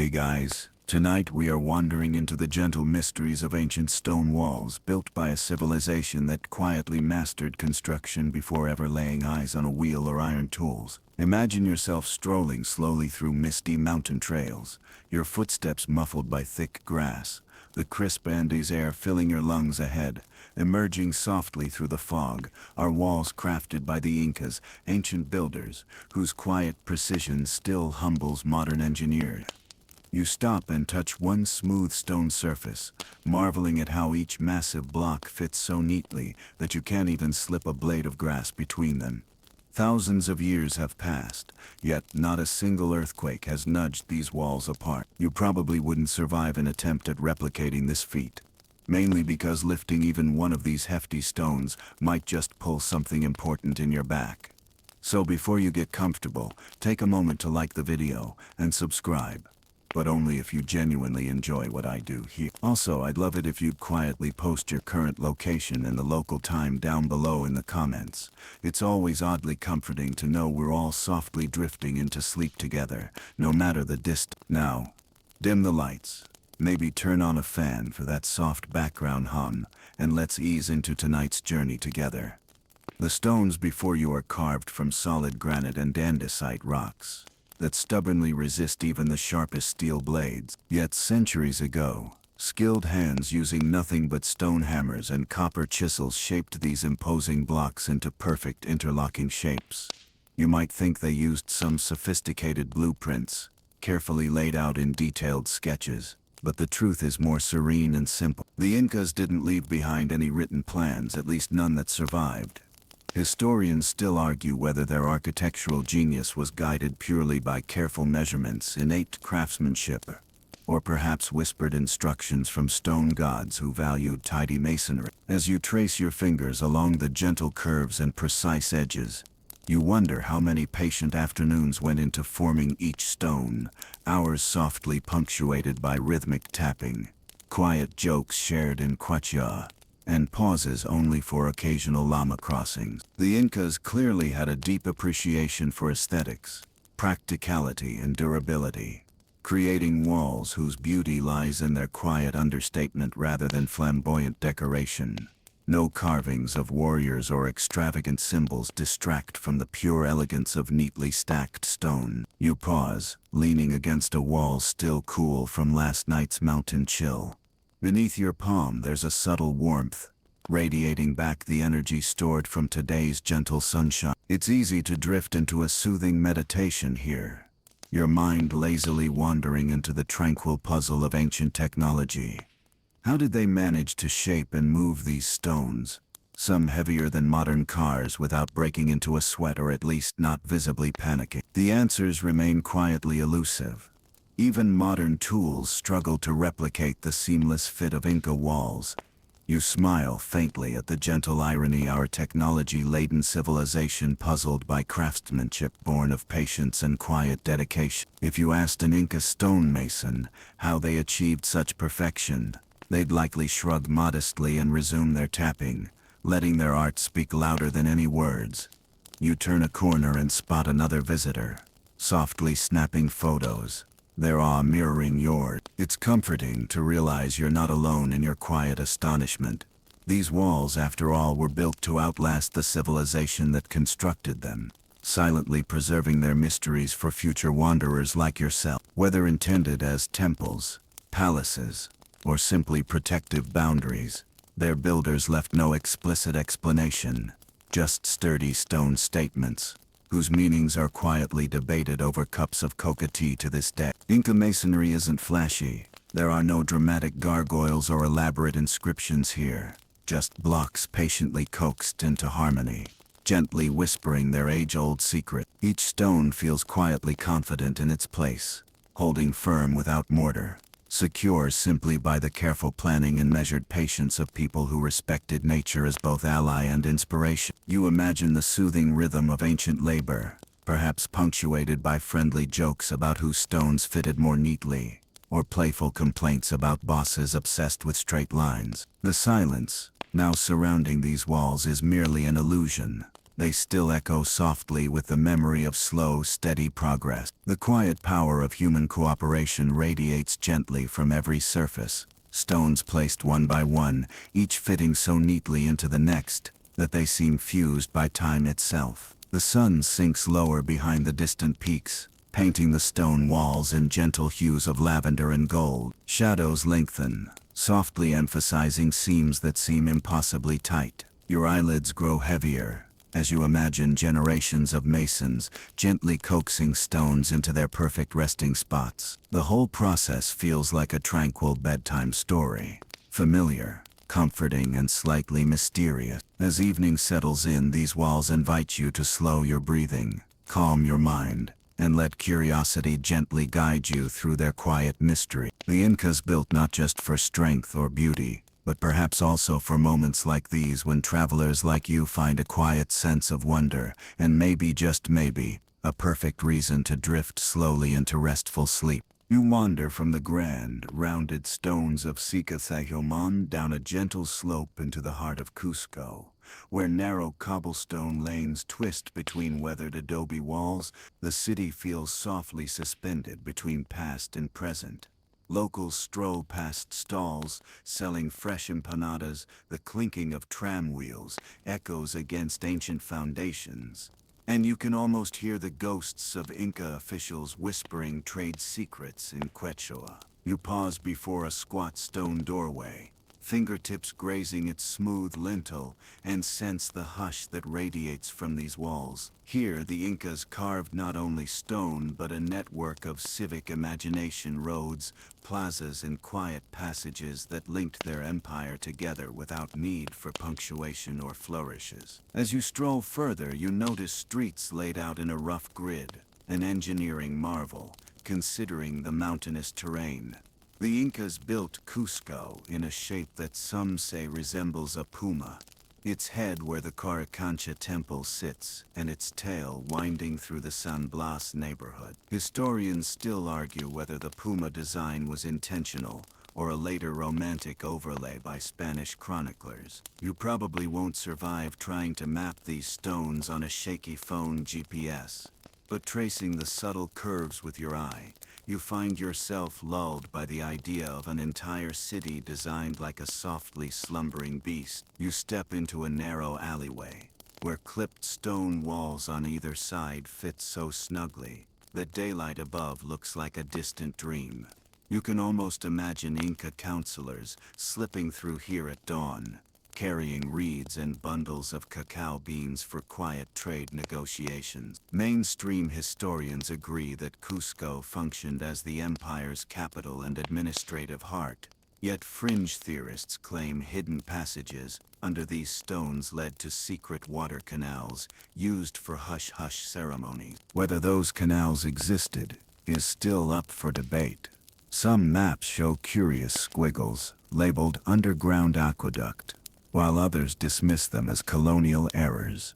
Hey guys, tonight we are wandering into the gentle mysteries of ancient stone walls built by a civilization that quietly mastered construction before ever laying eyes on a wheel or iron tools. Imagine yourself strolling slowly through misty mountain trails, your footsteps muffled by thick grass, the crisp Andes air filling your lungs ahead. Emerging softly through the fog are walls crafted by the Incas, ancient builders, whose quiet precision still humbles modern engineers. You stop and touch one smooth stone surface, marveling at how each massive block fits so neatly that you can't even slip a blade of grass between them. Thousands of years have passed, yet not a single earthquake has nudged these walls apart. You probably wouldn't survive an attempt at replicating this feat, mainly because lifting even one of these hefty stones might just pull something important in your back. So before you get comfortable, take a moment to like the video and subscribe. But only if you genuinely enjoy what I do here. Also, I'd love it if you'd quietly post your current location and the local time down below in the comments. It's always oddly comforting to know we're all softly drifting into sleep together, no matter the distance. Now, dim the lights, maybe turn on a fan for that soft background hum, and let's ease into tonight's journey together. The stones before you are carved from solid granite and andesite rocks that stubbornly resist even the sharpest steel blades. Yet centuries ago, skilled hands using nothing but stone hammers and copper chisels shaped these imposing blocks into perfect interlocking shapes. You might think they used some sophisticated blueprints, carefully laid out in detailed sketches, but the truth is more serene and simple. The Incas didn't leave behind any written plans, at least none that survived. Historians still argue whether their architectural genius was guided purely by careful measurements, innate craftsmanship, or perhaps whispered instructions from stone gods who valued tidy masonry. As you trace your fingers along the gentle curves and precise edges, you wonder how many patient afternoons went into forming each stone, hours softly punctuated by rhythmic tapping, quiet jokes shared in cuacha, and pauses only for occasional llama crossings. The Incas clearly had a deep appreciation for aesthetics, practicality, and durability, creating walls whose beauty lies in their quiet understatement rather than flamboyant decoration. No carvings of warriors or extravagant symbols distract from the pure elegance of neatly stacked stone. You pause, leaning against a wall still cool from last night's mountain chill. Beneath your palm there's a subtle warmth, radiating back the energy stored from today's gentle sunshine. It's easy to drift into a soothing meditation here, your mind lazily wandering into the tranquil puzzle of ancient technology. How did they manage to shape and move these stones, some heavier than modern cars, without breaking into a sweat or at least not visibly panicking? The answers remain quietly elusive. Even modern tools struggle to replicate the seamless fit of Inca walls. You smile faintly at the gentle irony, our technology-laden civilization puzzled by craftsmanship born of patience and quiet dedication. If you asked an Inca stonemason how they achieved such perfection, they'd likely shrug modestly and resume their tapping, letting their art speak louder than any words. You turn a corner and spot another visitor, softly snapping photos, their awe mirroring yours. It's comforting to realize you're not alone in your quiet astonishment. These walls, after all, were built to outlast the civilization that constructed them, silently preserving their mysteries for future wanderers like yourself. Whether intended as temples, palaces, or simply protective boundaries, their builders left no explicit explanation, just sturdy stone statements, whose meanings are quietly debated over cups of coca tea to this day. Inca masonry isn't flashy. There are no dramatic gargoyles or elaborate inscriptions here, just blocks patiently coaxed into harmony, gently whispering their age-old secret. Each stone feels quietly confident in its place, holding firm without mortar, secure simply by the careful planning and measured patience of people who respected nature as both ally and inspiration. You imagine the soothing rhythm of ancient labor, perhaps punctuated by friendly jokes about whose stones fitted more neatly, or playful complaints about bosses obsessed with straight lines. The silence, now surrounding these walls, is merely an illusion, they still echo softly with the memory of slow, steady progress. The quiet power of human cooperation radiates gently from every surface, stones placed one by one, each fitting so neatly into the next that they seem fused by time itself. The sun sinks lower behind the distant peaks, painting the stone walls in gentle hues of lavender and gold. Shadows lengthen, softly emphasizing seams that seem impossibly tight. Your eyelids grow heavier as you imagine generations of masons gently coaxing stones into their perfect resting spots. The whole process feels like a tranquil bedtime story, familiar, comforting, and slightly mysterious. As evening settles in, these walls invite you to slow your breathing, calm your mind, and let curiosity gently guide you through their quiet mystery. The Incas built not just for strength or beauty, but perhaps also for moments like these when travelers like you find a quiet sense of wonder, and maybe, just maybe, a perfect reason to drift slowly into restful sleep. You wander from the grand, rounded stones of Sicathayoman down a gentle slope into the heart of Cusco, where narrow cobblestone lanes twist between weathered adobe walls. The city feels softly suspended between past and present. Locals stroll past stalls, selling fresh empanadas. The clinking of tram wheels echoes against ancient foundations, and you can almost hear the ghosts of Inca officials whispering trade secrets in Quechua. You pause before a squat stone doorway, fingertips grazing its smooth lintel, and sense the hush that radiates from these walls. Here, the Incas carved not only stone but a network of civic imagination, roads, plazas, and quiet passages that linked their empire together without need for punctuation or flourishes. As you stroll further, you notice streets laid out in a rough grid, an engineering marvel, considering the mountainous terrain. The Incas built Cusco in a shape that some say resembles a puma, its head where the Coricancha temple sits, and its tail winding through the San Blas neighborhood. Historians still argue whether the puma design was intentional or a later romantic overlay by Spanish chroniclers. You probably won't survive trying to map these stones on a shaky phone GPS, but tracing the subtle curves with your eye, you find yourself lulled by the idea of an entire city designed like a softly slumbering beast. You step into a narrow alleyway, where clipped stone walls on either side fit so snugly that daylight above looks like a distant dream. You can almost imagine Inca counselors slipping through here at dawn, carrying reeds and bundles of cacao beans for quiet trade negotiations. Mainstream historians agree that Cusco functioned as the empire's capital and administrative heart, yet fringe theorists claim hidden passages under these stones led to secret water canals used for hush-hush ceremonies. Whether those canals existed is still up for debate. Some maps show curious squiggles labeled underground aqueduct, while others dismiss them as colonial errors.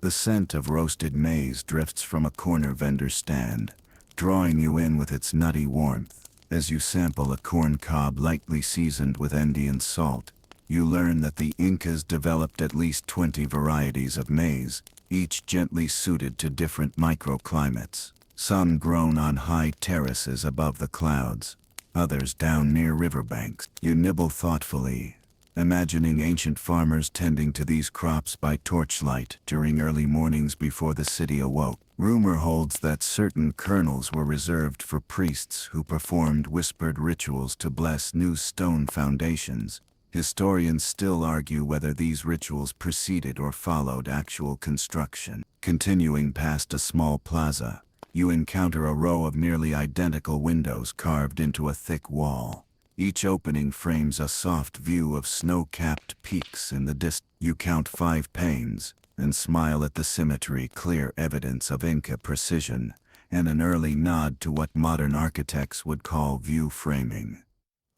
The scent of roasted maize drifts from a corner vendor's stand, drawing you in with its nutty warmth. As you sample a corn cob lightly seasoned with Andean salt, you learn that the Incas developed at least 20 varieties of maize, each gently suited to different microclimates. Some grown on high terraces above the clouds, others down near riverbanks. You nibble thoughtfully, imagining ancient farmers tending to these crops by torchlight during early mornings before the city awoke. Rumor holds that certain kernels were reserved for priests who performed whispered rituals to bless new stone foundations. Historians still argue whether these rituals preceded or followed actual construction. Continuing past a small plaza, you encounter a row of nearly identical windows carved into a thick wall. Each opening frames a soft view of snow-capped peaks in the distance. You count 5 panes and smile at the symmetry, clear evidence of Inca precision, and an early nod to what modern architects would call view framing.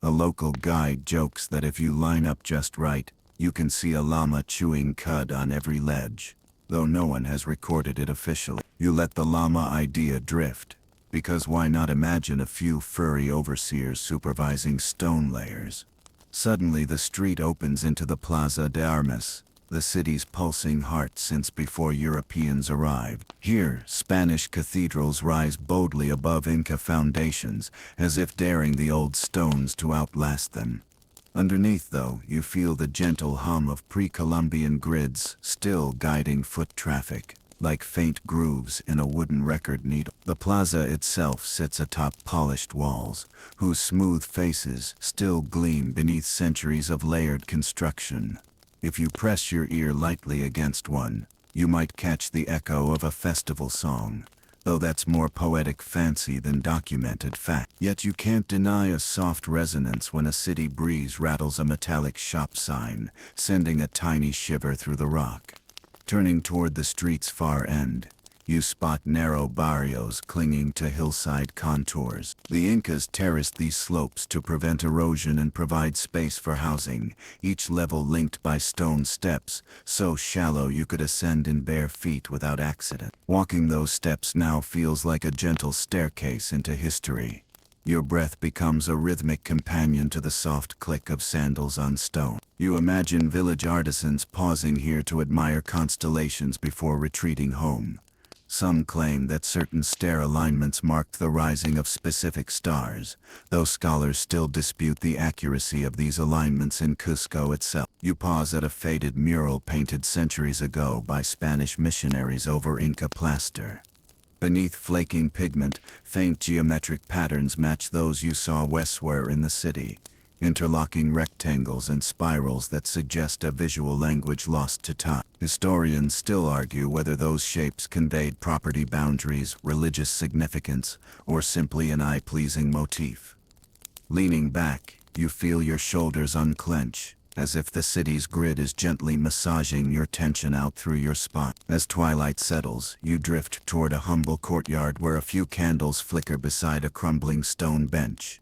A local guide jokes that if you line up just right, you can see a llama chewing cud on every ledge, though no one has recorded it officially. You let the llama idea drift, because why not imagine a few furry overseers supervising stone layers? Suddenly the street opens into the Plaza de Armas, the city's pulsing heart since before Europeans arrived. Here, Spanish cathedrals rise boldly above Inca foundations, as if daring the old stones to outlast them. Underneath, though, you feel the gentle hum of pre-Columbian grids still guiding foot traffic, like faint grooves in a wooden record needle. The plaza itself sits atop polished walls, whose smooth faces still gleam beneath centuries of layered construction. If you press your ear lightly against one, you might catch the echo of a festival song, though that's more poetic fancy than documented fact. Yet you can't deny a soft resonance when a city breeze rattles a metallic shop sign, sending a tiny shiver through the rock. Turning toward the street's far end, you spot narrow barrios clinging to hillside contours. The Incas terraced these slopes to prevent erosion and provide space for housing, each level linked by stone steps, so shallow you could ascend in bare feet without accident. Walking those steps now feels like a gentle staircase into history. Your breath becomes a rhythmic companion to the soft click of sandals on stone. You imagine village artisans pausing here to admire constellations before retreating home. Some claim that certain stair alignments marked the rising of specific stars, though scholars still dispute the accuracy of these alignments in Cusco itself. You pause at a faded mural painted centuries ago by Spanish missionaries over Inca plaster. Beneath flaking pigment, faint geometric patterns match those you saw westward in the city, interlocking rectangles and spirals that suggest a visual language lost to time. Historians still argue whether those shapes conveyed property boundaries, religious significance, or simply an eye-pleasing motif. Leaning back, you feel your shoulders unclench, as if the city's grid is gently massaging your tension out through your spine. As twilight settles, you drift toward a humble courtyard where a few candles flicker beside a crumbling stone bench.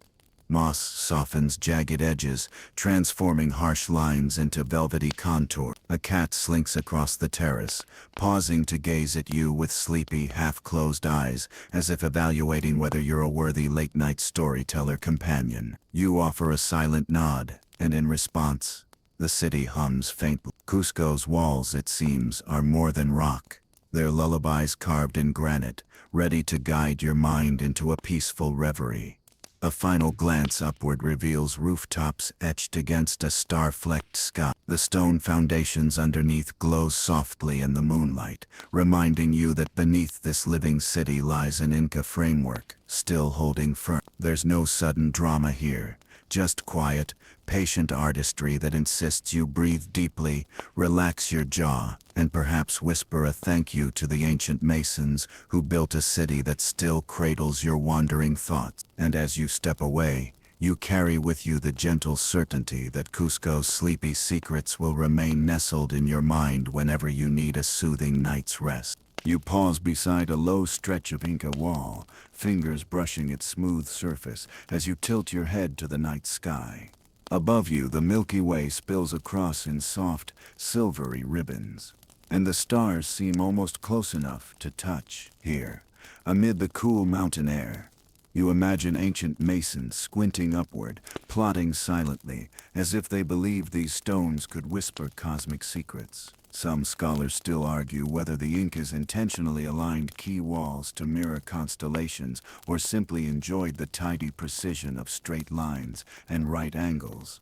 Moss softens jagged edges, transforming harsh lines into velvety contour. A cat slinks across the terrace, pausing to gaze at you with sleepy, half-closed eyes, as if evaluating whether you're a worthy late-night storyteller companion. You offer a silent nod, and in response, the city hums faintly. Cusco's walls, it seems, are more than rock. They're lullabies carved in granite, ready to guide your mind into a peaceful reverie. A final glance upward reveals rooftops etched against a star-flecked sky. The stone foundations underneath glow softly in the moonlight, reminding you that beneath this living city lies an Inca framework, still holding firm. There's no sudden drama here, just quiet, patient artistry that insists you breathe deeply, relax your jaw, and perhaps whisper a thank you to the ancient masons who built a city that still cradles your wandering thoughts. And as you step away, you carry with you the gentle certainty that Cusco's sleepy secrets will remain nestled in your mind whenever you need a soothing night's rest. You pause beside a low stretch of Inca wall, fingers brushing its smooth surface as you tilt your head to the night sky. Above you, the Milky Way spills across in soft, silvery ribbons, and the stars seem almost close enough to touch. Here, amid the cool mountain air, you imagine ancient masons squinting upward, plotting silently, as if they believed these stones could whisper cosmic secrets. Some scholars still argue whether the Incas intentionally aligned key walls to mirror constellations or simply enjoyed the tidy precision of straight lines and right angles.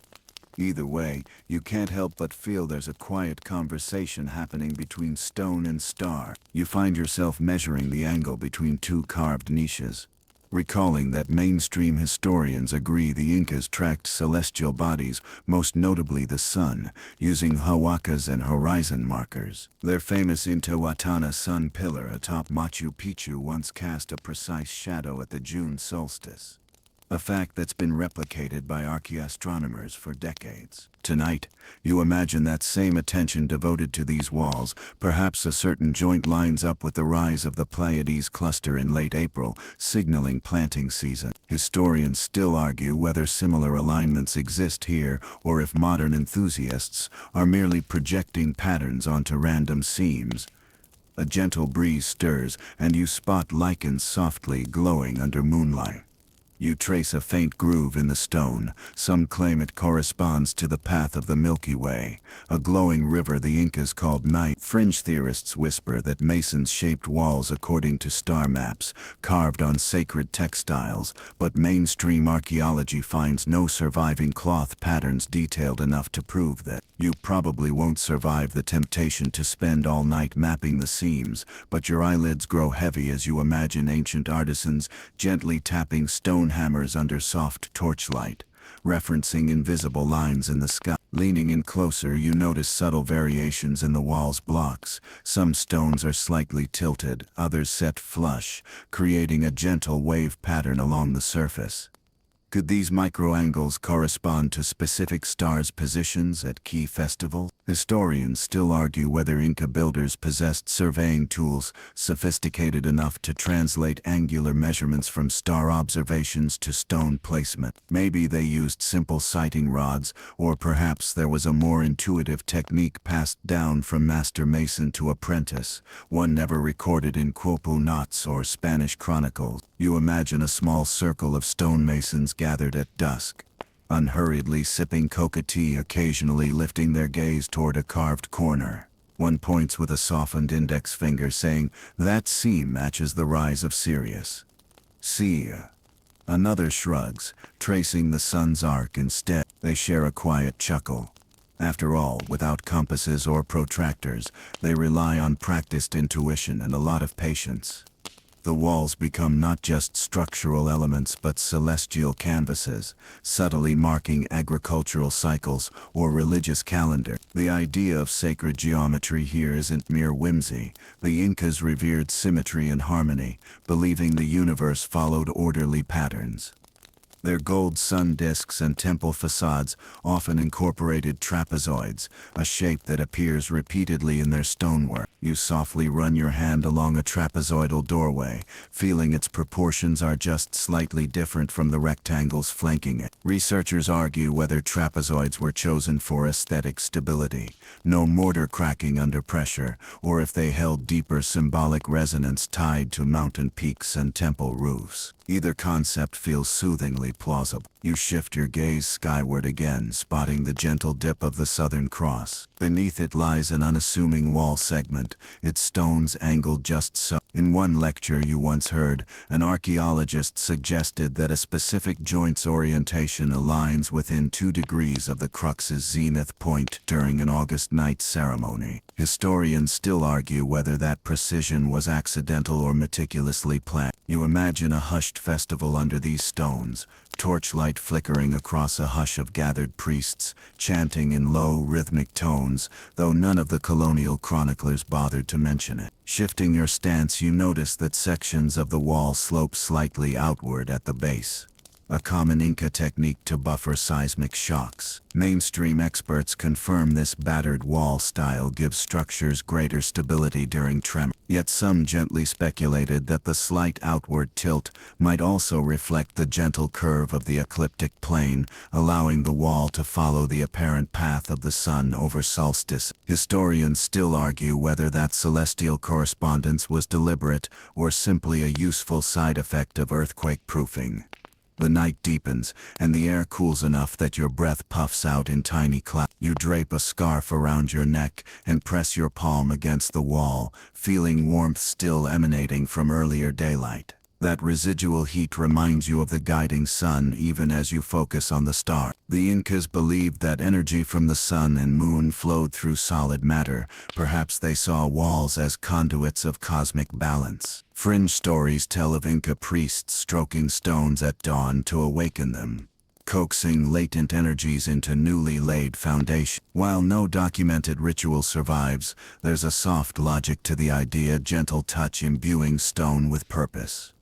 Either way, you can't help but feel there's a quiet conversation happening between stone and star. You find yourself measuring the angle between two carved niches, recalling that mainstream historians agree the Incas tracked celestial bodies, most notably the sun, using huacas and horizon markers. Their famous Intihuatana sun pillar atop Machu Picchu once cast a precise shadow at the June solstice, a fact that's been replicated by archaeoastronomers for decades. Tonight, you imagine that same attention devoted to these walls. Perhaps a certain joint lines up with the rise of the Pleiades cluster in late April, signaling planting season. Historians still argue whether similar alignments exist here or if modern enthusiasts are merely projecting patterns onto random seams. A gentle breeze stirs, and you spot lichens softly glowing under moonlight. You trace a faint groove in the stone. Some claim it corresponds to the path of the Milky Way, a glowing river the Incas called night. Fringe theorists whisper that masons shaped walls according to star maps, carved on sacred textiles, but mainstream archaeology finds no surviving cloth patterns detailed enough to prove that. You probably won't survive the temptation to spend all night mapping the seams, but your eyelids grow heavy as you imagine ancient artisans gently tapping stone hammers under soft torchlight, referencing invisible lines in the sky. Leaning in closer, you notice subtle variations in the wall's blocks. Some stones are slightly tilted, others set flush, creating a gentle wave pattern along the surface. Could these micro-angles correspond to specific stars' positions at key festivals? Historians still argue whether Inca builders possessed surveying tools sophisticated enough to translate angular measurements from star observations to stone placement. Maybe they used simple sighting rods, or perhaps there was a more intuitive technique passed down from master mason to apprentice, one never recorded in Quopo Knots or Spanish chronicles. You imagine a small circle of stonemasons gathered at dusk, unhurriedly sipping coca tea, occasionally lifting their gaze toward a carved corner. One points with a softened index finger, saying, "That seam matches the rise of Sirius." See. Another shrugs, tracing the sun's arc instead. They share a quiet chuckle. After all, without compasses or protractors, they rely on practiced intuition and a lot of patience. The walls become not just structural elements but celestial canvases, subtly marking agricultural cycles or religious calendar. The idea of sacred geometry here isn't mere whimsy. The Incas revered symmetry and harmony, believing the universe followed orderly patterns. Their gold sun discs and temple facades often incorporated trapezoids, a shape that appears repeatedly in their stonework. You softly run your hand along a trapezoidal doorway, feeling its proportions are just slightly different from the rectangles flanking it. Researchers argue whether trapezoids were chosen for aesthetic stability, no mortar cracking under pressure, or if they held deeper symbolic resonance tied to mountain peaks and temple roofs. Either concept feels soothingly plausible. You shift your gaze skyward again, spotting the gentle dip of the Southern Cross. Beneath it lies an unassuming wall segment, its stones angled just so. In one lecture you once heard, an archaeologist suggested that a specific joint's orientation aligns within 2 degrees of the crux's zenith point during an August night ceremony. Historians still argue whether that precision was accidental or meticulously planned. You imagine a hushed festival under these stones, torchlight flickering across a hush of gathered priests, chanting in low, rhythmic tones, though none of the colonial chroniclers bothered to mention it. Shifting your stance, you notice that sections of the wall slope slightly outward at the base, a common Inca technique to buffer seismic shocks. Mainstream experts confirm this battered wall style gives structures greater stability during tremor. Yet some gently speculated that the slight outward tilt might also reflect the gentle curve of the ecliptic plane, allowing the wall to follow the apparent path of the sun over solstice. Historians still argue whether that celestial correspondence was deliberate or simply a useful side effect of earthquake proofing. The night deepens, and the air cools enough that your breath puffs out in tiny clouds. You drape a scarf around your neck and press your palm against the wall, feeling warmth still emanating from earlier daylight. That residual heat reminds you of the guiding sun even as you focus on the star. The Incas believed that energy from the sun and moon flowed through solid matter. Perhaps they saw walls as conduits of cosmic balance. Fringe stories tell of Inca priests stroking stones at dawn to awaken them, coaxing latent energies into newly laid foundation. While no documented ritual survives, there's a soft logic to the idea, gentle touch imbuing stone with purpose.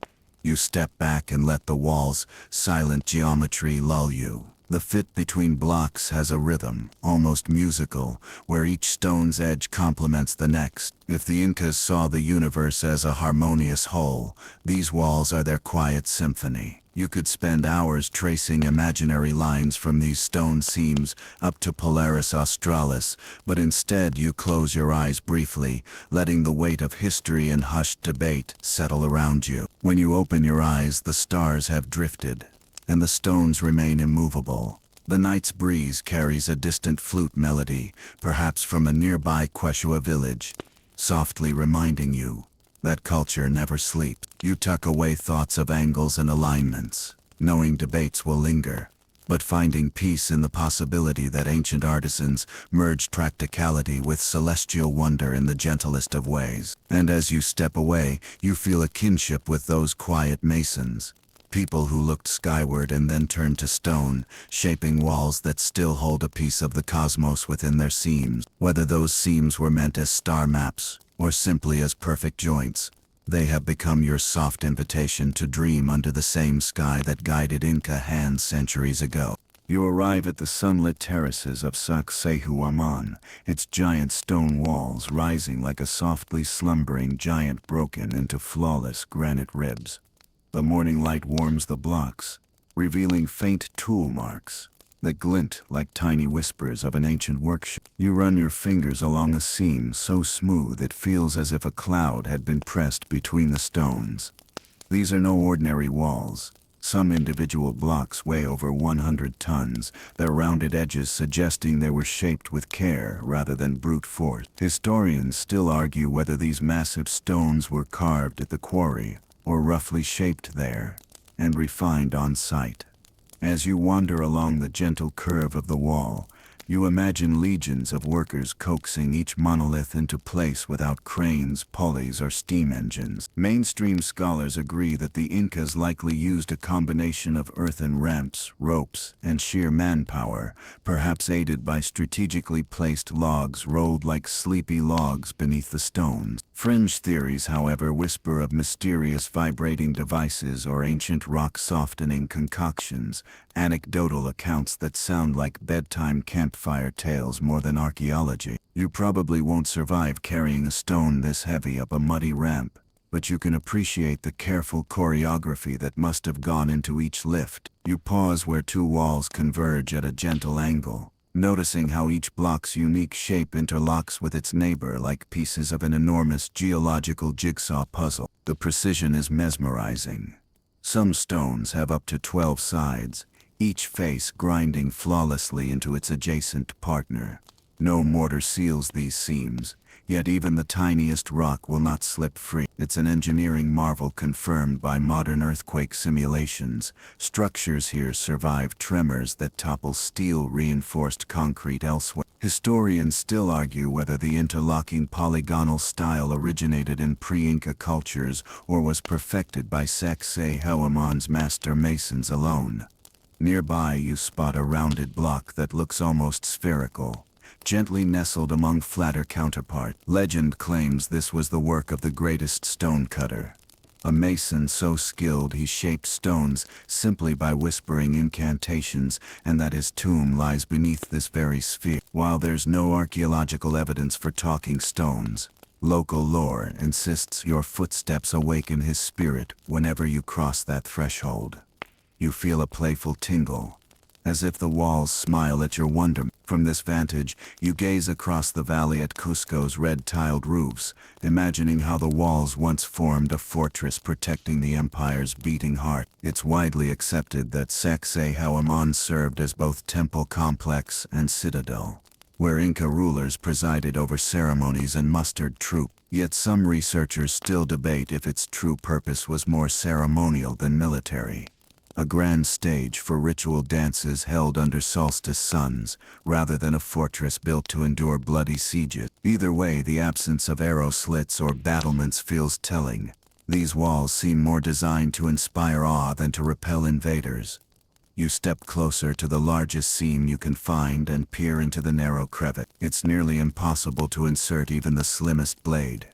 You step back and let the wall's silent geometry lull you. The fit between blocks has a rhythm, almost musical, where each stone's edge complements the next. If the Incas saw the universe as a harmonious whole, these walls are their quiet symphony. You could spend hours tracing imaginary lines from these stone seams up to Polaris Australis, but instead you close your eyes briefly, letting the weight of history and hushed debate settle around you. When you open your eyes, the stars have drifted, and the stones remain immovable. The night's breeze carries a distant flute melody, perhaps from a nearby Quechua village, softly reminding you that culture never sleeps. You tuck away thoughts of angles and alignments, knowing debates will linger, but finding peace in the possibility that ancient artisans merged practicality with celestial wonder in the gentlest of ways. And as you step away, you feel a kinship with those quiet masons, people who looked skyward and then turned to stone, shaping walls that still hold a piece of the cosmos within their seams. Whether those seams were meant as star maps, or simply as perfect joints, they have become your soft invitation to dream under the same sky that guided Inca hands centuries ago. You arrive at the sunlit terraces of Sacsayhuaman, its giant stone walls rising like a softly slumbering giant broken into flawless granite ribs. The morning light warms the blocks, revealing faint tool marks that glint like tiny whispers of an ancient workshop. You run your fingers along a seam so smooth it feels as if a cloud had been pressed between the stones. These are no ordinary walls. Some individual blocks weigh over 100 tons, their rounded edges suggesting they were shaped with care rather than brute force. Historians still argue whether these massive stones were carved at the quarry or roughly shaped there and refined on site. As you wander along the gentle curve of the wall, you imagine legions of workers coaxing each monolith into place without cranes, pulleys, or steam engines. Mainstream scholars agree that the Incas likely used a combination of earthen ramps, ropes, and sheer manpower, perhaps aided by strategically placed logs rolled like sleepy logs beneath the stones. Fringe theories, however, whisper of mysterious vibrating devices or ancient rock-softening concoctions, anecdotal accounts that sound like bedtime campfire tales more than archaeology. You probably won't survive carrying a stone this heavy up a muddy ramp, but you can appreciate the careful choreography that must have gone into each lift. You pause where two walls converge at a gentle angle, noticing how each block's unique shape interlocks with its neighbor like pieces of an enormous geological jigsaw puzzle. The precision is mesmerizing. Some stones have up to 12 sides, each face grinding flawlessly into its adjacent partner. No mortar seals these seams, yet even the tiniest rock will not slip free. It's an engineering marvel confirmed by modern earthquake simulations. Structures here survive tremors that topple steel-reinforced concrete elsewhere. Historians still argue whether the interlocking polygonal style originated in pre-Inca cultures or was perfected by Sacsayhuaman's master masons alone. Nearby you spot a rounded block that looks almost spherical, gently nestled among flatter counterparts. Legend claims this was the work of the greatest stonecutter, a mason so skilled he shaped stones simply by whispering incantations, and that his tomb lies beneath this very sphere. While there's no archaeological evidence for talking stones, local lore insists your footsteps awaken his spirit whenever you cross that threshold. You feel a playful tingle, as if the walls smile at your wonderment. From this vantage, you gaze across the valley at Cusco's red-tiled roofs, imagining how the walls once formed a fortress protecting the empire's beating heart. It's widely accepted that Sacsayhuaman served as both temple complex and citadel, where Inca rulers presided over ceremonies and mustered troops. Yet some researchers still debate if its true purpose was more ceremonial than military. A grand stage for ritual dances held under solstice suns, rather than a fortress built to endure bloody sieges. Either way, the absence of arrow slits or battlements feels telling. These walls seem more designed to inspire awe than to repel invaders. You step closer to the largest seam you can find and peer into the narrow crevice. It's nearly impossible to insert even the slimmest blade.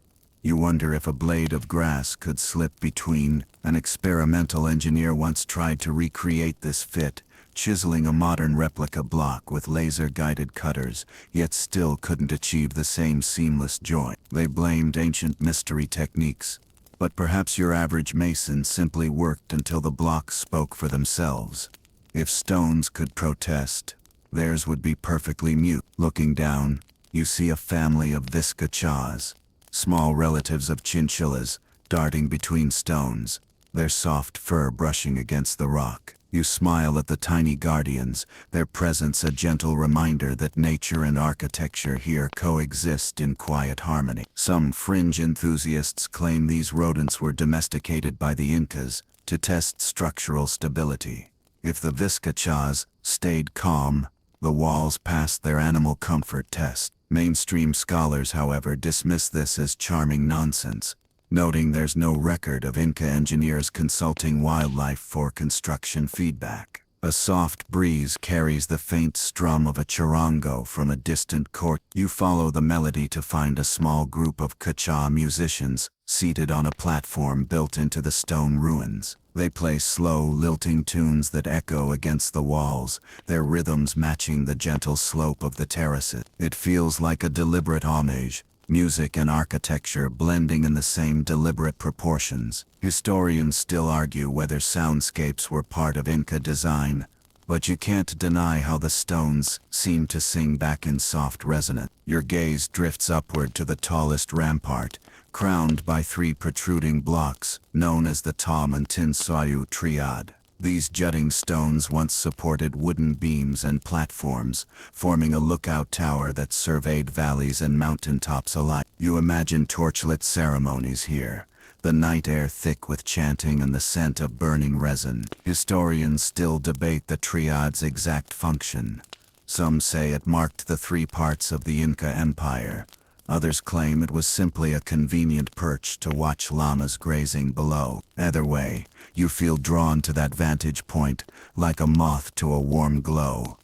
You wonder if a blade of grass could slip between. An experimental engineer once tried to recreate this fit, chiseling a modern replica block with laser-guided cutters, yet still couldn't achieve the same seamless joint. They blamed ancient mystery techniques, But perhaps your average mason simply worked until the blocks spoke for themselves. If stones could protest, theirs would be perfectly mute. Looking down, you see a family of viscachas, small relatives of chinchillas, darting between stones, their soft fur brushing against the rock. You smile at the tiny guardians, their presence a gentle reminder that nature and architecture here coexist in quiet harmony. Some fringe enthusiasts claim these rodents were domesticated by the Incas to test structural stability. If the viscachas stayed calm, the walls passed their animal comfort test. Mainstream scholars, however, dismiss this as charming nonsense, noting there's no record of Inca engineers consulting wildlife for construction feedback. A soft breeze carries the faint strum of a charango from a distant court. You follow the melody to find a small group of Quechua musicians seated on a platform built into the stone ruins. They play slow, lilting tunes that echo against the walls, their rhythms matching the gentle slope of the terraces. It feels like a deliberate homage, music and architecture blending in the same deliberate proportions. Historians still argue whether soundscapes were part of Inca design, but you can't deny how the stones seem to sing back in soft resonance. Your gaze drifts upward to the tallest rampart, crowned by 3 protruding blocks, known as the Tom and Tinsayu triad. These jutting stones once supported wooden beams and platforms, forming a lookout tower that surveyed valleys and mountaintops alike. You imagine torchlit ceremonies here, the night air thick with chanting and the scent of burning resin. Historians still debate the triad's exact function. Some say it marked the 3 parts of the Inca Empire. Others claim it was simply a convenient perch to watch llamas grazing below. Either way, you feel drawn to that vantage point, like a moth to a warm glow.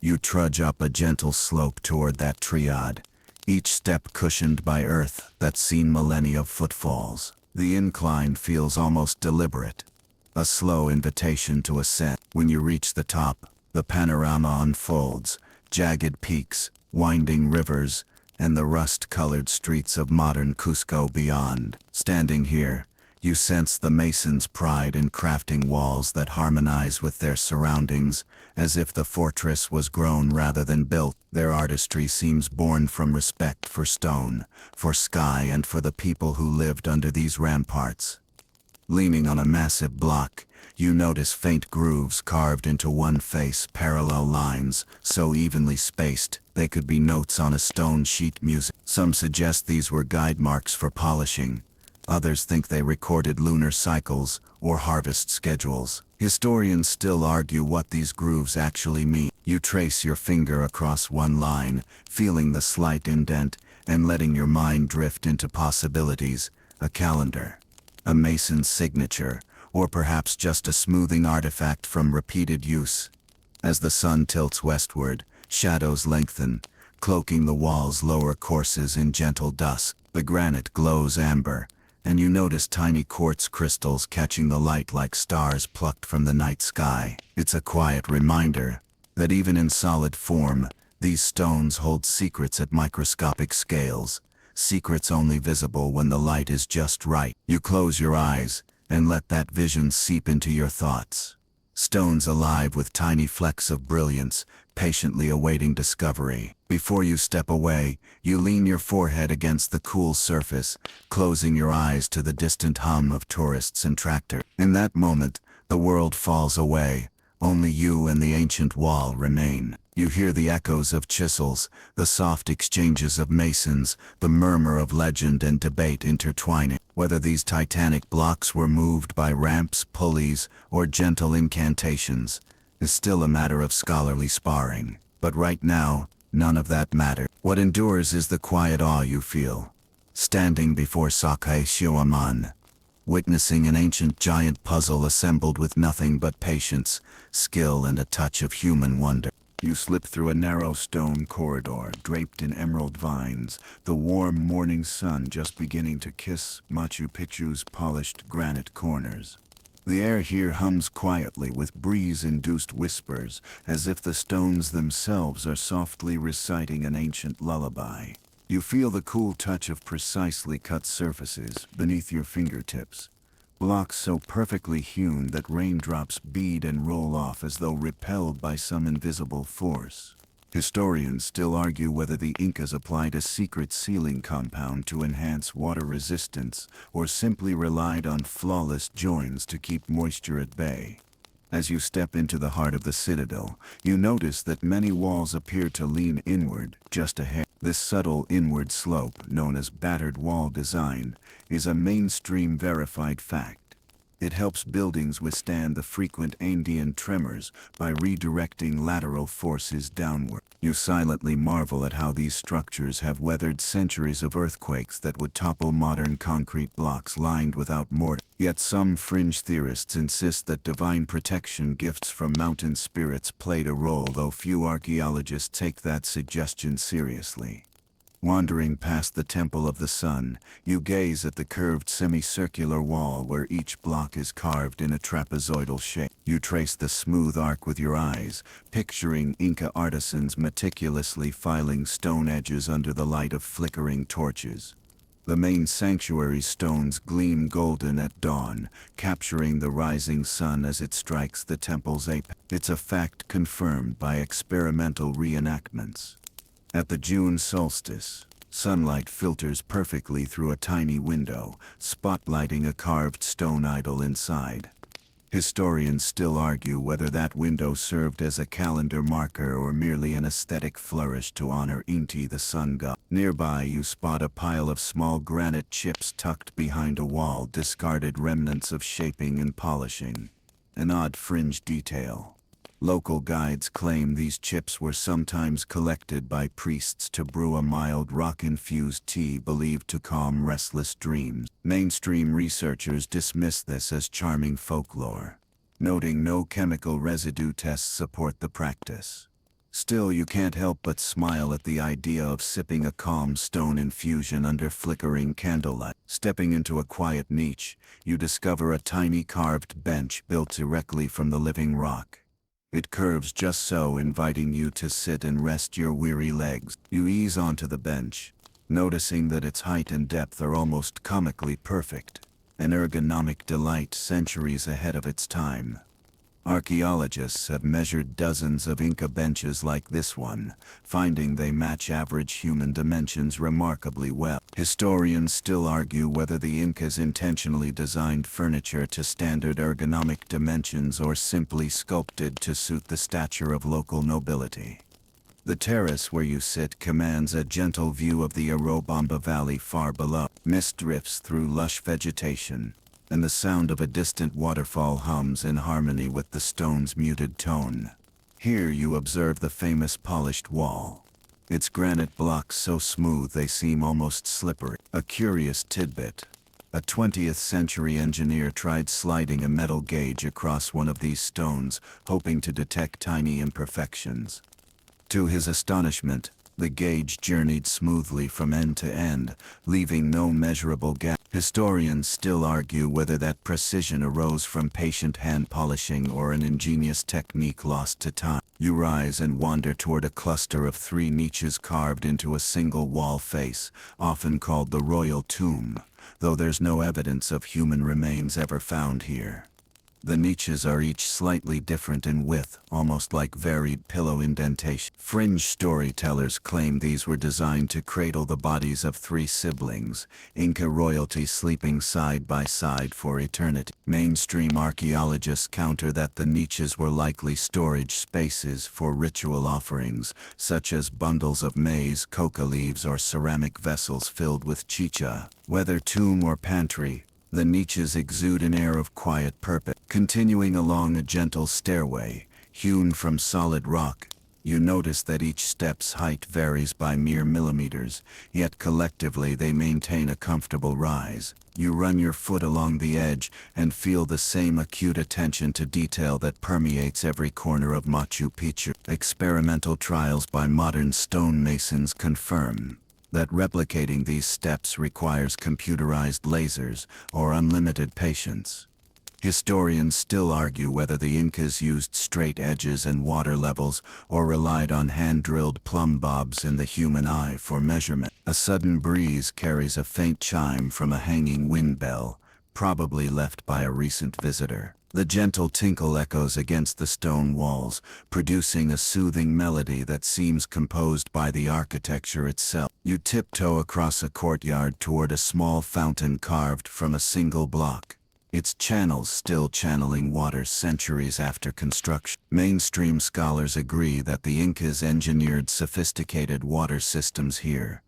You trudge up a gentle slope toward that triad, each step cushioned by earth that's seen millennia of footfalls. The incline feels almost deliberate, a slow invitation to ascent. When you reach the top, the panorama unfolds, jagged peaks, winding rivers, and the rust-colored streets of modern Cusco beyond. Standing here, you sense the mason's pride in crafting walls that harmonize with their surroundings, as if the fortress was grown rather than built. Their artistry seems born from respect for stone, for sky, and for the people who lived under these ramparts. Leaning on a massive block, you notice faint grooves carved into one face, parallel lines, so evenly spaced, they could be notes on a stone sheet music. Some suggest these were guide marks for polishing. Others think they recorded lunar cycles or harvest schedules. Historians still argue what these grooves actually mean. You trace your finger across one line, feeling the slight indent, and letting your mind drift into possibilities. A calendar, a mason's signature, or perhaps just a smoothing artifact from repeated use. As the sun tilts westward, shadows lengthen, cloaking the wall's lower courses in gentle dusk. The granite glows amber, and you notice tiny quartz crystals catching the light like stars plucked from the night sky. It's a quiet reminder that even in solid form, these stones hold secrets at microscopic scales, secrets only visible when the light is just right. You close your eyes and let that vision seep into your thoughts. Stones alive with tiny flecks of brilliance, patiently awaiting discovery. Before you step away, you lean your forehead against the cool surface, closing your eyes to the distant hum of tourists and tractors. In that moment, the world falls away. Only you and the ancient wall remain. You hear the echoes of chisels, the soft exchanges of masons, the murmur of legend and debate intertwining. Whether these titanic blocks were moved by ramps, pulleys, or gentle incantations is still a matter of scholarly sparring. But right now, none of that matters. What endures is the quiet awe you feel, standing before Sakai Shioaman, witnessing an ancient giant puzzle assembled with nothing but patience, skill, and a touch of human wonder. You slip through a narrow stone corridor draped in emerald vines, the warm morning sun just beginning to kiss Machu Picchu's polished granite corners. The air here hums quietly with breeze-induced whispers, as if the stones themselves are softly reciting an ancient lullaby. You feel the cool touch of precisely cut surfaces beneath your fingertips. Blocks so perfectly hewn that raindrops bead and roll off as though repelled by some invisible force. Historians still argue whether the Incas applied a secret sealing compound to enhance water resistance or simply relied on flawless joins to keep moisture at bay. As you step into the heart of the citadel, you notice that many walls appear to lean inward just a hair. This subtle inward slope, known as battered wall design, is a mainstream verified fact. It helps buildings withstand the frequent Andean tremors by redirecting lateral forces downward. You silently marvel at how these structures have weathered centuries of earthquakes that would topple modern concrete blocks lined without mortar. Yet some fringe theorists insist that divine protection gifts from mountain spirits played a role, though few archaeologists take that suggestion seriously. Wandering past the Temple of the Sun, you gaze at the curved semicircular wall where each block is carved in a trapezoidal shape. You trace the smooth arc with your eyes, picturing Inca artisans meticulously filing stone edges under the light of flickering torches. The main sanctuary stones gleam golden at dawn, capturing the rising sun as it strikes the temple's apex. It's a fact confirmed by experimental reenactments. At the June solstice, sunlight filters perfectly through a tiny window, spotlighting a carved stone idol inside. Historians still argue whether that window served as a calendar marker or merely an aesthetic flourish to honor Inti, the sun god. Nearby, you spot a pile of small granite chips tucked behind a wall, discarded remnants of shaping and polishing. An odd fringe detail. Local guides claim these chips were sometimes collected by priests to brew a mild rock-infused tea believed to calm restless dreams. Mainstream researchers dismiss this as charming folklore, noting no chemical residue tests support the practice. Still, you can't help but smile at the idea of sipping a calm stone infusion under flickering candlelight. Stepping into a quiet niche, you discover a tiny carved bench built directly from the living rock. It curves just so, inviting you to sit and rest your weary legs. You ease onto the bench, noticing that its height and depth are almost comically perfect, an ergonomic delight centuries ahead of its time. Archaeologists have measured dozens of Inca benches like this one, finding they match average human dimensions remarkably well. Historians still argue whether the Incas intentionally designed furniture to standard ergonomic dimensions or simply sculpted to suit the stature of local nobility. The terrace where you sit commands a gentle view of the Urubamba Valley far below. Mist drifts through lush vegetation, and the sound of a distant waterfall hums in harmony with the stone's muted tone. Here you observe the famous polished wall, its granite blocks so smooth they seem almost slippery. A curious tidbit: a 20th century engineer tried sliding a metal gauge across one of these stones, hoping to detect tiny imperfections. To his astonishment, the gauge journeyed smoothly from end to end, leaving no measurable gap. Historians still argue whether that precision arose from patient hand polishing or an ingenious technique lost to time. You rise and wander toward a cluster of 3 niches carved into a single wall face, often called the royal tomb, though there's no evidence of human remains ever found here. The niches are each slightly different in width, almost like varied pillow indentation. Fringe storytellers claim these were designed to cradle the bodies of 3 siblings, Inca royalty sleeping side by side for eternity. Mainstream archaeologists counter that the niches were likely storage spaces for ritual offerings, such as bundles of maize, coca leaves, or ceramic vessels filled with chicha. Whether tomb or pantry, the niches exude an air of quiet purpose. Continuing along a gentle stairway, hewn from solid rock, you notice that each step's height varies by mere millimeters, yet collectively they maintain a comfortable rise. You run your foot along the edge and feel the same acute attention to detail that permeates every corner of Machu Picchu. Experimental trials by modern stonemasons confirm that replicating these steps requires computerized lasers or unlimited patience. Historians still argue whether the Incas used straight edges and water levels or relied on hand-drilled plumb bobs in the human eye for measurement. A sudden breeze carries a faint chime from a hanging wind bell, probably left by a recent visitor. The gentle tinkle echoes against the stone walls, producing a soothing melody that seems composed by the architecture itself. You tiptoe across a courtyard toward a small fountain carved from a single block, its channels still channeling water centuries after construction. Mainstream scholars agree that the Incas engineered sophisticated water systems here,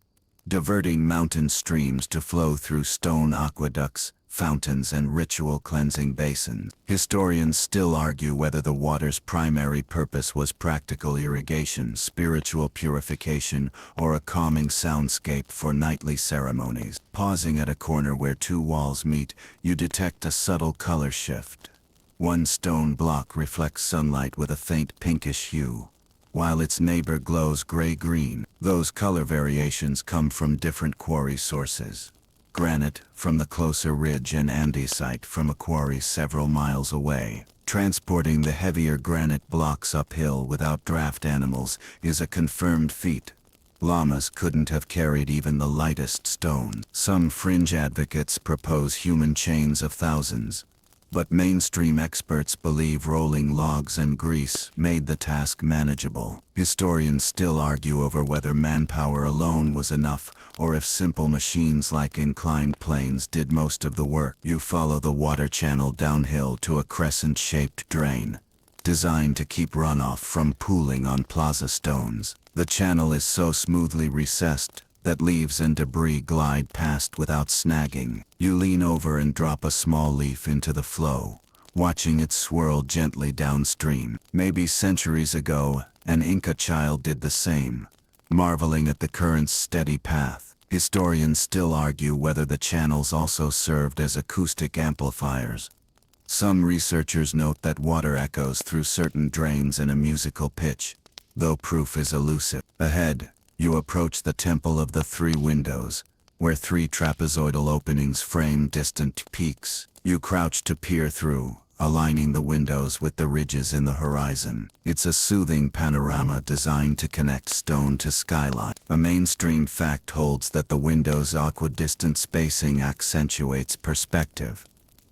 diverting mountain streams to flow through stone aqueducts, fountains, and ritual cleansing basins. Historians still argue whether the water's primary purpose was practical irrigation, spiritual purification, or a calming soundscape for nightly ceremonies. Pausing at a corner where two walls meet, you detect a subtle color shift. One stone block reflects sunlight with a faint pinkish hue, while its neighbor glows gray-green. Those color variations come from different quarry sources. Granite from the closer ridge and andesite from a quarry several miles away. Transporting the heavier granite blocks uphill without draft animals is a confirmed feat. Llamas couldn't have carried even the lightest stone. Some fringe advocates propose human chains of thousands, but mainstream experts believe rolling logs and grease made the task manageable. Historians still argue over whether manpower alone was enough, or if simple machines like inclined planes did most of the work. You follow the water channel downhill to a crescent-shaped drain, designed to keep runoff from pooling on plaza stones. The channel is so smoothly recessed that leaves and debris glide past without snagging. You lean over and drop a small leaf into the flow, watching it swirl gently downstream. Maybe centuries ago, an Inca child did the same, marveling at the current's steady path. Historians still argue whether the channels also served as acoustic amplifiers. Some researchers note that water echoes through certain drains in a musical pitch, though proof is elusive. Ahead, you approach the Temple of the Three Windows, where three trapezoidal openings frame distant peaks. You crouch to peer through, aligning the windows with the ridges in the horizon. It's a soothing panorama designed to connect stone to skyline. A mainstream fact holds that the window's equidistant spacing accentuates perspective,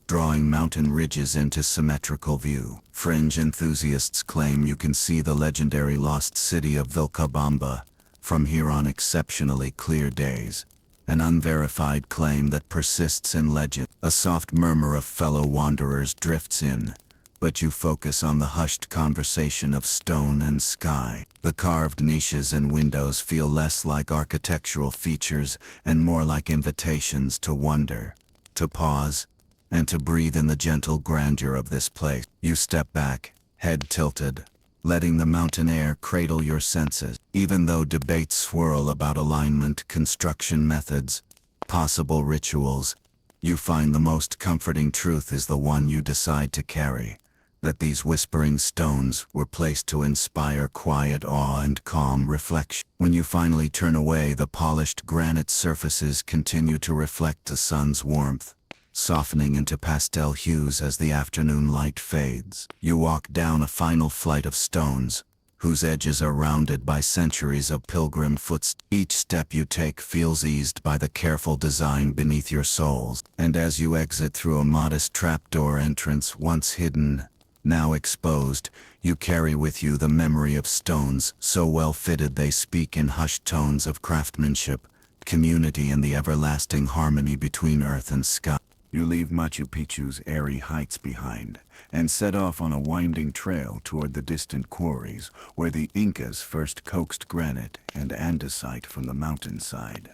drawing mountain ridges into symmetrical view. Fringe enthusiasts claim you can see the legendary lost city of Vilcabamba from here on exceptionally clear days, an unverified claim that persists in legend. A soft murmur of fellow wanderers drifts in, but you focus on the hushed conversation of stone and sky. The carved niches and windows feel less like architectural features and more like invitations to wonder, to pause, and to breathe in the gentle grandeur of this place. You step back, head tilted, letting the mountain air cradle your senses. Even though debates swirl about alignment, construction methods, possible rituals, you find the most comforting truth is the one you decide to carry, that these whispering stones were placed to inspire quiet awe and calm reflection. When you finally turn away, the polished granite surfaces continue to reflect the sun's warmth, softening into pastel hues as the afternoon light fades. You walk down a final flight of stones, whose edges are rounded by centuries of pilgrim footsteps. Each step you take feels eased by the careful design beneath your soles. And as you exit through a modest trapdoor entrance once hidden, now exposed, you carry with you the memory of stones so well fitted they speak in hushed tones of craftsmanship, community, and the everlasting harmony between earth and sky. You leave Machu Picchu's airy heights behind and set off on a winding trail toward the distant quarries where the Incas first coaxed granite and andesite from the mountainside.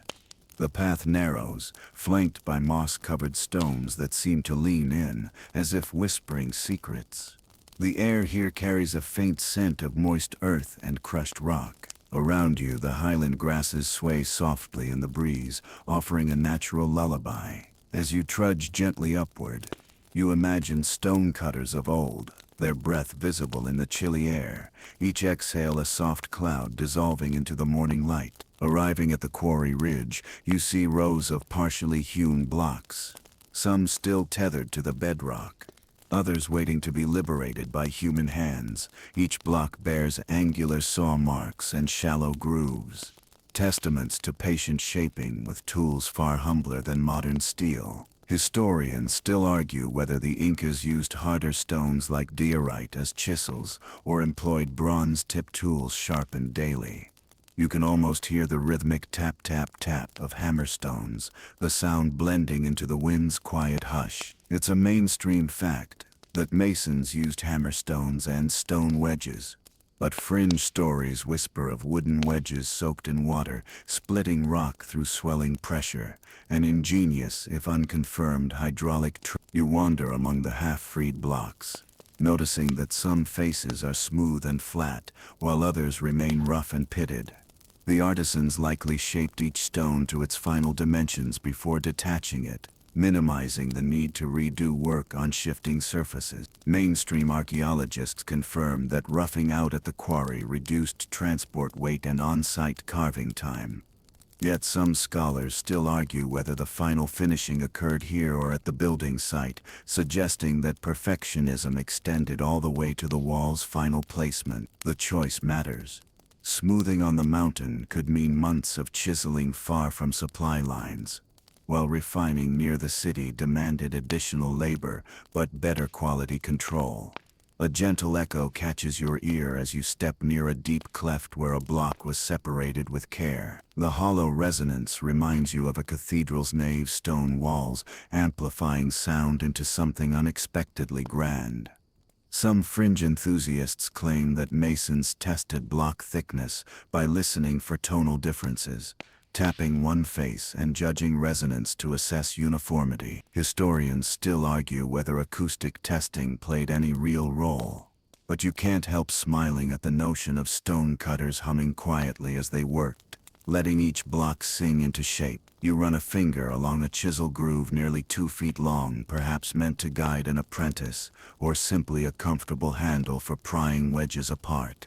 The path narrows, flanked by moss-covered stones that seem to lean in, as if whispering secrets. The air here carries a faint scent of moist earth and crushed rock. Around you, the highland grasses sway softly in the breeze, offering a natural lullaby. As you trudge gently upward, you imagine stonecutters of old, their breath visible in the chilly air, each exhale a soft cloud dissolving into the morning light. Arriving at the quarry ridge, you see rows of partially hewn blocks, some still tethered to the bedrock, others waiting to be liberated by human hands. Each block bears angular saw marks and shallow grooves, testaments to patient shaping with tools far humbler than modern steel. Historians still argue whether the Incas used harder stones like diorite as chisels or employed bronze-tipped tools sharpened daily. You can almost hear the rhythmic tap-tap-tap of hammerstones, the sound blending into the wind's quiet hush. It's a mainstream fact that masons used hammerstones and stone wedges, but fringe stories whisper of wooden wedges soaked in water, splitting rock through swelling pressure, an ingenious, if unconfirmed, hydraulic trick. You wander among the half-freed blocks, noticing that some faces are smooth and flat, while others remain rough and pitted. The artisans likely shaped each stone to its final dimensions before detaching it, minimizing the need to redo work on shifting surfaces. Mainstream archaeologists confirm that roughing out at the quarry reduced transport weight and on-site carving time. Yet some scholars still argue whether the final finishing occurred here or at the building site, suggesting that perfectionism extended all the way to the wall's final placement. The choice matters. Smoothing on the mountain could mean months of chiseling far from supply lines, while refining near the city demanded additional labor but better quality control. A gentle echo catches your ear as you step near a deep cleft where a block was separated with care. The hollow resonance reminds you of a cathedral's nave stone walls, amplifying sound into something unexpectedly grand. Some fringe enthusiasts claim that masons tested block thickness by listening for tonal differences, tapping one face and judging resonance to assess uniformity. Historians still argue whether acoustic testing played any real role, but you can't help smiling at the notion of stone cutters humming quietly as they worked, letting each block sing into shape. You run a finger along a chisel groove nearly 2 feet long, perhaps meant to guide an apprentice, or simply a comfortable handle for prying wedges apart.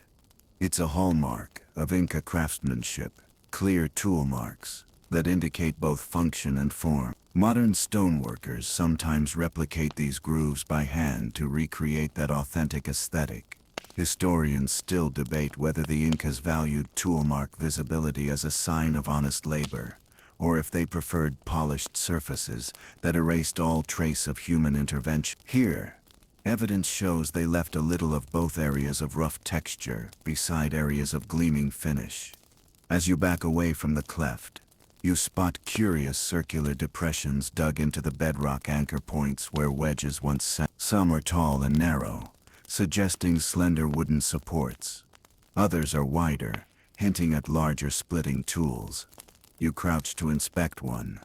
It's a hallmark of Inca craftsmanship. Clear tool marks that indicate both function and form. Modern stoneworkers sometimes replicate these grooves by hand to recreate that authentic aesthetic. Historians still debate whether the Incas valued tool mark visibility as a sign of honest labor, or if they preferred polished surfaces that erased all trace of human intervention. Here, evidence shows they left a little of both areas of rough texture beside areas of gleaming finish. As you back away from the cleft, you spot curious circular depressions dug into the bedrock anchor points where wedges once sat. Some are tall and narrow, suggesting slender wooden supports. Others are wider, hinting at larger splitting tools. You crouch to inspect one,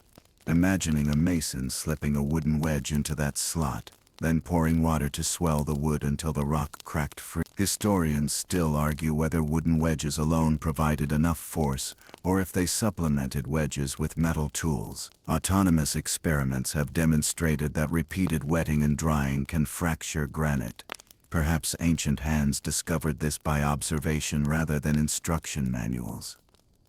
imagining a mason slipping a wooden wedge into that slot, then pouring water to swell the wood until the rock cracked free. Historians still argue whether wooden wedges alone provided enough force, or if they supplemented wedges with metal tools. Autonomous experiments have demonstrated that repeated wetting and drying can fracture granite. Perhaps ancient hands discovered this by observation rather than instruction manuals.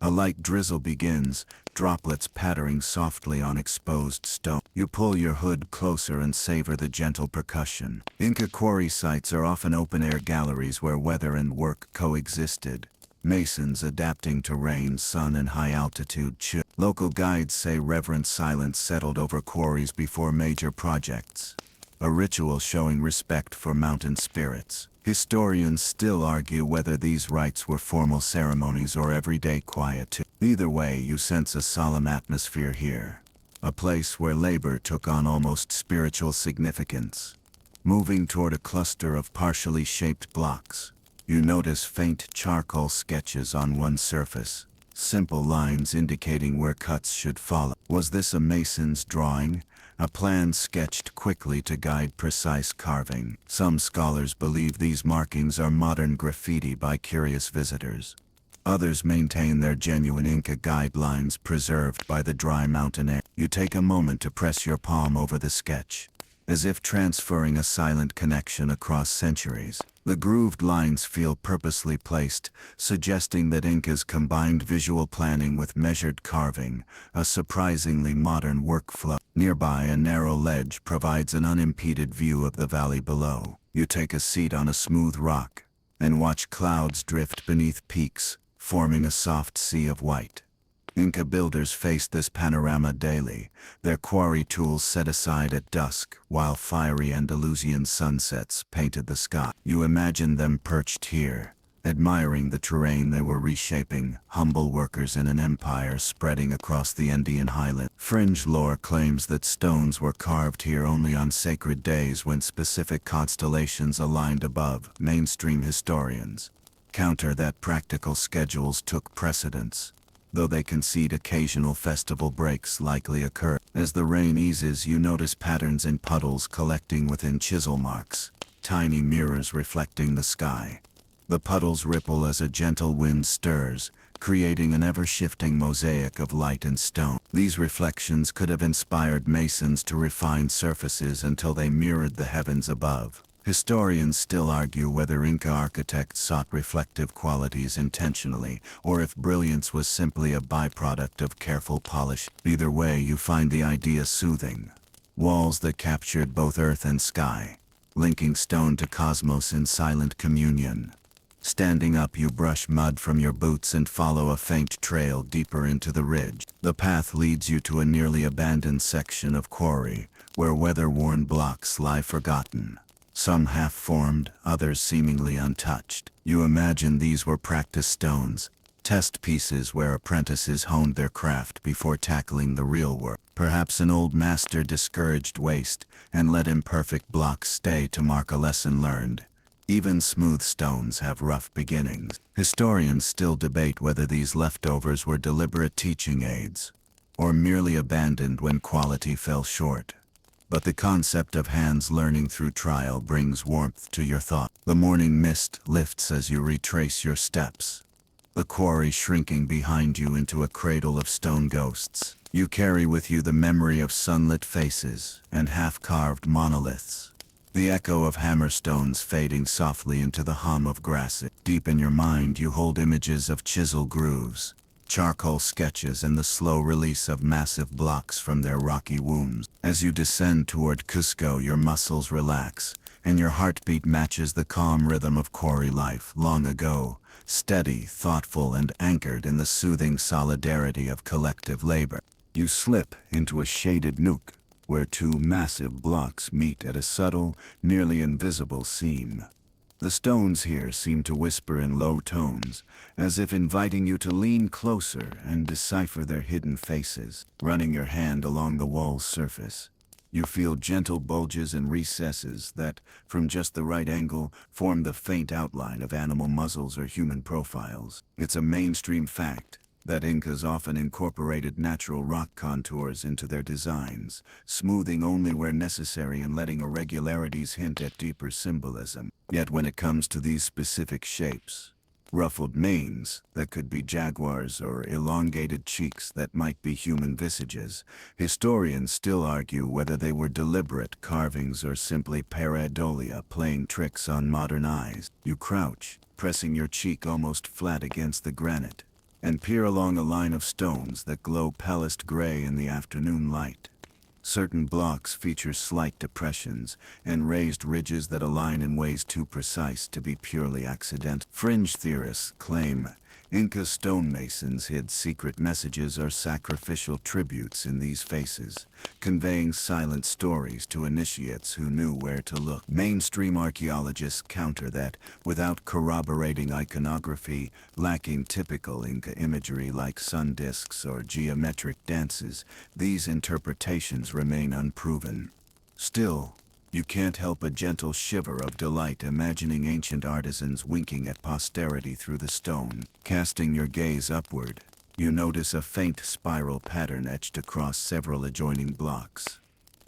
A light drizzle begins, droplets pattering softly on exposed stone. You pull your hood closer and savor the gentle percussion. Inca quarry sites are often open-air galleries where weather and work coexisted. Masons adapting to rain, sun, and high-altitude chill. Local guides say reverent silence settled over quarries before major projects, a ritual showing respect for mountain spirits. Historians still argue whether these rites were formal ceremonies or everyday quiet. Either way, you sense a solemn atmosphere here, a place where labor took on almost spiritual significance. Moving toward a cluster of partially shaped blocks, you notice faint charcoal sketches on one surface, simple lines indicating where cuts should follow. Was this a mason's drawing? A plan sketched quickly to guide precise carving. Some scholars believe these markings are modern graffiti by curious visitors. Others maintain they're genuine Inca guidelines preserved by the dry mountain air. You take a moment to press your palm over the sketch, as if transferring a silent connection across centuries. The grooved lines feel purposely placed, suggesting that Incas combined visual planning with measured carving, a surprisingly modern workflow. Nearby, a narrow ledge provides an unimpeded view of the valley below. You take a seat on a smooth rock and watch clouds drift beneath peaks, forming a soft sea of white. Inca builders faced this panorama daily, their quarry tools set aside at dusk, while fiery Andalusian sunsets painted the sky. You imagine them perched here, admiring the terrain they were reshaping, humble workers in an empire spreading across the Andean highland. Fringe lore claims that stones were carved here only on sacred days when specific constellations aligned above. Mainstream historians counter that practical schedules took precedence, though they concede occasional festival breaks likely occur. As the rain eases, you notice patterns in puddles collecting within chisel marks, tiny mirrors reflecting the sky. The puddles ripple as a gentle wind stirs, creating an ever-shifting mosaic of light and stone. These reflections could have inspired masons to refine surfaces until they mirrored the heavens above. Historians still argue whether Inca architects sought reflective qualities intentionally, or if brilliance was simply a byproduct of careful polish. Either way, you find the idea soothing. Walls that captured both earth and sky, linking stone to cosmos in silent communion. Standing up, you brush mud from your boots and follow a faint trail deeper into the ridge. The path leads you to a nearly abandoned section of quarry, where weather-worn blocks lie forgotten. Some half-formed, others seemingly untouched. You imagine these were practice stones, test pieces where apprentices honed their craft before tackling the real work. Perhaps an old master discouraged waste and let imperfect blocks stay to mark a lesson learned. Even smooth stones have rough beginnings. Historians still debate whether these leftovers were deliberate teaching aids, or merely abandoned when quality fell short. But the concept of hands learning through trial brings warmth to your thought. The morning mist lifts as you retrace your steps, the quarry shrinking behind you into a cradle of stone ghosts. You carry with you the memory of sunlit faces and half-carved monoliths, the echo of hammerstones fading softly into the hum of grass. Deep in your mind you hold images of chisel grooves, charcoal sketches, and the slow release of massive blocks from their rocky wombs. As you descend toward Cusco, your muscles relax, and your heartbeat matches the calm rhythm of quarry life long ago, steady, thoughtful, and anchored in the soothing solidarity of collective labor. You slip into a shaded nook, where two massive blocks meet at a subtle, nearly invisible seam. The stones here seem to whisper in low tones, as if inviting you to lean closer and decipher their hidden faces. Running your hand along the wall's surface, you feel gentle bulges and recesses that, from just the right angle, form the faint outline of animal muzzles or human profiles. It's a mainstream fact that Incas often incorporated natural rock contours into their designs, smoothing only where necessary and letting irregularities hint at deeper symbolism. Yet when it comes to these specific shapes, ruffled manes that could be jaguars or elongated cheeks that might be human visages, historians still argue whether they were deliberate carvings or simply pareidolia playing tricks on modern eyes. You crouch, pressing your cheek almost flat against the granite, and peer along a line of stones that glow palest gray in the afternoon light. Certain blocks feature slight depressions and raised ridges that align in ways too precise to be purely accidental. Fringe theorists claim Inca stonemasons hid secret messages or sacrificial tributes in these faces, conveying silent stories to initiates who knew where to look. Mainstream archaeologists counter that, without corroborating iconography, lacking typical Inca imagery like sun discs or geometric dances, these interpretations remain unproven. Still, you can't help a gentle shiver of delight imagining ancient artisans winking at posterity through the stone. Casting your gaze upward, you notice a faint spiral pattern etched across several adjoining blocks.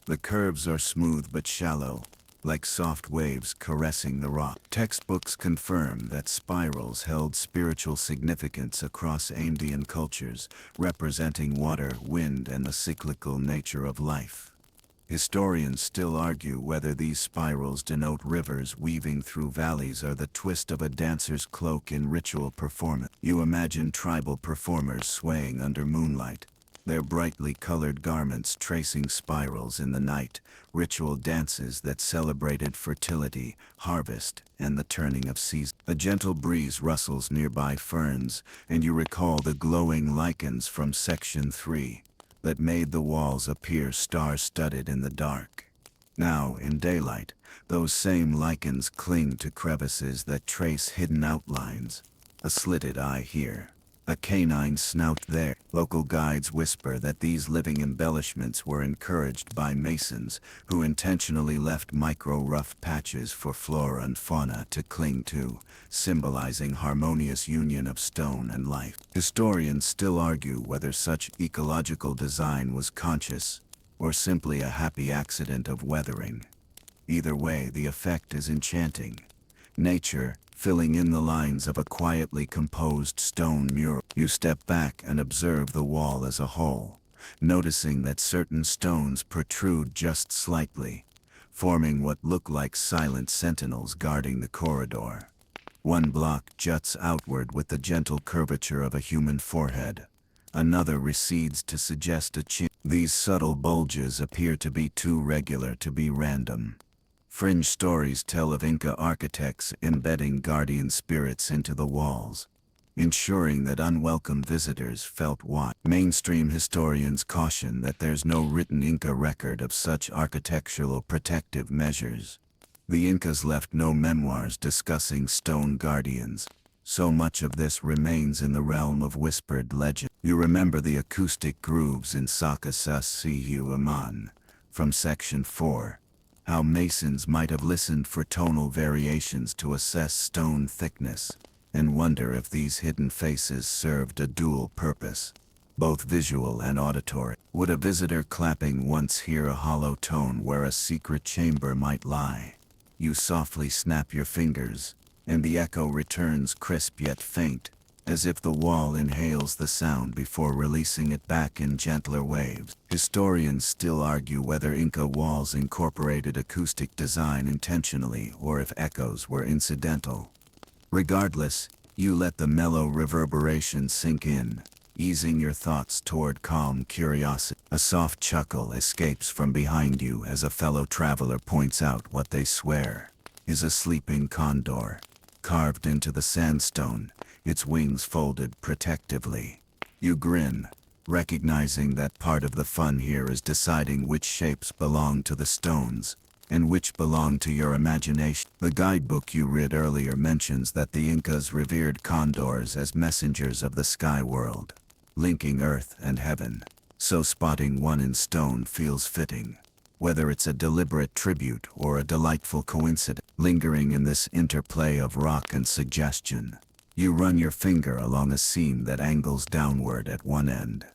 The curves are smooth but shallow, like soft waves caressing the rock. Textbooks confirm that spirals held spiritual significance across Andean cultures, representing water, wind, and the cyclical nature of life. Historians still argue whether these spirals denote rivers weaving through valleys or the twist of a dancer's cloak in ritual performance. You imagine tribal performers swaying under moonlight, their brightly colored garments tracing spirals in the night, ritual dances that celebrated fertility, harvest, and the turning of seasons. A gentle breeze rustles nearby ferns, and you recall the glowing lichens from Section 3 that made the walls appear star-studded in the dark. Now, in daylight, those same lichens cling to crevices that trace hidden outlines. A slitted eye here, a canine snout there. Local guides whisper that these living embellishments were encouraged by masons who intentionally left micro-rough patches for flora and fauna to cling to, symbolizing harmonious union of stone and life. Historians still argue whether such ecological design was conscious or simply a happy accident of weathering. Either way, the effect is enchanting. Nature, filling in the lines of a quietly composed stone mural. You step back and observe the wall as a whole, noticing that certain stones protrude just slightly, forming what look like silent sentinels guarding the corridor. One block juts outward with the gentle curvature of a human forehead. Another recedes to suggest a chin. These subtle bulges appear to be too regular to be random. Fringe stories tell of Inca architects embedding guardian spirits into the walls, ensuring that unwelcome visitors felt watched. Mainstream historians caution that there's no written Inca record of such architectural protective measures. The Incas left no memoirs discussing stone guardians. So much of this remains in the realm of whispered legend. You remember the acoustic grooves in Sakasasihu Aman from Section 4. How masons might have listened for tonal variations to assess stone thickness, and wonder if these hidden faces served a dual purpose, both visual and auditory. Would a visitor clapping once hear a hollow tone where a secret chamber might lie? You softly snap your fingers, and the echo returns crisp yet faint, as if the wall inhales the sound before releasing it back in gentler waves. Historians still argue whether Inca walls incorporated acoustic design intentionally or if echoes were incidental. Regardless, you let the mellow reverberation sink in, easing your thoughts toward calm curiosity. A soft chuckle escapes from behind you as a fellow traveler points out what they swear is a sleeping condor, carved into the sandstone, its wings folded protectively. You grin, recognizing that part of the fun here is deciding which shapes belong to the stones, and which belong to your imagination. The guidebook you read earlier mentions that the Incas revered condors as messengers of the sky world, linking earth and heaven, so spotting one in stone feels fitting, whether it's a deliberate tribute or a delightful coincidence. Lingering in this interplay of rock and suggestion, you run your finger along a seam that angles downward at one end.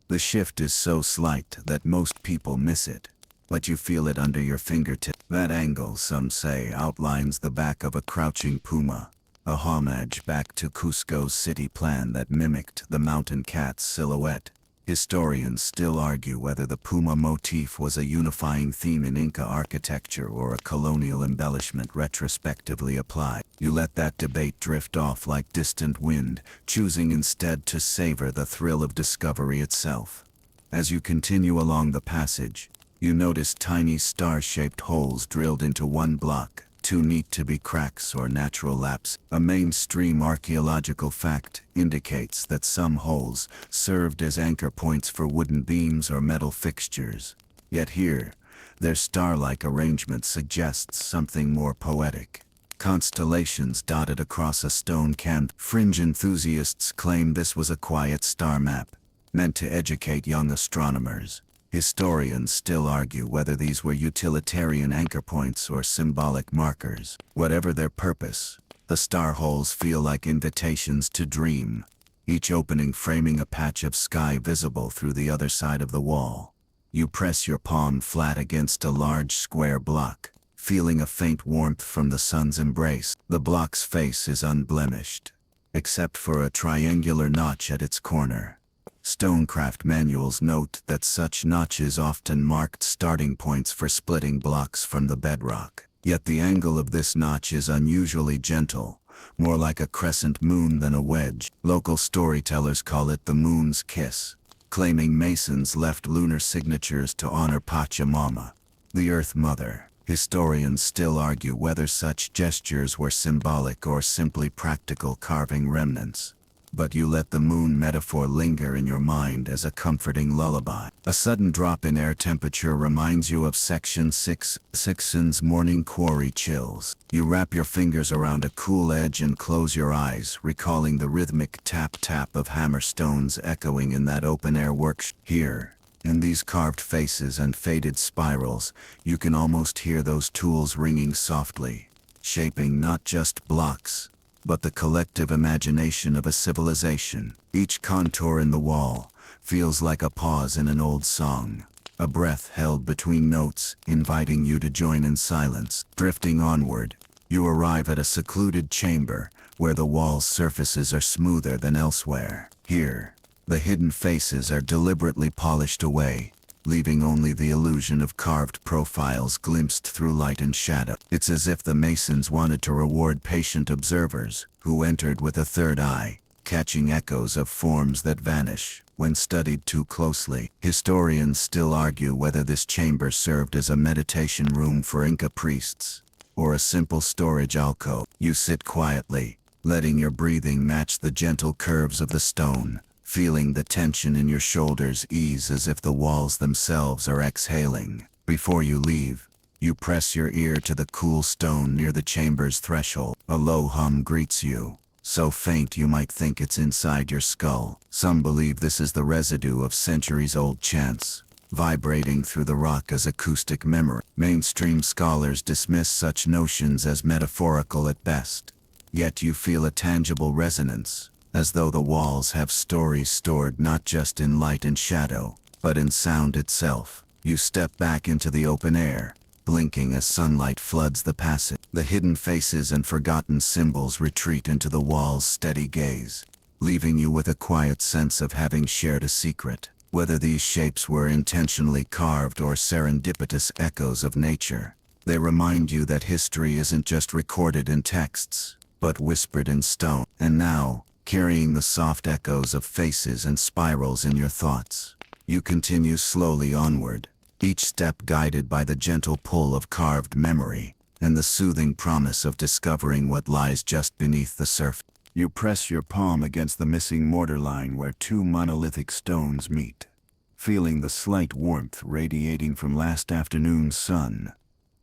The shift is so slight that most people miss it, but you feel it under your fingertip. That angle, some say, outlines the back of a crouching puma, a homage back to Cusco's city plan that mimicked the mountain cat's silhouette. Historians still argue whether the puma motif was a unifying theme in Inca architecture or a colonial embellishment retrospectively applied. You let that debate drift off like distant wind, choosing instead to savor the thrill of discovery itself. As you continue along the passage, you notice tiny star-shaped holes drilled into one block, too neat to be cracks or natural lapse. A mainstream archaeological fact indicates that some holes served as anchor points for wooden beams or metal fixtures. Yet here, their star-like arrangement suggests something more poetic. Constellations dotted across a stone canvas. Fringe enthusiasts claim this was a quiet star map, meant to educate young astronomers. Historians still argue whether these were utilitarian anchor points or symbolic markers. Whatever their purpose, the star holes feel like invitations to dream, each opening framing a patch of sky visible through the other side of the wall. You press your palm flat against a large square block, feeling a faint warmth from the sun's embrace. The block's face is unblemished, except for a triangular notch at its corner. Stonecraft manuals note that such notches often marked starting points for splitting blocks from the bedrock. Yet the angle of this notch is unusually gentle, more like a crescent moon than a wedge. Local storytellers call it the moon's kiss, claiming masons left lunar signatures to honor Pachamama, the Earth Mother. Historians still argue whether such gestures were symbolic or simply practical carving remnants. But you let the moon metaphor linger in your mind as a comforting lullaby. A sudden drop in air temperature reminds you of Section 6's morning quarry chills. You wrap your fingers around a cool edge and close your eyes, recalling the rhythmic tap-tap of hammer stones echoing in that open-air workshop. Here, in these carved faces and faded spirals, you can almost hear those tools ringing softly, shaping not just blocks, but the collective imagination of a civilization. Each contour in the wall feels like a pause in an old song, a breath held between notes, inviting you to join in silence. Drifting onward, you arrive at a secluded chamber where the wall's surfaces are smoother than elsewhere. Here, the hidden faces are deliberately polished away, leaving only the illusion of carved profiles glimpsed through light and shadow. It's as if the masons wanted to reward patient observers who entered with a third eye, catching echoes of forms that vanish when studied too closely. Historians still argue whether this chamber served as a meditation room for Inca priests, or a simple storage alcove. You sit quietly, letting your breathing match the gentle curves of the stone, feeling the tension in your shoulders ease as if the walls themselves are exhaling. Before you leave, you press your ear to the cool stone near the chamber's threshold. A low hum greets you, so faint you might think it's inside your skull. Some believe this is the residue of centuries-old chants, vibrating through the rock as acoustic memory. Mainstream scholars dismiss such notions as metaphorical at best, yet you feel a tangible resonance, as though the walls have stories stored not just in light and shadow, but in sound itself. You step back into the open air, blinking as sunlight floods the passage. The hidden faces and forgotten symbols retreat into the wall's steady gaze, leaving you with a quiet sense of having shared a secret. Whether these shapes were intentionally carved or serendipitous echoes of nature, they remind you that history isn't just recorded in texts, but whispered in stone. And now, carrying the soft echoes of faces and spirals in your thoughts, you continue slowly onward, each step guided by the gentle pull of carved memory and the soothing promise of discovering what lies just beneath the surface. You press your palm against the missing mortar line where two monolithic stones meet, feeling the slight warmth radiating from last afternoon's sun.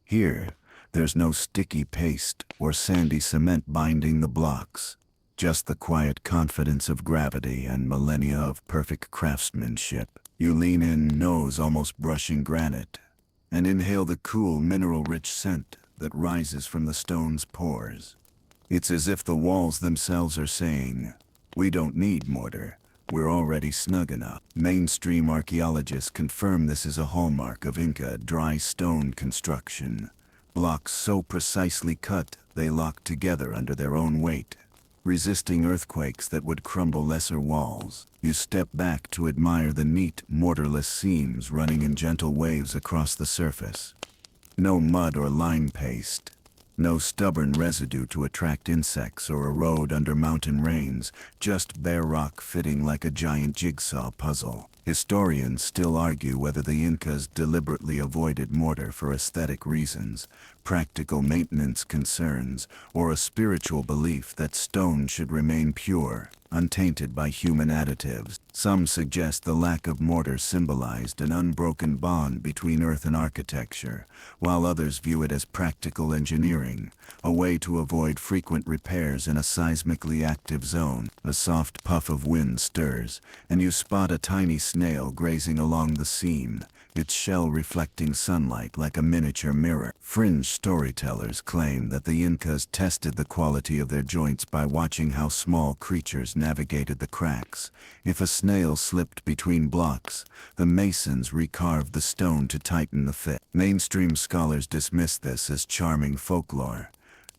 Here, there's no sticky paste or sandy cement binding the blocks, just the quiet confidence of gravity and millennia of perfect craftsmanship. You lean in, nose almost brushing granite, and inhale the cool, mineral-rich scent that rises from the stone's pores. It's as if the walls themselves are saying, "We don't need mortar, we're already snug enough." Mainstream archaeologists confirm this is a hallmark of Inca dry stone construction. Blocks so precisely cut they lock together under their own weight, resisting earthquakes that would crumble lesser walls. You step back to admire the neat, mortarless seams running in gentle waves across the surface. No mud or lime paste, no stubborn residue to attract insects or erode under mountain rains, just bare rock fitting like a giant jigsaw puzzle. Historians still argue whether the Incas deliberately avoided mortar for aesthetic reasons, practical maintenance concerns, or a spiritual belief that stone should remain pure, untainted by human additives. Some suggest the lack of mortar symbolized an unbroken bond between earth and architecture, while others view it as practical engineering, a way to avoid frequent repairs in a seismically active zone. A soft puff of wind stirs, and you spot a tiny snail grazing along the seam, its shell reflecting sunlight like a miniature mirror. Fringe storytellers claim that the Incas tested the quality of their joints by watching how small creatures navigated the cracks. If a snail slipped between blocks, the masons recarved the stone to tighten the fit. Mainstream scholars dismiss this as charming folklore,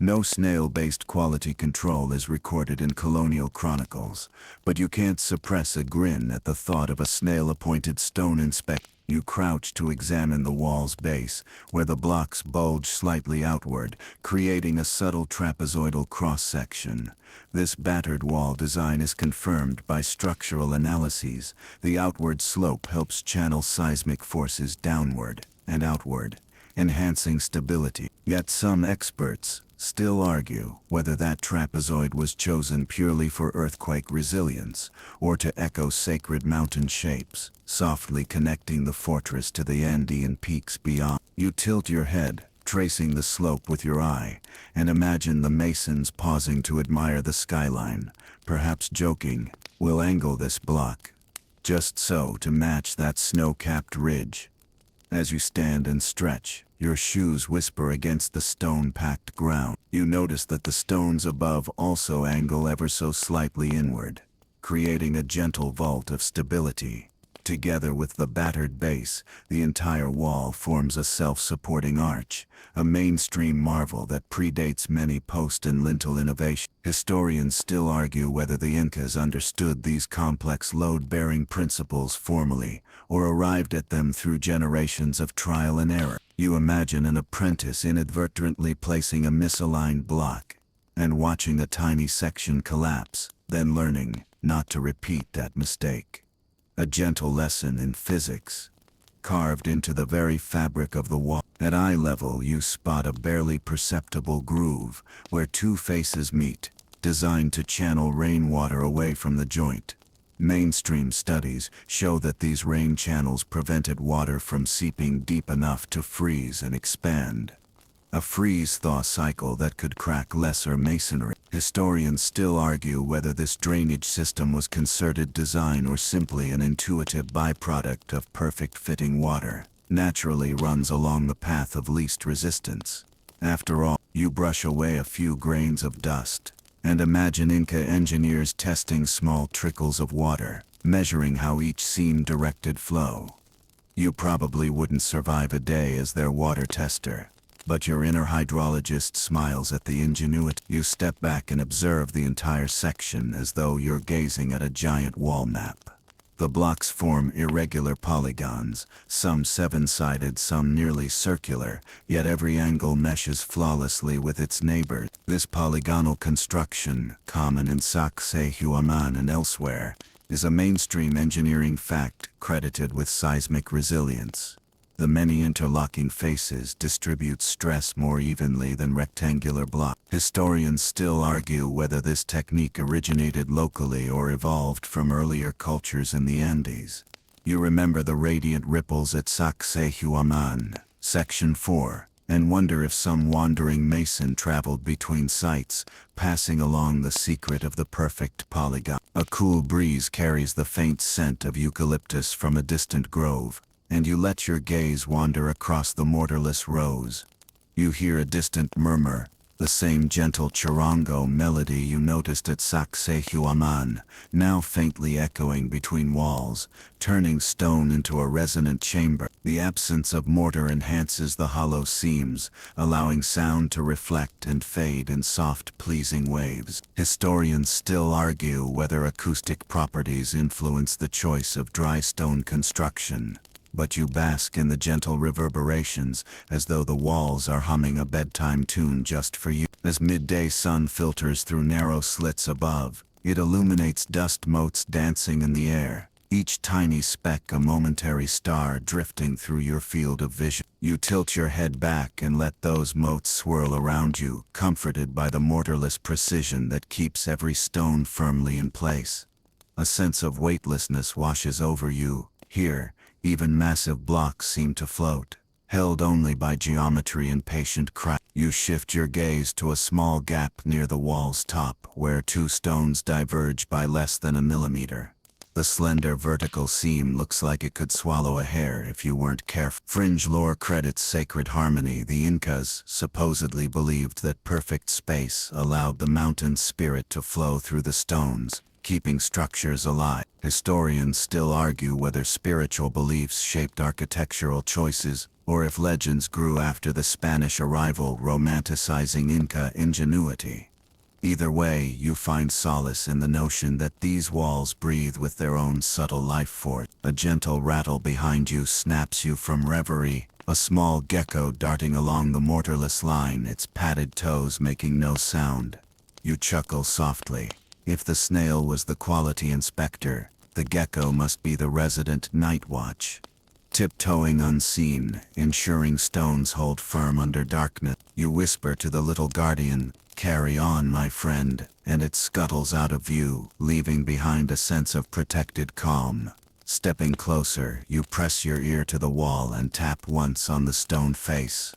No snail-based quality control is recorded in colonial chronicles, but you can't suppress a grin at the thought of a snail-appointed stone inspector. You crouch to examine the wall's base, where the blocks bulge slightly outward, creating a subtle trapezoidal cross-section. This battered wall design is confirmed by structural analyses. The outward slope helps channel seismic forces downward and outward, enhancing stability. Yet some experts still argue whether that trapezoid was chosen purely for earthquake resilience or to echo sacred mountain shapes, softly connecting the fortress to the Andean peaks beyond. You tilt your head, tracing the slope with your eye, and imagine the masons pausing to admire the skyline, perhaps joking, "We'll angle this block just so to match that snow-capped ridge." As you stand and stretch, your shoes whisper against the stone-packed ground. You notice that the stones above also angle ever so slightly inward, creating a gentle vault of stability. Together with the battered base, the entire wall forms a self-supporting arch, a mainstream marvel that predates many post and lintel innovations. Historians still argue whether the Incas understood these complex load-bearing principles formally, or arrived at them through generations of trial and error. You imagine an apprentice inadvertently placing a misaligned block, and watching a tiny section collapse, then learning not to repeat that mistake. A gentle lesson in physics, carved into the very fabric of the wall. At eye level, you spot a barely perceptible groove where two faces meet, designed to channel rainwater away from the joint. Mainstream studies show that these rain channels prevented water from seeping deep enough to freeze and expand. A freeze-thaw cycle that could crack lesser masonry. Historians still argue whether this drainage system was concerted design or simply an intuitive byproduct of perfect-fitting water, naturally runs along the path of least resistance. After all, you brush away a few grains of dust, and imagine Inca engineers testing small trickles of water, measuring how each seam directed flow. You probably wouldn't survive a day as their water tester, but your inner hydrologist smiles at the ingenuity. You step back and observe the entire section as though you're gazing at a giant wall map. The blocks form irregular polygons, some seven-sided, some nearly circular, yet every angle meshes flawlessly with its neighbor. This polygonal construction, common in Sacsayhuaman and elsewhere, is a mainstream engineering fact credited with seismic resilience. The many interlocking faces distribute stress more evenly than rectangular blocks. Historians still argue whether this technique originated locally or evolved from earlier cultures in the Andes. You remember the radiant ripples at Sacsayhuaman, Section 4, and wonder if some wandering mason traveled between sites, passing along the secret of the perfect polygon. A cool breeze carries the faint scent of eucalyptus from a distant grove, and you let your gaze wander across the mortarless rows. You hear a distant murmur, the same gentle charango melody you noticed at Sacsayhuaman, now faintly echoing between walls, turning stone into a resonant chamber. The absence of mortar enhances the hollow seams, allowing sound to reflect and fade in soft, pleasing waves. Historians still argue whether acoustic properties influence the choice of dry stone construction, but you bask in the gentle reverberations as though the walls are humming a bedtime tune just for you. As midday sun filters through narrow slits above, it illuminates dust motes dancing in the air, each tiny speck a momentary star drifting through your field of vision. You tilt your head back and let those motes swirl around you, comforted by the mortarless precision that keeps every stone firmly in place. A sense of weightlessness washes over you. Here, even massive blocks seem to float, held only by geometry and patient craft. You shift your gaze to a small gap near the wall's top where two stones diverge by less than a millimeter. The slender vertical seam looks like it could swallow a hair if you weren't careful. Fringe lore credits sacred harmony. The Incas supposedly believed that perfect space allowed the mountain spirit to flow through the stones, keeping structures alive. Historians still argue whether spiritual beliefs shaped architectural choices, or if legends grew after the Spanish arrival, romanticizing Inca ingenuity. Either way, you find solace in the notion that these walls breathe with their own subtle life force. A gentle rattle behind you snaps you from reverie, a small gecko darting along the mortarless line, its padded toes making no sound. You chuckle softly. If the snail was the quality inspector, the gecko must be the resident night watch. Tiptoeing unseen, ensuring stones hold firm under darkness, you whisper to the little guardian, "Carry on, my friend," and it scuttles out of view, leaving behind a sense of protected calm. Stepping closer, you press your ear to the wall and tap once on the stone face.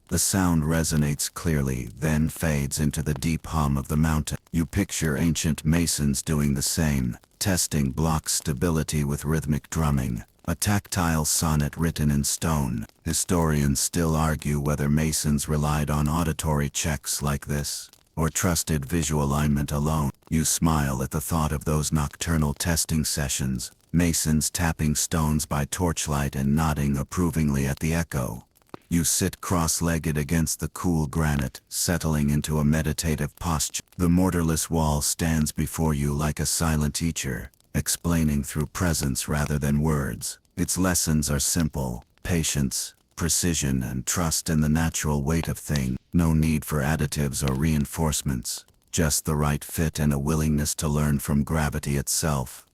The sound resonates clearly, then fades into the deep hum of the mountain. You picture ancient masons doing the same, testing block stability with rhythmic drumming, a tactile sonnet written in stone. Historians still argue whether masons relied on auditory checks like this, or trusted visual alignment alone. You smile at the thought of those nocturnal testing sessions, masons tapping stones by torchlight and nodding approvingly at the echo. You sit cross-legged against the cool granite, settling into a meditative posture. The mortarless wall stands before you like a silent teacher, explaining through presence rather than words. Its lessons are simple: patience, precision, and trust in the natural weight of things. No need for additives or reinforcements, just the right fit and a willingness to learn from gravity itself.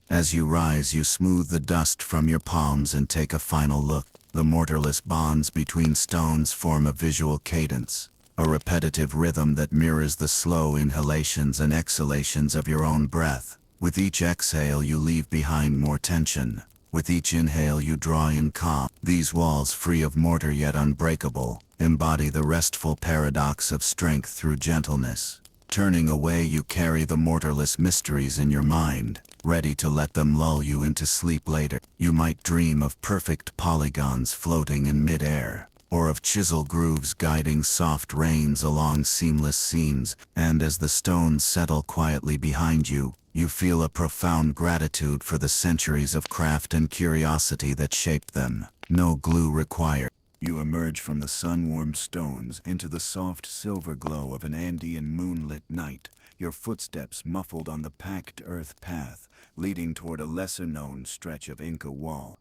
As you rise, you smooth the dust from your palms and take a final look. The mortarless bonds between stones form a visual cadence, a repetitive rhythm that mirrors the slow inhalations and exhalations of your own breath. With each exhale you leave behind more tension. With each inhale you draw in calm. These walls, free of mortar yet unbreakable, embody the restful paradox of strength through gentleness. Turning away, you carry the mortarless mysteries in your mind, ready to let them lull you into sleep later. You might dream of perfect polygons floating in mid-air, or of chisel grooves guiding soft rains along seamless seams, and as the stones settle quietly behind you, you feel a profound gratitude for the centuries of craft and curiosity that shaped them. No glue required. You emerge from the sun-warmed stones into the soft silver glow of an Andean moonlit night, your footsteps muffled on the packed earth path, leading toward a lesser-known stretch of Inca wall.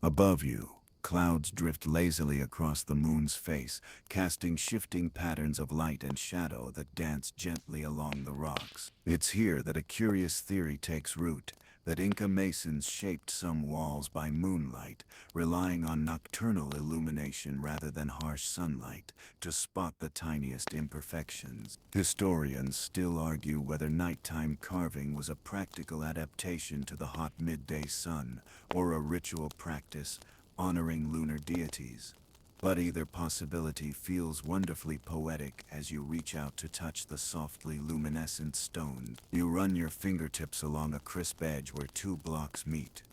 Above you, clouds drift lazily across the moon's face, casting shifting patterns of light and shadow that dance gently along the rocks. It's here that a curious theory takes root, that Inca masons shaped some walls by moonlight, relying on nocturnal illumination rather than harsh sunlight, to spot the tiniest imperfections. Historians still argue whether nighttime carving was a practical adaptation to the hot midday sun, or a ritual practice honoring lunar deities. But either possibility feels wonderfully poetic as you reach out to touch the softly luminescent stone. You run your fingertips along a crisp edge where two blocks meet.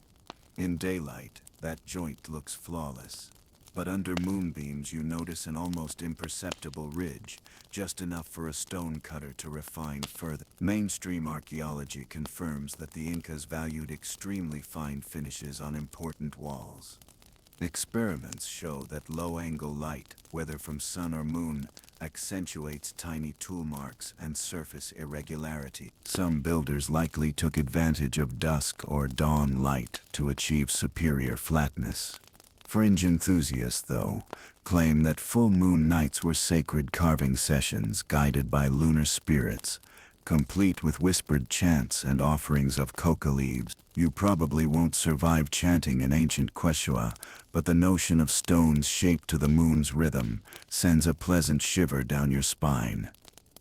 In daylight, that joint looks flawless. But under moonbeams you notice an almost imperceptible ridge, just enough for a stone cutter to refine further. Mainstream archaeology confirms that the Incas valued extremely fine finishes on important walls. Experiments show that low-angle light, whether from sun or moon, accentuates tiny tool marks and surface irregularity. Some builders likely took advantage of dusk or dawn light to achieve superior flatness. Fringe enthusiasts, though, claim that full moon nights were sacred carving sessions guided by lunar spirits, complete with whispered chants and offerings of coca leaves. You probably won't survive chanting in ancient Quechua, but the notion of stones shaped to the moon's rhythm sends a pleasant shiver down your spine.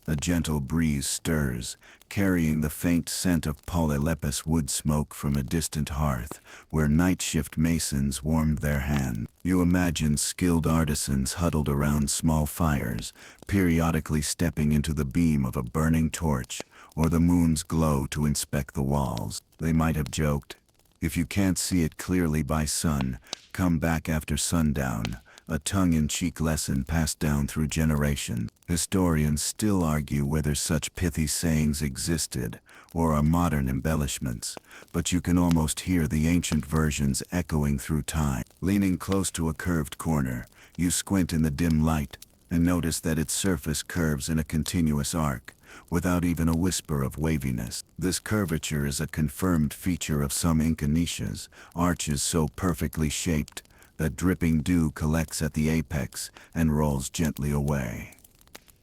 A gentle breeze stirs, carrying the faint scent of polylepis wood smoke from a distant hearth, where night shift masons warmed their hands. You imagine skilled artisans huddled around small fires, periodically stepping into the beam of a burning torch, or the moon's glow to inspect the walls. They might have joked, "If you can't see it clearly by sun, come back after sundown," a tongue-in-cheek lesson passed down through generations. Historians still argue whether such pithy sayings existed, or are modern embellishments, but you can almost hear the ancient versions echoing through time. Leaning close to a curved corner, you squint in the dim light and notice that its surface curves in a continuous arc, without even a whisper of waviness. This curvature is a confirmed feature of some Inca niches, arches so perfectly shaped that dripping dew collects at the apex and rolls gently away.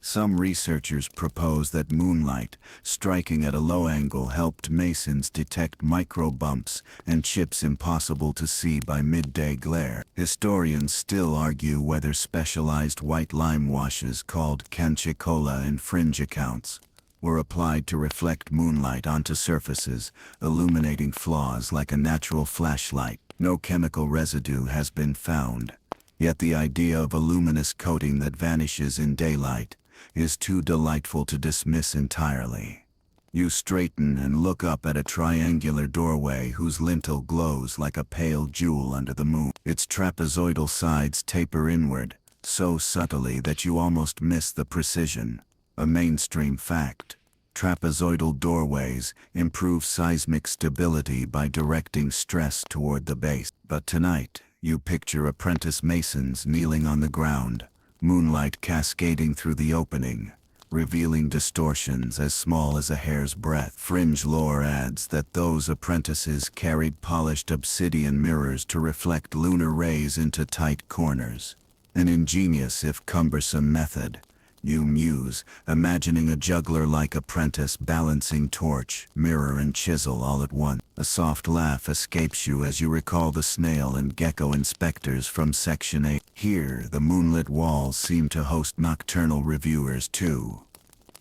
Some researchers propose that moonlight, striking at a low angle, helped masons detect micro bumps and chips impossible to see by midday glare. Historians still argue whether specialized white lime washes called canchicola in fringe accounts were applied to reflect moonlight onto surfaces, illuminating flaws like a natural flashlight. No chemical residue has been found, yet the idea of a luminous coating that vanishes in daylight is too delightful to dismiss entirely. You straighten and look up at a triangular doorway whose lintel glows like a pale jewel under the moon. Its trapezoidal sides taper inward, so subtly that you almost miss the precision. A mainstream fact. Trapezoidal doorways improve seismic stability by directing stress toward the base. But tonight, you picture apprentice masons kneeling on the ground, moonlight cascading through the opening, revealing distortions as small as a hair's breadth. Fringe lore adds that those apprentices carried polished obsidian mirrors to reflect lunar rays into tight corners. An ingenious if cumbersome method. You muse, imagining a juggler-like apprentice balancing torch, mirror and chisel all at once. A soft laugh escapes you as you recall the snail and gecko inspectors from Section 8. Here, the moonlit walls seem to host nocturnal reviewers too.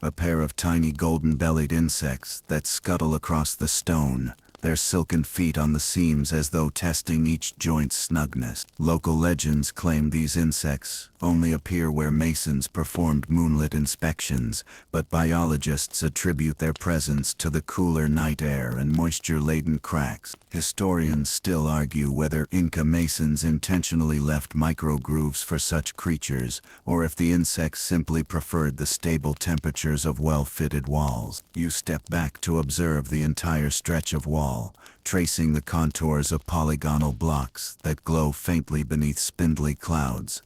A pair of tiny golden-bellied insects that scuttle across the stone, their silken feet on the seams as though testing each joint's snugness. Local legends claim these insects only appear where masons performed moonlit inspections, but biologists attribute their presence to the cooler night air and moisture-laden cracks. Historians still argue whether Inca masons intentionally left microgrooves for such creatures, or if the insects simply preferred the stable temperatures of well-fitted walls. You step back to observe the entire stretch of wall, tracing the contours of polygonal blocks that glow faintly beneath spindly clouds.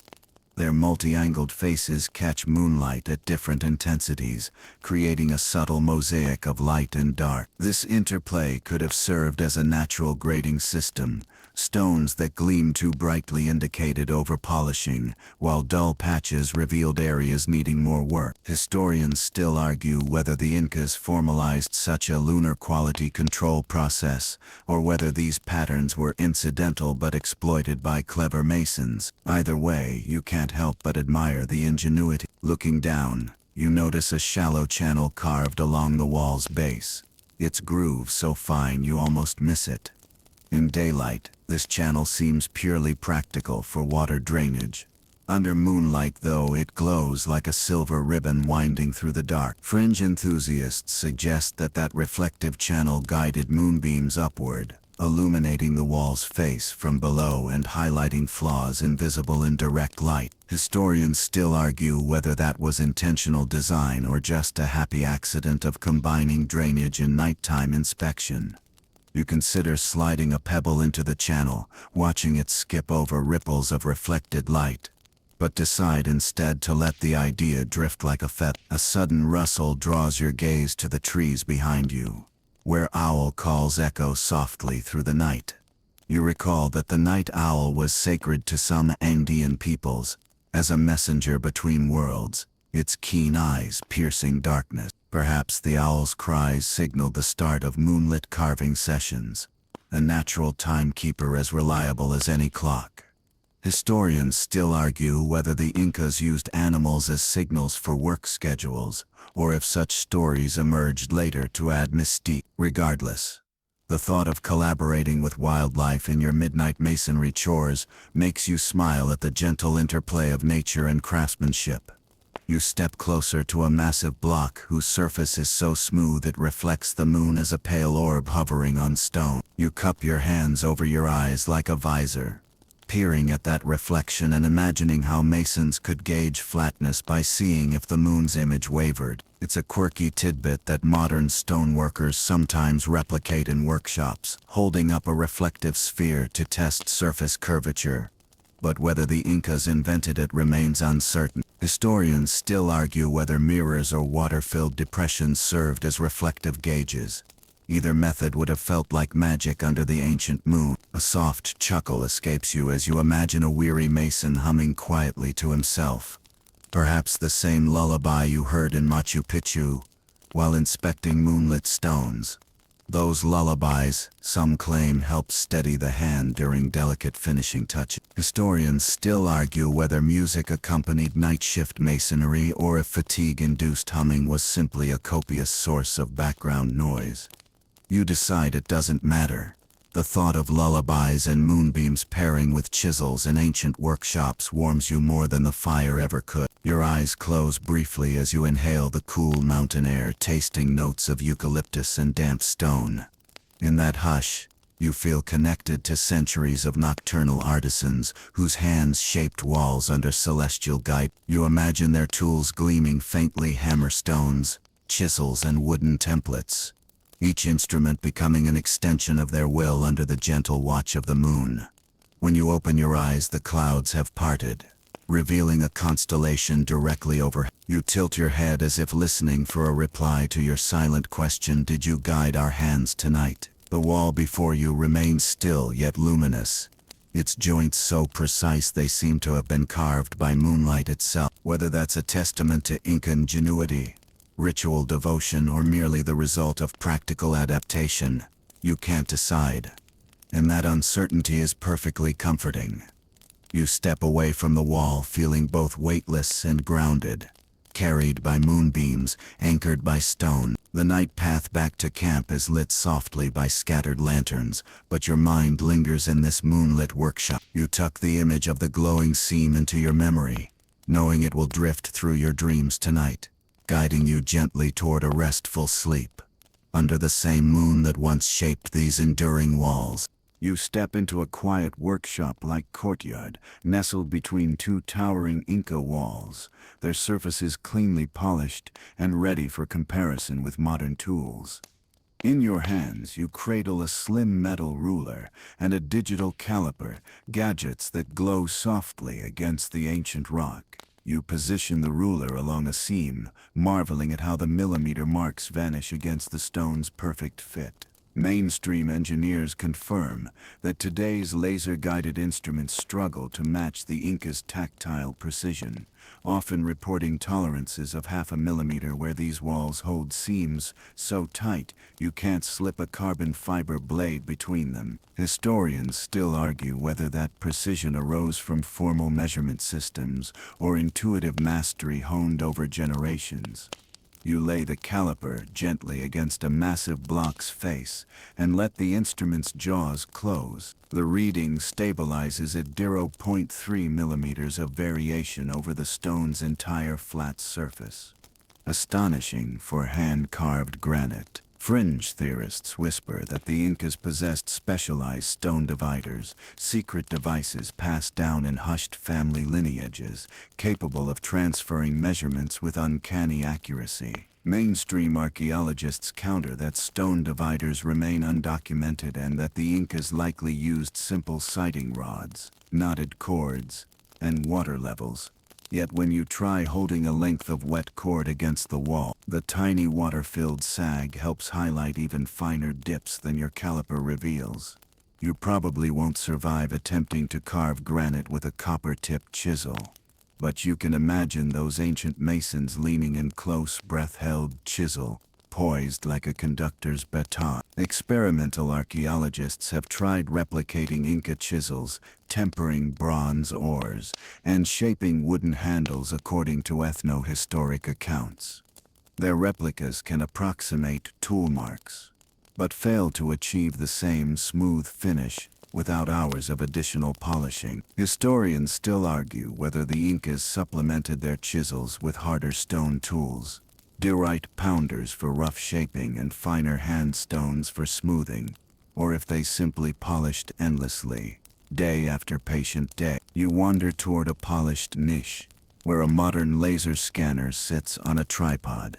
Their multi-angled faces catch moonlight at different intensities, creating a subtle mosaic of light and dark. This interplay could have served as a natural grading system. Stones that gleamed too brightly indicated over-polishing, while dull patches revealed areas needing more work. Historians still argue whether the Incas formalized such a lunar quality control process, or whether these patterns were incidental but exploited by clever masons. Either way, you can't help but admire the ingenuity. Looking down, you notice a shallow channel carved along the wall's base, its groove so fine you almost miss it. In daylight, this channel seems purely practical for water drainage. Under moonlight, though, it glows like a silver ribbon winding through the dark. Fringe enthusiasts suggest that reflective channel guided moonbeams upward, illuminating the wall's face from below and highlighting flaws invisible in direct light. Historians still argue whether that was intentional design or just a happy accident of combining drainage and nighttime inspection. You consider sliding a pebble into the channel, watching it skip over ripples of reflected light, but decide instead to let the idea drift like a feather. A sudden rustle draws your gaze to the trees behind you, where owl calls echo softly through the night. You recall that the night owl was sacred to some Andean peoples, as a messenger between worlds, its keen eyes piercing darkness. Perhaps the owl's cries signaled the start of moonlit carving sessions, a natural timekeeper as reliable as any clock. Historians still argue whether the Incas used animals as signals for work schedules, or if such stories emerged later to add mystique. Regardless, the thought of collaborating with wildlife in your midnight masonry chores makes you smile at the gentle interplay of nature and craftsmanship. You step closer to a massive block whose surface is so smooth it reflects the moon as a pale orb hovering on stone. You cup your hands over your eyes like a visor, peering at that reflection and imagining how masons could gauge flatness by seeing if the moon's image wavered. It's a quirky tidbit that modern stoneworkers sometimes replicate in workshops, holding up a reflective sphere to test surface curvature. But whether the Incas invented it remains uncertain. Historians still argue whether mirrors or water-filled depressions served as reflective gauges. Either method would have felt like magic under the ancient moon. A soft chuckle escapes you as you imagine a weary mason humming quietly to himself. Perhaps the same lullaby you heard in Machu Picchu while inspecting moonlit stones. Those lullabies, some claim, helped steady the hand during delicate finishing touches. Historians still argue whether music accompanied night shift masonry or if fatigue-induced humming was simply a copious source of background noise. You decide, it doesn't matter. The thought of lullabies and moonbeams pairing with chisels in ancient workshops warms you more than the fire ever could. Your eyes close briefly as you inhale the cool mountain air, tasting notes of eucalyptus and damp stone. In that hush, you feel connected to centuries of nocturnal artisans whose hands shaped walls under celestial guidance. You imagine their tools gleaming faintly: hammerstones, chisels, and wooden templates, each instrument becoming an extension of their will under the gentle watch of the moon. When you open your eyes, the clouds have parted, revealing a constellation directly overhead. You tilt your head as if listening for a reply to your silent question: did you guide our hands tonight? The wall before you remains still yet luminous, its joints so precise they seem to have been carved by moonlight itself. Whether that's a testament to Inca ingenuity, ritual devotion, or merely the result of practical adaptation, you can't decide. And that uncertainty is perfectly comforting. You step away from the wall feeling both weightless and grounded, carried by moonbeams, anchored by stone. The night path back to camp is lit softly by scattered lanterns, but your mind lingers in this moonlit workshop. You tuck the image of the glowing seam into your memory, knowing it will drift through your dreams tonight, guiding you gently toward a restful sleep. Under the same moon that once shaped these enduring walls, you step into a quiet workshop-like courtyard, nestled between two towering Inca walls, their surfaces cleanly polished and ready for comparison with modern tools. In your hands, you cradle a slim metal ruler and a digital caliper, gadgets that glow softly against the ancient rock. You position the ruler along a seam, marveling at how the millimeter marks vanish against the stone's perfect fit. Mainstream engineers confirm that today's laser-guided instruments struggle to match the Inca's tactile precision, often reporting tolerances of 0.5 millimeter where these walls hold seams so tight you can't slip a carbon fiber blade between them. Historians still argue whether that precision arose from formal measurement systems or intuitive mastery honed over generations. You lay the caliper gently against a massive block's face and let the instrument's jaws close. The reading stabilizes at 0.3 millimeters of variation over the stone's entire flat surface. Astonishing for hand-carved granite. Fringe theorists whisper that the Incas possessed specialized stone dividers, secret devices passed down in hushed family lineages, capable of transferring measurements with uncanny accuracy. Mainstream archaeologists counter that stone dividers remain undocumented and that the Incas likely used simple sighting rods, knotted cords, and water levels. Yet when you try holding a length of wet cord against the wall, the tiny water-filled sag helps highlight even finer dips than your caliper reveals. You probably won't survive attempting to carve granite with a copper-tipped chisel. But you can imagine those ancient masons leaning in close, breath-held chisel, poised like a conductor's baton. Experimental archaeologists have tried replicating Inca chisels, tempering bronze ores, and shaping wooden handles according to ethno-historic accounts. Their replicas can approximate tool marks, but fail to achieve the same smooth finish without hours of additional polishing. Historians still argue whether the Incas supplemented their chisels with harder stone tools, diorite pounders for rough shaping and finer hand stones for smoothing, or if they simply polished endlessly, day after patient day. You wander toward a polished niche, where a modern laser scanner sits on a tripod.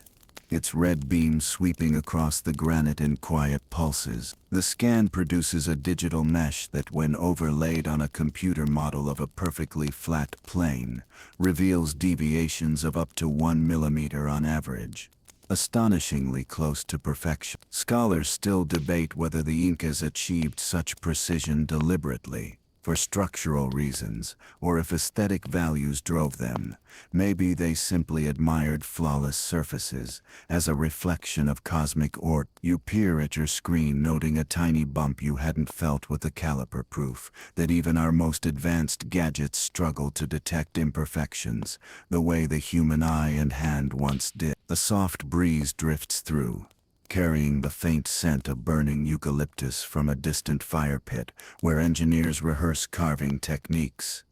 its red beam sweeping across the granite in quiet pulses. The scan produces a digital mesh that, when overlaid on a computer model of a perfectly flat plane, reveals deviations of up to 1 millimeter on average. Astonishingly close to perfection. Scholars still debate whether the Incas achieved such precision deliberately, for structural reasons, or if aesthetic values drove them. Maybe they simply admired flawless surfaces, as a reflection of cosmic order. You peer at your screen, noting a tiny bump you hadn't felt with the caliper, proof that even our most advanced gadgets struggle to detect imperfections, the way the human eye and hand once did. A soft breeze drifts through, carrying the faint scent of burning eucalyptus from a distant fire pit where engineers rehearse carving techniques.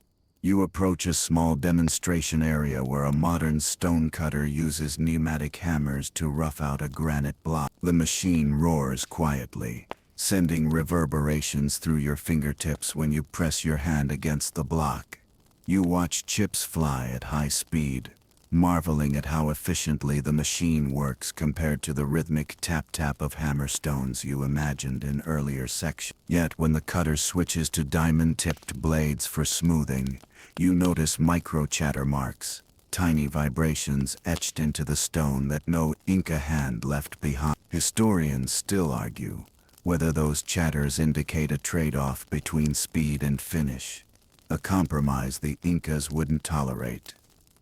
You approach a small demonstration area where a modern stonecutter uses pneumatic hammers to rough out a granite block. The machine roars quietly, sending reverberations through your fingertips when you press your hand against the block. You watch chips fly at high speed, marveling at how efficiently the machine works compared to the rhythmic tap-tap of hammerstones you imagined in earlier sections. Yet when the cutter switches to diamond-tipped blades for smoothing, you notice micro-chatter marks, tiny vibrations etched into the stone that no Inca hand left behind. Historians still argue whether those chatters indicate a trade-off between speed and finish, a compromise the Incas wouldn't tolerate.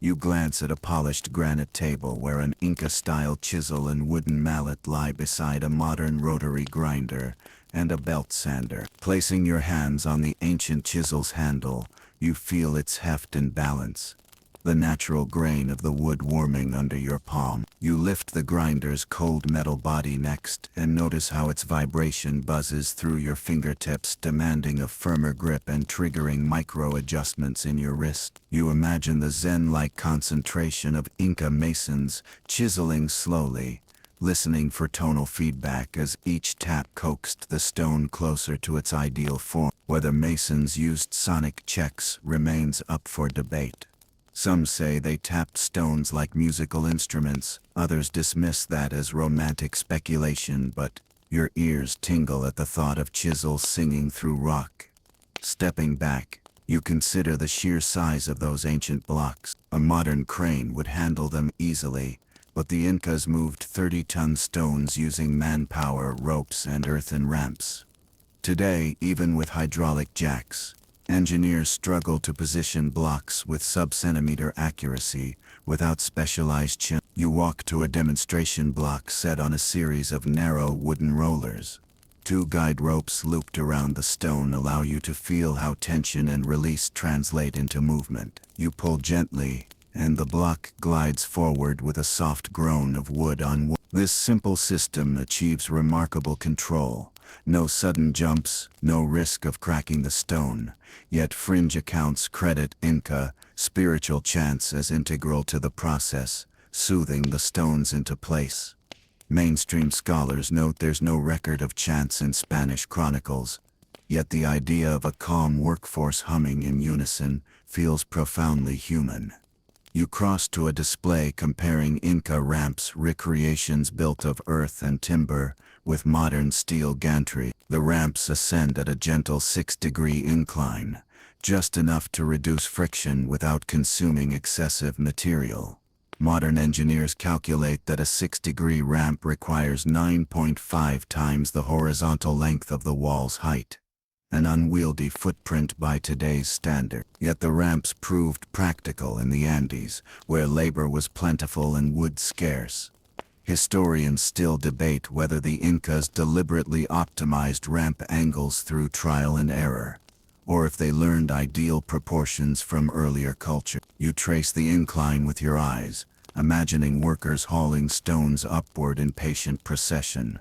You glance at a polished granite table where an Inca-style chisel and wooden mallet lie beside a modern rotary grinder and a belt sander. Placing your hands on the ancient chisel's handle, you feel its heft and balance, the natural grain of the wood warming under your palm. You lift the grinder's cold metal body next and notice how its vibration buzzes through your fingertips, demanding a firmer grip and triggering micro-adjustments in your wrist. You imagine the zen-like concentration of Inca masons chiseling slowly, listening for tonal feedback as each tap coaxed the stone closer to its ideal form. Whether masons used sonic checks remains up for debate. Some say they tapped stones like musical instruments, others dismiss that as romantic speculation, but your ears tingle at the thought of chisels singing through rock. Stepping back, you consider the sheer size of those ancient blocks. A modern crane would handle them easily, but the Incas moved 30-ton stones using manpower, ropes, and earthen ramps. Today, even with hydraulic jacks, engineers struggle to position blocks with sub-centimeter accuracy without specialized chin. You walk to a demonstration block set on a series of narrow wooden rollers. 2 guide ropes looped around the stone allow you to feel how tension and release translate into movement. You pull gently, and the block glides forward with a soft groan of wood on wood. This simple system achieves remarkable control. No sudden jumps, no risk of cracking the stone, yet fringe accounts credit Inca spiritual chance as integral to the process, soothing the stones into place. Mainstream scholars note there's no record of chants in Spanish chronicles, yet the idea of a calm workforce humming in unison feels profoundly human. You cross to a display comparing Inca ramps recreations built of earth and timber with modern steel gantry. The ramps ascend at a gentle 6-degree incline, just enough to reduce friction without consuming excessive material. Modern engineers calculate that a 6-degree ramp requires 9.5 times the horizontal length of the wall's height, an unwieldy footprint by today's standard. Yet the ramps proved practical in the Andes, where labor was plentiful and wood scarce. Historians still debate whether the Incas deliberately optimized ramp angles through trial and error, or if they learned ideal proportions from earlier culture. You trace the incline with your eyes, imagining workers hauling stones upward in patient procession.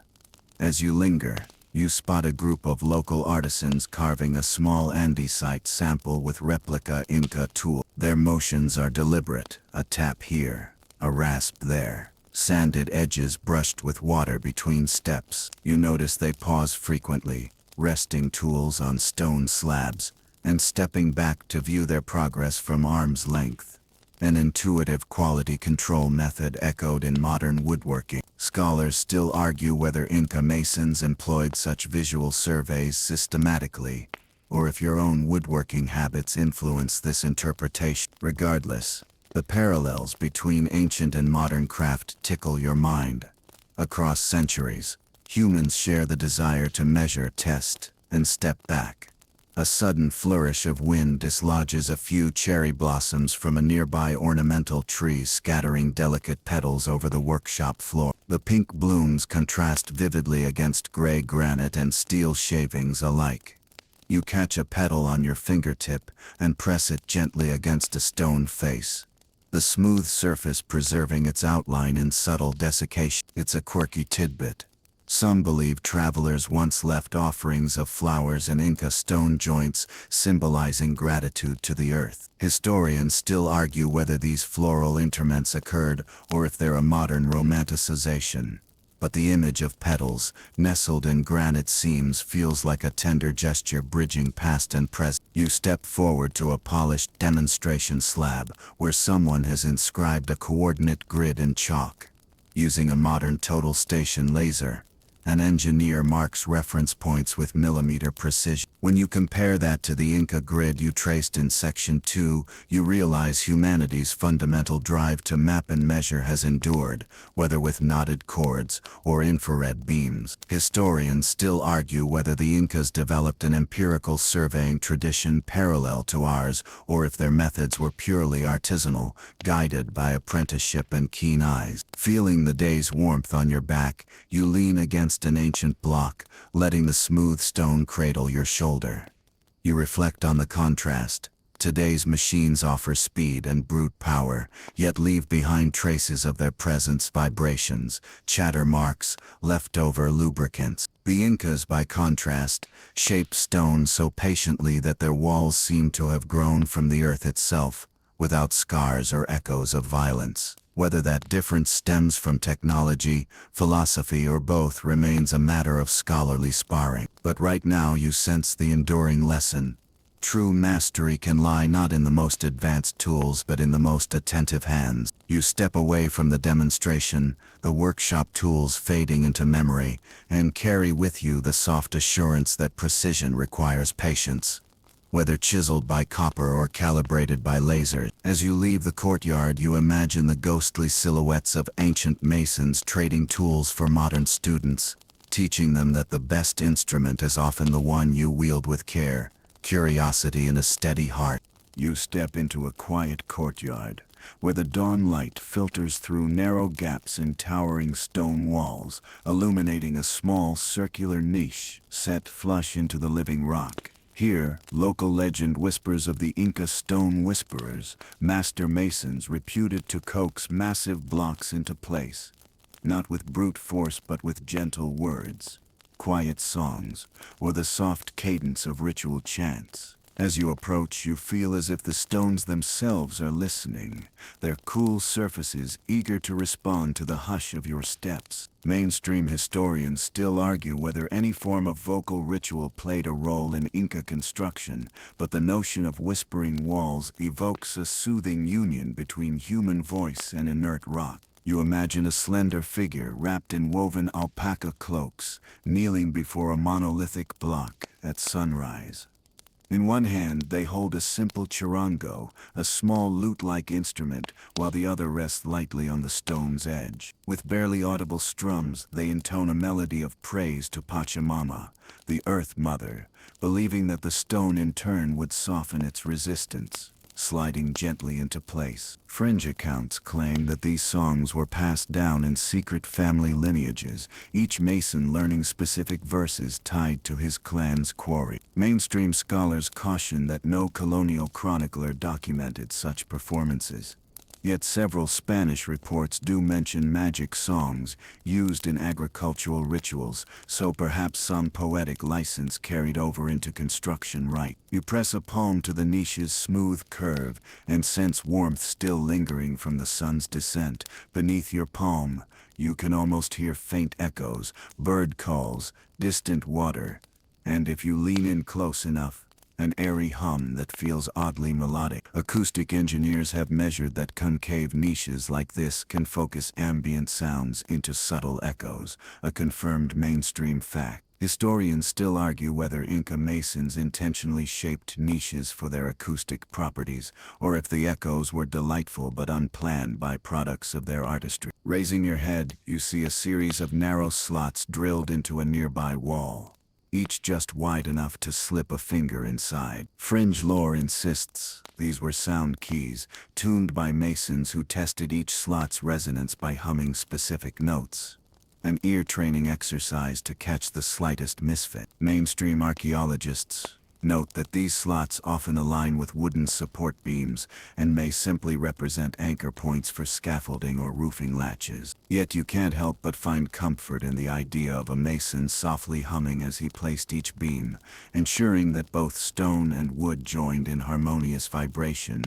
As you linger, you spot a group of local artisans carving a small andesite sample with replica Inca tools. Their motions are deliberate, a tap here, a rasp there, sanded edges brushed with water between steps. You notice they pause frequently, resting tools on stone slabs, and stepping back to view their progress from arm's length. an intuitive quality control method echoed in modern woodworking. Scholars still argue whether Inca masons employed such visual surveys systematically, or if your own woodworking habits influence this interpretation. Regardless, the parallels between ancient and modern craft tickle your mind. Across centuries, humans share the desire to measure, test, and step back. A sudden flourish of wind dislodges a few cherry blossoms from a nearby ornamental tree, scattering delicate petals over the workshop floor. The pink blooms contrast vividly against gray granite and steel shavings alike. You catch a petal on your fingertip and press it gently against a stone face, the smooth surface preserving its outline in subtle desiccation. It's a quirky tidbit. Some believe travelers once left offerings of flowers in Inca stone joints, symbolizing gratitude to the earth. Historians still argue whether these floral interments occurred or if they're a modern romanticization. But the image of petals, nestled in granite seams, feels like a tender gesture bridging past and present. You step forward to a polished demonstration slab, where someone has inscribed a coordinate grid in chalk. Using a modern total station laser, an engineer marks reference points with millimeter precision. When you compare that to the Inca grid you traced in Section 2, you realize humanity's fundamental drive to map and measure has endured, whether with knotted cords or infrared beams. Historians still argue whether the Incas developed an empirical surveying tradition parallel to ours, or if their methods were purely artisanal, guided by apprenticeship and keen eyes. Feeling the day's warmth on your back, you lean against an ancient block, letting the smooth stone cradle your shoulder. You reflect on the contrast. Today's machines offer speed and brute power, yet leave behind traces of their presence: vibrations, chatter marks, leftover lubricants. The Incas, by contrast, shaped stone so patiently that their walls seem to have grown from the earth itself, without scars or echoes of violence. Whether that difference stems from technology, philosophy, or both remains a matter of scholarly sparring. But right now you sense the enduring lesson. True mastery can lie not in the most advanced tools but in the most attentive hands. You step away from the demonstration, the workshop tools fading into memory, and carry with you the soft assurance that precision requires patience, whether chiseled by copper or calibrated by laser. As you leave the courtyard, you imagine the ghostly silhouettes of ancient masons trading tools for modern students, teaching them that the best instrument is often the one you wield with care, curiosity, and a steady heart. You step into a quiet courtyard, where the dawn light filters through narrow gaps in towering stone walls, illuminating a small circular niche set flush into the living rock. Here, local legend whispers of the Inca stone whisperers, master masons reputed to coax massive blocks into place, not with brute force but with gentle words, quiet songs, or the soft cadence of ritual chants. As you approach, you feel as if the stones themselves are listening, their cool surfaces eager to respond to the hush of your steps. Mainstream historians still argue whether any form of vocal ritual played a role in Inca construction, but the notion of whispering walls evokes a soothing union between human voice and inert rock. You imagine a slender figure wrapped in woven alpaca cloaks, kneeling before a monolithic block at sunrise. In one hand they hold a simple charango, a small lute-like instrument, while the other rests lightly on the stone's edge. With barely audible strums, they intone a melody of praise to Pachamama, the Earth Mother, believing that the stone in turn would soften its resistance, sliding gently into place. Fringe accounts claim that these songs were passed down in secret family lineages, each mason learning specific verses tied to his clan's quarry. Mainstream scholars caution that no colonial chronicler documented such performances. Yet several Spanish reports do mention magic songs used in agricultural rituals, so perhaps some poetic license carried over into construction rite. You press a palm to the niche's smooth curve and sense warmth still lingering from the sun's descent. Beneath your palm, you can almost hear faint echoes, bird calls, distant water, and if you lean in close enough, an airy hum that feels oddly melodic. Acoustic engineers have measured that concave niches like this can focus ambient sounds into subtle echoes, a confirmed mainstream fact. Historians still argue whether Inca masons intentionally shaped niches for their acoustic properties, or if the echoes were delightful but unplanned byproducts of their artistry. Raising your head, you see a series of narrow slots drilled into a nearby wall, each just wide enough to slip a finger inside. Fringe lore insists these were sound keys, tuned by masons who tested each slot's resonance by humming specific notes. An ear-training exercise to catch the slightest misfit. Mainstream archaeologists note that these slots often align with wooden support beams and may simply represent anchor points for scaffolding or roofing latches. Yet you can't help but find comfort in the idea of a mason softly humming as he placed each beam, ensuring that both stone and wood joined in harmonious vibration.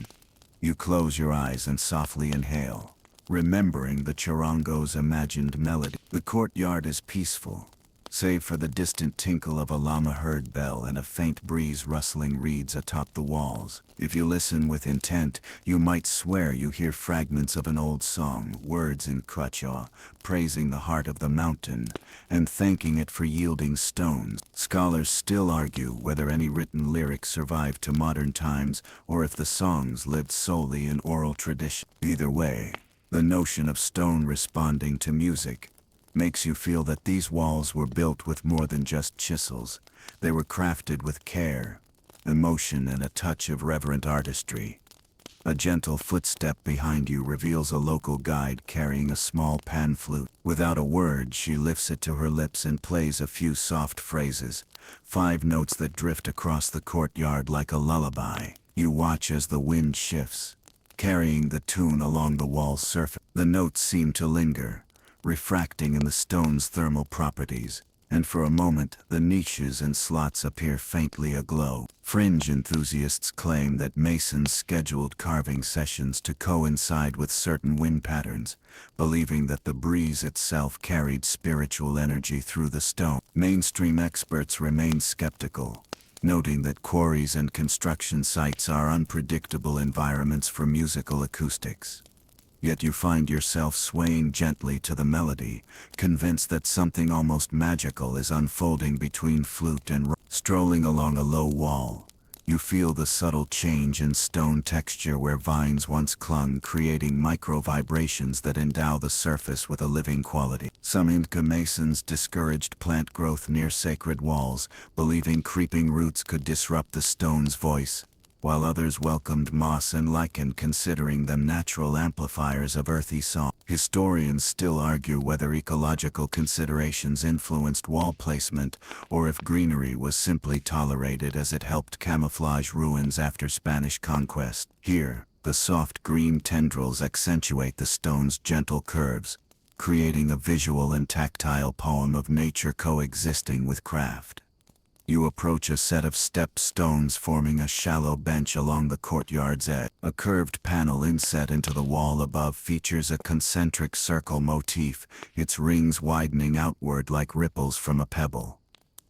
You close your eyes and softly inhale, remembering the charango's imagined melody. The courtyard is peaceful, save for the distant tinkle of a llama herd bell and a faint breeze rustling reeds atop the walls. If you listen with intent, you might swear you hear fragments of an old song, words in Quechua, praising the heart of the mountain and thanking it for yielding stones. Scholars still argue whether any written lyrics survived to modern times or if the songs lived solely in oral tradition. Either way, the notion of stone responding to music makes you feel that these walls were built with more than just chisels. They were crafted with care, emotion, and a touch of reverent artistry. A gentle footstep behind you reveals a local guide carrying a small pan flute. Without a word, she lifts it to her lips and plays a few soft phrases, 5 notes that drift across the courtyard like a lullaby. You watch as the wind shifts, carrying the tune along the wall's surface. The notes seem to linger, refracting in the stone's thermal properties, and for a moment the niches and slots appear faintly aglow. Fringe enthusiasts claim that masons scheduled carving sessions to coincide with certain wind patterns, believing that the breeze itself carried spiritual energy through the stone. Mainstream experts remain skeptical, noting that quarries and construction sites are unpredictable environments for musical acoustics. Yet you find yourself swaying gently to the melody, convinced that something almost magical is unfolding between flute and strolling along a low wall. You feel the subtle change in stone texture where vines once clung, creating micro-vibrations that endow the surface with a living quality. Some Inca masons discouraged plant growth near sacred walls, believing creeping roots could disrupt the stone's voice, while others welcomed moss and lichen, considering them natural amplifiers of earthy song. Historians still argue whether ecological considerations influenced wall placement, or if greenery was simply tolerated as it helped camouflage ruins after Spanish conquest. Here, the soft green tendrils accentuate the stone's gentle curves, creating a visual and tactile poem of nature coexisting with craft. You approach a set of stepped stones forming a shallow bench along the courtyard's edge. A curved panel inset into the wall above features a concentric circle motif, its rings widening outward like ripples from a pebble.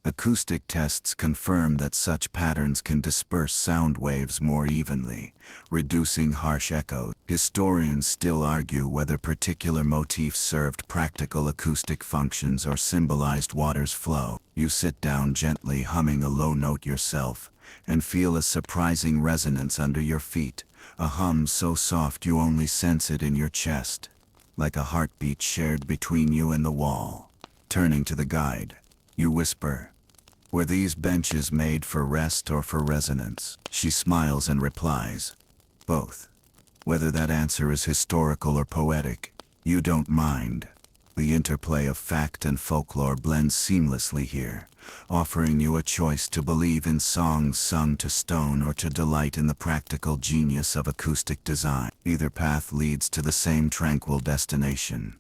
Acoustic tests confirm that such patterns can disperse sound waves more evenly, reducing harsh echoes. Historians still argue whether particular motifs served practical acoustic functions or symbolized water's flow. You sit down gently, humming a low note yourself, and feel a surprising resonance under your feet, a hum so soft you only sense it in your chest, like a heartbeat shared between you and the wall. Turning to the guide, you whisper, "Were these benches made for rest or for resonance?" She smiles and replies, "Both." Whether that answer is historical or poetic, you don't mind. The interplay of fact and folklore blends seamlessly here, offering you a choice to believe in songs sung to stone or to delight in the practical genius of acoustic design. Either path leads to the same tranquil destination.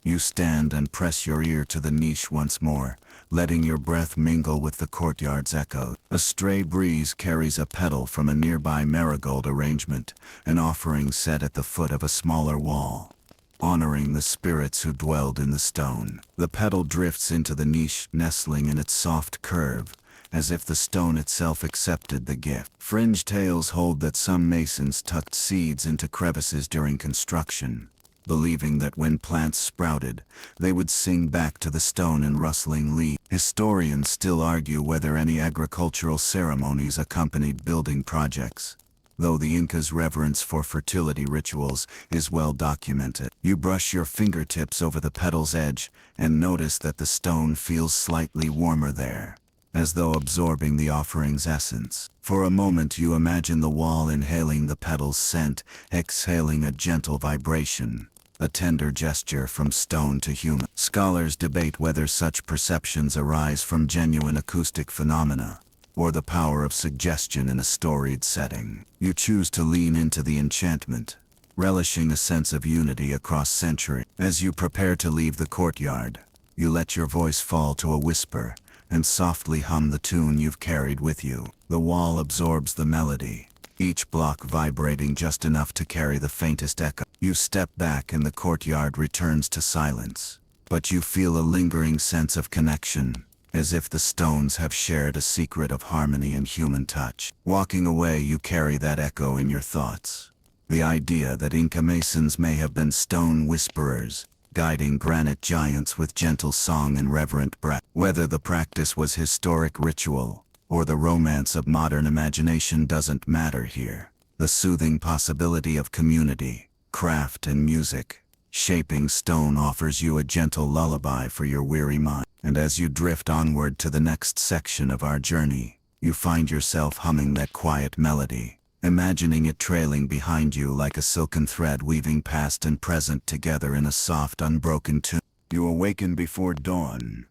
You stand and press your ear to the niche once more, letting your breath mingle with the courtyard's echo. A stray breeze carries a petal from a nearby marigold arrangement, an offering set at the foot of a smaller wall, honoring the spirits who dwelled in the stone. The petal drifts into the niche, nestling in its soft curve, as if the stone itself accepted the gift. Fringe tales hold that some masons tucked seeds into crevices during construction, believing that when plants sprouted, they would sing back to the stone in rustling leaves. Historians still argue whether any agricultural ceremonies accompanied building projects, though the Incas' reverence for fertility rituals is well documented. You brush your fingertips over the petal's edge and notice that the stone feels slightly warmer there, as though absorbing the offering's essence. For a moment you imagine the wall inhaling the petal's scent, exhaling a gentle vibration, a tender gesture from stone to human. Scholars debate whether such perceptions arise from genuine acoustic phenomena, or the power of suggestion in a storied setting. You choose to lean into the enchantment, relishing a sense of unity across centuries. As you prepare to leave the courtyard, you let your voice fall to a whisper, and softly hum the tune you've carried with you. The wall absorbs the melody, each block vibrating just enough to carry the faintest echo. You step back and the courtyard returns to silence, but you feel a lingering sense of connection, as if the stones have shared a secret of harmony and human touch. Walking away, you carry that echo in your thoughts. The idea that Inca masons may have been stone whisperers, guiding granite giants with gentle song and reverent breath. Whether the practice was historic ritual, or the romance of modern imagination doesn't matter here. The soothing possibility of community, craft and music, shaping stone offers you a gentle lullaby for your weary mind. And as you drift onward to the next section of our journey, you find yourself humming that quiet melody, imagining it trailing behind you like a silken thread weaving past and present together in a soft, unbroken tune. You awaken before dawn,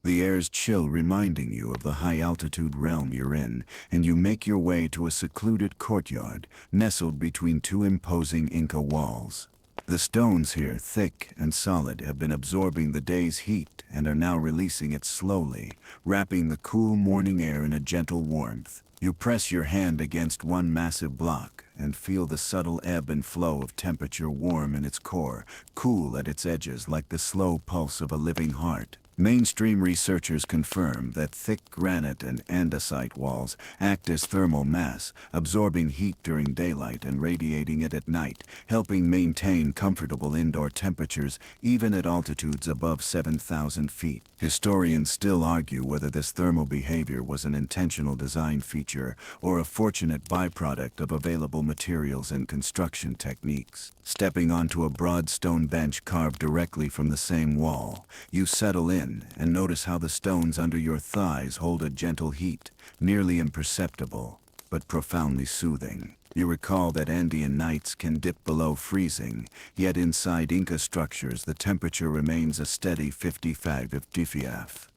the air's chill reminding you of the high-altitude realm you're in, and you make your way to a secluded courtyard nestled between two imposing Inca walls. The stones here, thick and solid, have been absorbing the day's heat and are now releasing it slowly, wrapping the cool morning air in a gentle warmth. You press your hand against one massive block and feel the subtle ebb and flow of temperature, warm in its core, cool at its edges like the slow pulse of a living heart. Mainstream researchers confirm that thick granite and andesite walls act as thermal mass, absorbing heat during daylight and radiating it at night, helping maintain comfortable indoor temperatures even at altitudes above 7,000 feet. Historians still argue whether this thermal behavior was an intentional design feature or a fortunate byproduct of available materials and construction techniques. Stepping onto a broad stone bench carved directly from the same wall, you settle in and notice how the stones under your thighs hold a gentle heat, nearly imperceptible, but profoundly soothing. You recall that Andean nights can dip below freezing, yet inside Inca structures the temperature remains a steady 55 degrees,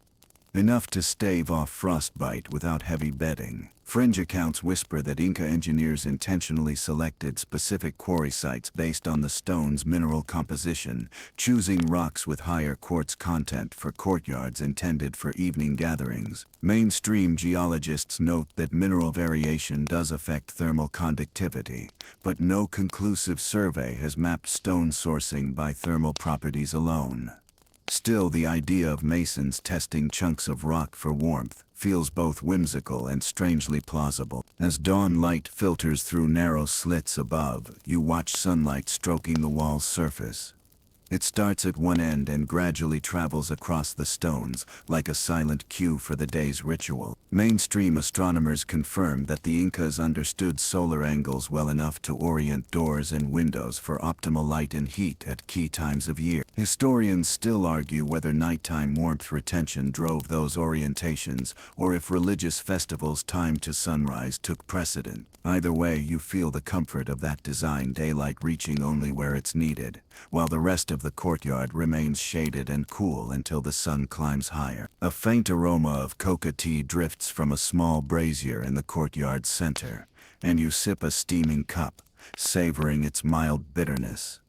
enough to stave off frostbite without heavy bedding. Fringe accounts whisper that Inca engineers intentionally selected specific quarry sites based on the stone's mineral composition, choosing rocks with higher quartz content for courtyards intended for evening gatherings. Mainstream geologists note that mineral variation does affect thermal conductivity, but no conclusive survey has mapped stone sourcing by thermal properties alone. Still, the idea of masons testing chunks of rock for warmth feels both whimsical and strangely plausible. As dawn light filters through narrow slits above, you watch sunlight stroking the wall's surface. It starts at one end and gradually travels across the stones, like a silent cue for the day's ritual. Mainstream astronomers confirm that the Incas understood solar angles well enough to orient doors and windows for optimal light and heat at key times of year. Historians still argue whether nighttime warmth retention drove those orientations, or if religious festivals timed to sunrise took precedent. Either way, you feel the comfort of that design, daylight reaching only where it's needed, while the rest of the courtyard remains shaded and cool until the sun climbs higher. A faint aroma of coca tea drifts from a small brazier in the courtyard's center, and you sip a steaming cup, savoring its mild bitterness.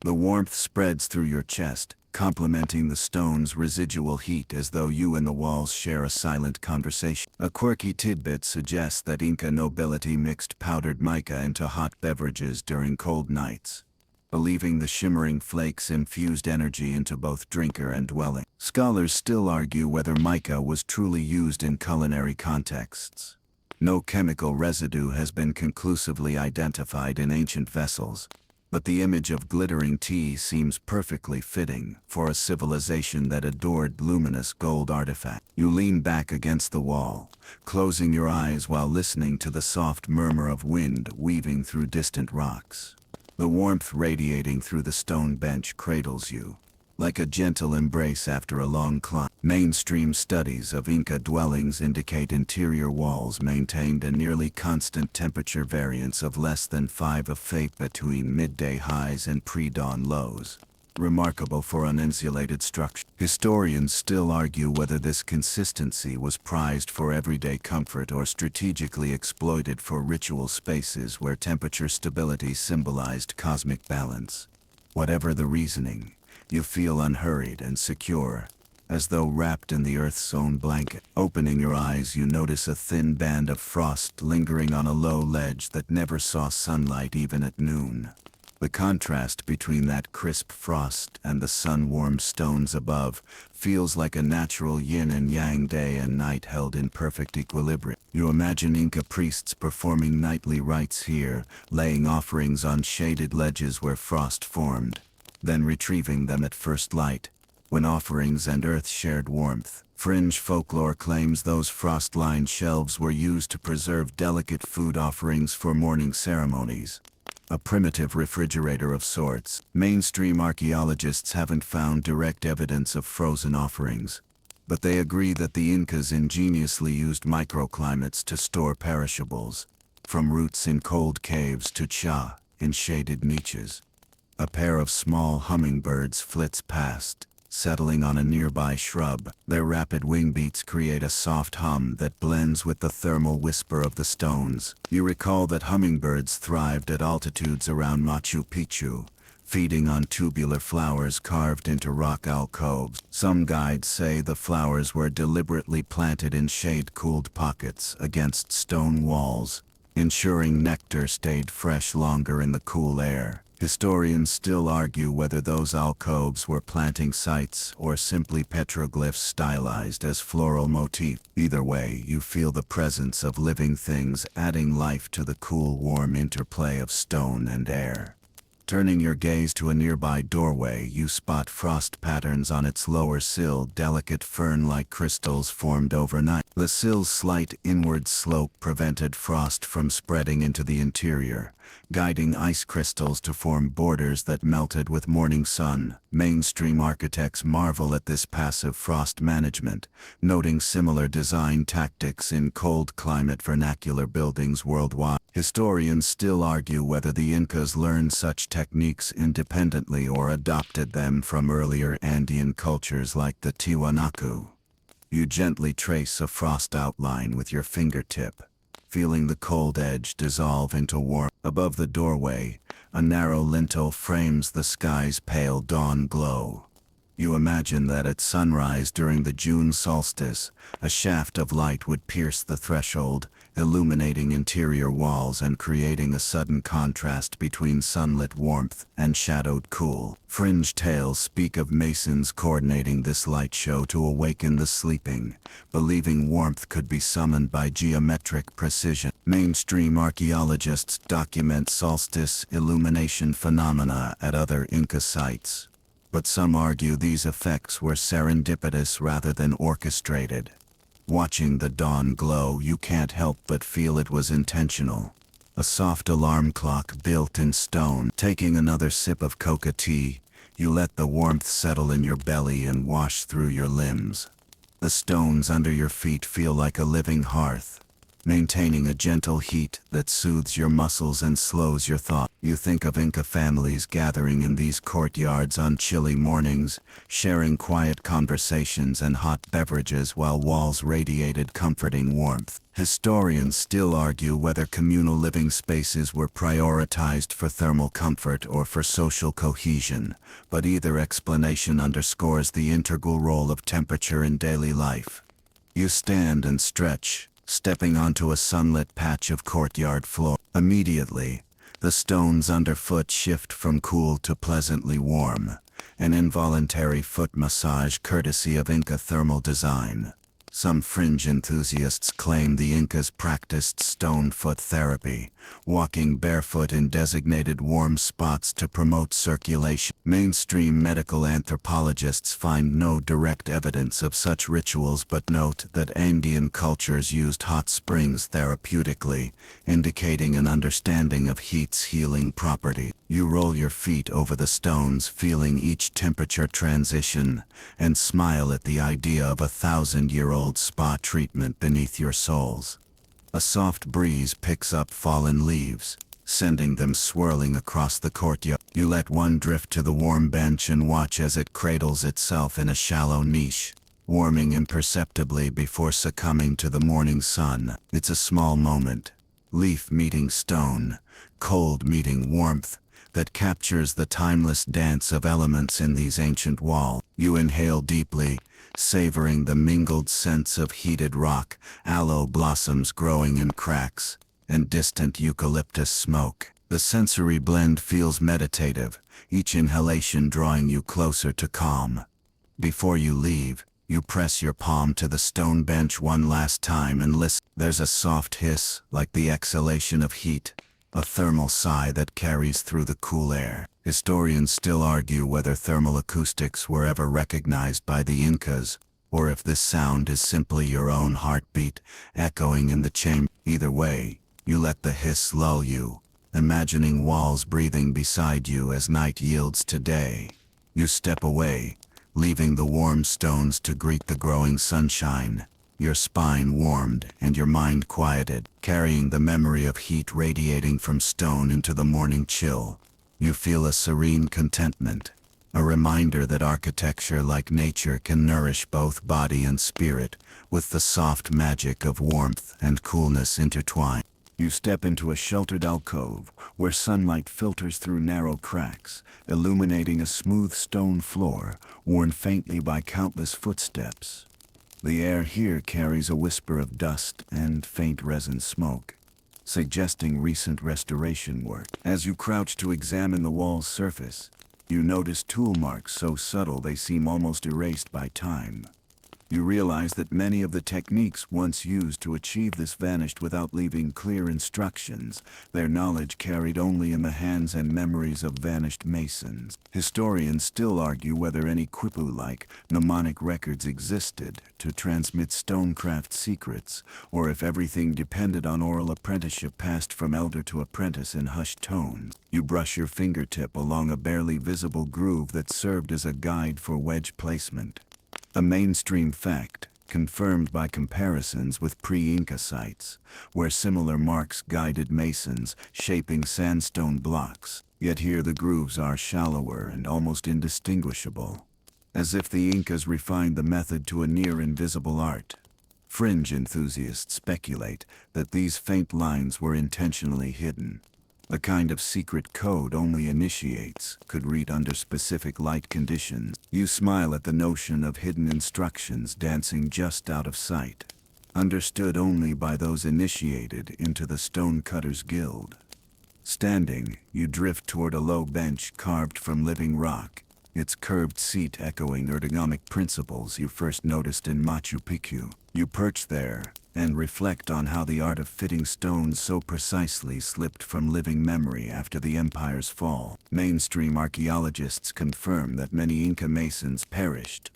The warmth spreads through your chest, complementing the stone's residual heat as though you and the walls share a silent conversation. A quirky tidbit suggests that Inca nobility mixed powdered mica into hot beverages during cold nights, believing the shimmering flakes infused energy into both drinker and dwelling. Scholars still argue whether mica was truly used in culinary contexts. No chemical residue has been conclusively identified in ancient vessels, but the image of glittering tea seems perfectly fitting for a civilization that adored luminous gold artifacts. You lean back against the wall, closing your eyes while listening to the soft murmur of wind weaving through distant rocks. The warmth radiating through the stone bench cradles you, like a gentle embrace after a long climb. Mainstream studies of Inca dwellings indicate interior walls maintained a nearly constant temperature variance of less than 5 of Fae between midday highs and pre-dawn lows, remarkable for uninsulated structure. Historians still argue whether this consistency was prized for everyday comfort or strategically exploited for ritual spaces where temperature stability symbolized cosmic balance. Whatever the reasoning, you feel unhurried and secure, as though wrapped in the earth's own blanket. Opening your eyes, you notice a thin band of frost lingering on a low ledge that never saw sunlight even at noon. The contrast between that crisp frost and the sun-warmed stones above feels like a natural yin and yang, day and night held in perfect equilibrium. You imagine Inca priests performing nightly rites here, laying offerings on shaded ledges where frost formed, then retrieving them at first light, when offerings and earth shared warmth. Fringe folklore claims those frost-lined shelves were used to preserve delicate food offerings for morning ceremonies. A primitive refrigerator of sorts. Mainstream archaeologists haven't found direct evidence of frozen offerings, but they agree that the Incas ingeniously used microclimates to store perishables, from roots in cold caves to cha in shaded niches. A pair of small hummingbirds flits past, settling on a nearby shrub. Their rapid wing beats create a soft hum that blends with the thermal whisper of the stones. You recall that hummingbirds thrived at altitudes around Machu Picchu, feeding on tubular flowers carved into rock alcoves. Some guides say the flowers were deliberately planted in shade-cooled pockets against stone walls, ensuring nectar stayed fresh longer in the cool air. Historians still argue whether those alcoves were planting sites or simply petroglyphs stylized as floral motif. Either way, you feel the presence of living things adding life to the cool, warm interplay of stone and air. Turning your gaze to a nearby doorway, you spot frost patterns on its lower sill, delicate fern-like crystals formed overnight. The sill's slight inward slope prevented frost from spreading into the interior, guiding ice crystals to form borders that melted with morning sun. Mainstream architects marvel at this passive frost management, noting similar design tactics in cold climate vernacular buildings worldwide. Historians still argue whether the Incas learned such techniques independently or adopted them from earlier Andean cultures like the Tiwanaku. You gently trace a frost outline with your fingertip, feeling the cold edge dissolve into warmth. Above the doorway, a narrow lintel frames the sky's pale dawn glow. You imagine that at sunrise during the June solstice, a shaft of light would pierce the threshold, illuminating interior walls and creating a sudden contrast between sunlit warmth and shadowed cool. Fringe tales speak of masons coordinating this light show to awaken the sleeping, believing warmth could be summoned by geometric precision. Mainstream archaeologists document solstice illumination phenomena at other Inca sites, but some argue these effects were serendipitous rather than orchestrated. Watching the dawn glow, you can't help but feel it was intentional. A soft alarm clock built in stone. Taking another sip of coca tea, you let the warmth settle in your belly and wash through your limbs. The stones under your feet feel like a living hearth, maintaining a gentle heat that soothes your muscles and slows your thought. You think of Inca families gathering in these courtyards on chilly mornings, sharing quiet conversations and hot beverages while walls radiated comforting warmth. Historians still argue whether communal living spaces were prioritized for thermal comfort or for social cohesion, but either explanation underscores the integral role of temperature in daily life. You stand and stretch, stepping onto a sunlit patch of courtyard floor. Immediately, The stones underfoot shift from cool to pleasantly warm, an involuntary foot massage courtesy of Inca thermal design. Some fringe enthusiasts claim the Incas practiced stone foot therapy, walking barefoot in designated warm spots to promote circulation. Mainstream medical anthropologists find no direct evidence of such rituals but note that Andean cultures used hot springs therapeutically, indicating an understanding of heat's healing property. You roll your feet over the stones, feeling each temperature transition, and smile at the idea of a 1,000-year-old spa treatment beneath your soles. A soft breeze picks up fallen leaves, sending them swirling across the courtyard. You let one drift to the warm bench and watch as it cradles itself in a shallow niche, warming imperceptibly before succumbing to the morning sun. It's a small moment, leaf meeting stone, cold meeting warmth, that captures the timeless dance of elements in these ancient walls. You inhale deeply, savoring the mingled scents of heated rock, aloe blossoms growing in cracks, and distant eucalyptus smoke. The sensory blend feels meditative, each inhalation drawing you closer to calm. Before you leave, you press your palm to the stone bench one last time and listen. There's a soft hiss, like the exhalation of heat, a thermal sigh that carries through the cool air. Historians still argue whether thermal acoustics were ever recognized by the Incas, or if this sound is simply your own heartbeat, echoing in the chamber. Either way, you let the hiss lull you, imagining walls breathing beside you as night yields to day. You step away, leaving the warm stones to greet the growing sunshine, your spine warmed and your mind quieted, carrying the memory of heat radiating from stone into the morning chill. You feel a serene contentment, a reminder that architecture like nature can nourish both body and spirit, with the soft magic of warmth and coolness intertwined. You step into a sheltered alcove, where sunlight filters through narrow cracks, illuminating a smooth stone floor, worn faintly by countless footsteps. The air here carries a whisper of dust and faint resin smoke, suggesting recent restoration work. As you crouch to examine the wall's surface, you notice tool marks so subtle they seem almost erased by time. You realize that many of the techniques once used to achieve this vanished without leaving clear instructions, their knowledge carried only in the hands and memories of vanished masons. Historians still argue whether any quipu-like mnemonic records existed to transmit stonecraft secrets, or if everything depended on oral apprenticeship passed from elder to apprentice in hushed tones. You brush your fingertip along a barely visible groove that served as a guide for wedge placement. A mainstream fact, confirmed by comparisons with pre-Inca sites, where similar marks guided masons, shaping sandstone blocks. Yet here the grooves are shallower and almost indistinguishable, as if the Incas refined the method to a near-invisible art. Fringe enthusiasts speculate that these faint lines were intentionally hidden, a kind of secret code only initiates could read under specific light conditions. You smile at the notion of hidden instructions dancing just out of sight, understood only by those initiated into the Stonecutters Guild. Standing, you drift toward a low bench carved from living rock, its curved seat echoing ergonomic principles you first noticed in Machu Picchu. You perch there and reflect on how the art of fitting stones so precisely slipped from living memory after the empire's fall. Mainstream archaeologists confirm that many Inca masons perished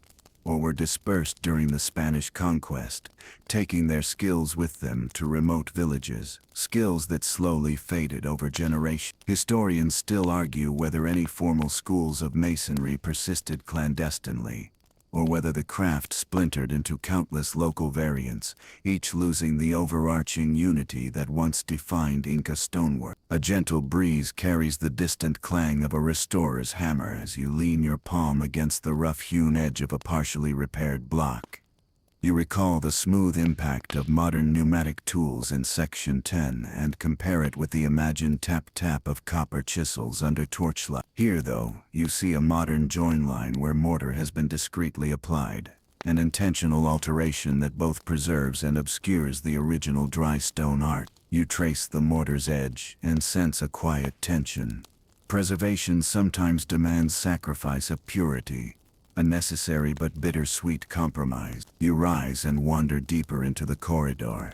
or were dispersed during the Spanish conquest, taking their skills with them to remote villages, skills that slowly faded over generations. Historians still argue whether any formal schools of masonry persisted clandestinely, or whether the craft splintered into countless local variants, each losing the overarching unity that once defined Inca stonework. A gentle breeze carries the distant clang of a restorer's hammer as you lean your palm against the rough-hewn edge of a partially repaired block. You recall the smooth impact of modern pneumatic tools in Section 10 and compare it with the imagined tap-tap of copper chisels under torchlight. Here, though, you see a modern join line where mortar has been discreetly applied, an intentional alteration that both preserves and obscures the original dry stone art. You trace the mortar's edge and sense a quiet tension. Preservation sometimes demands sacrifice of purity, a necessary but bittersweet compromise. You rise and wander deeper into the corridor,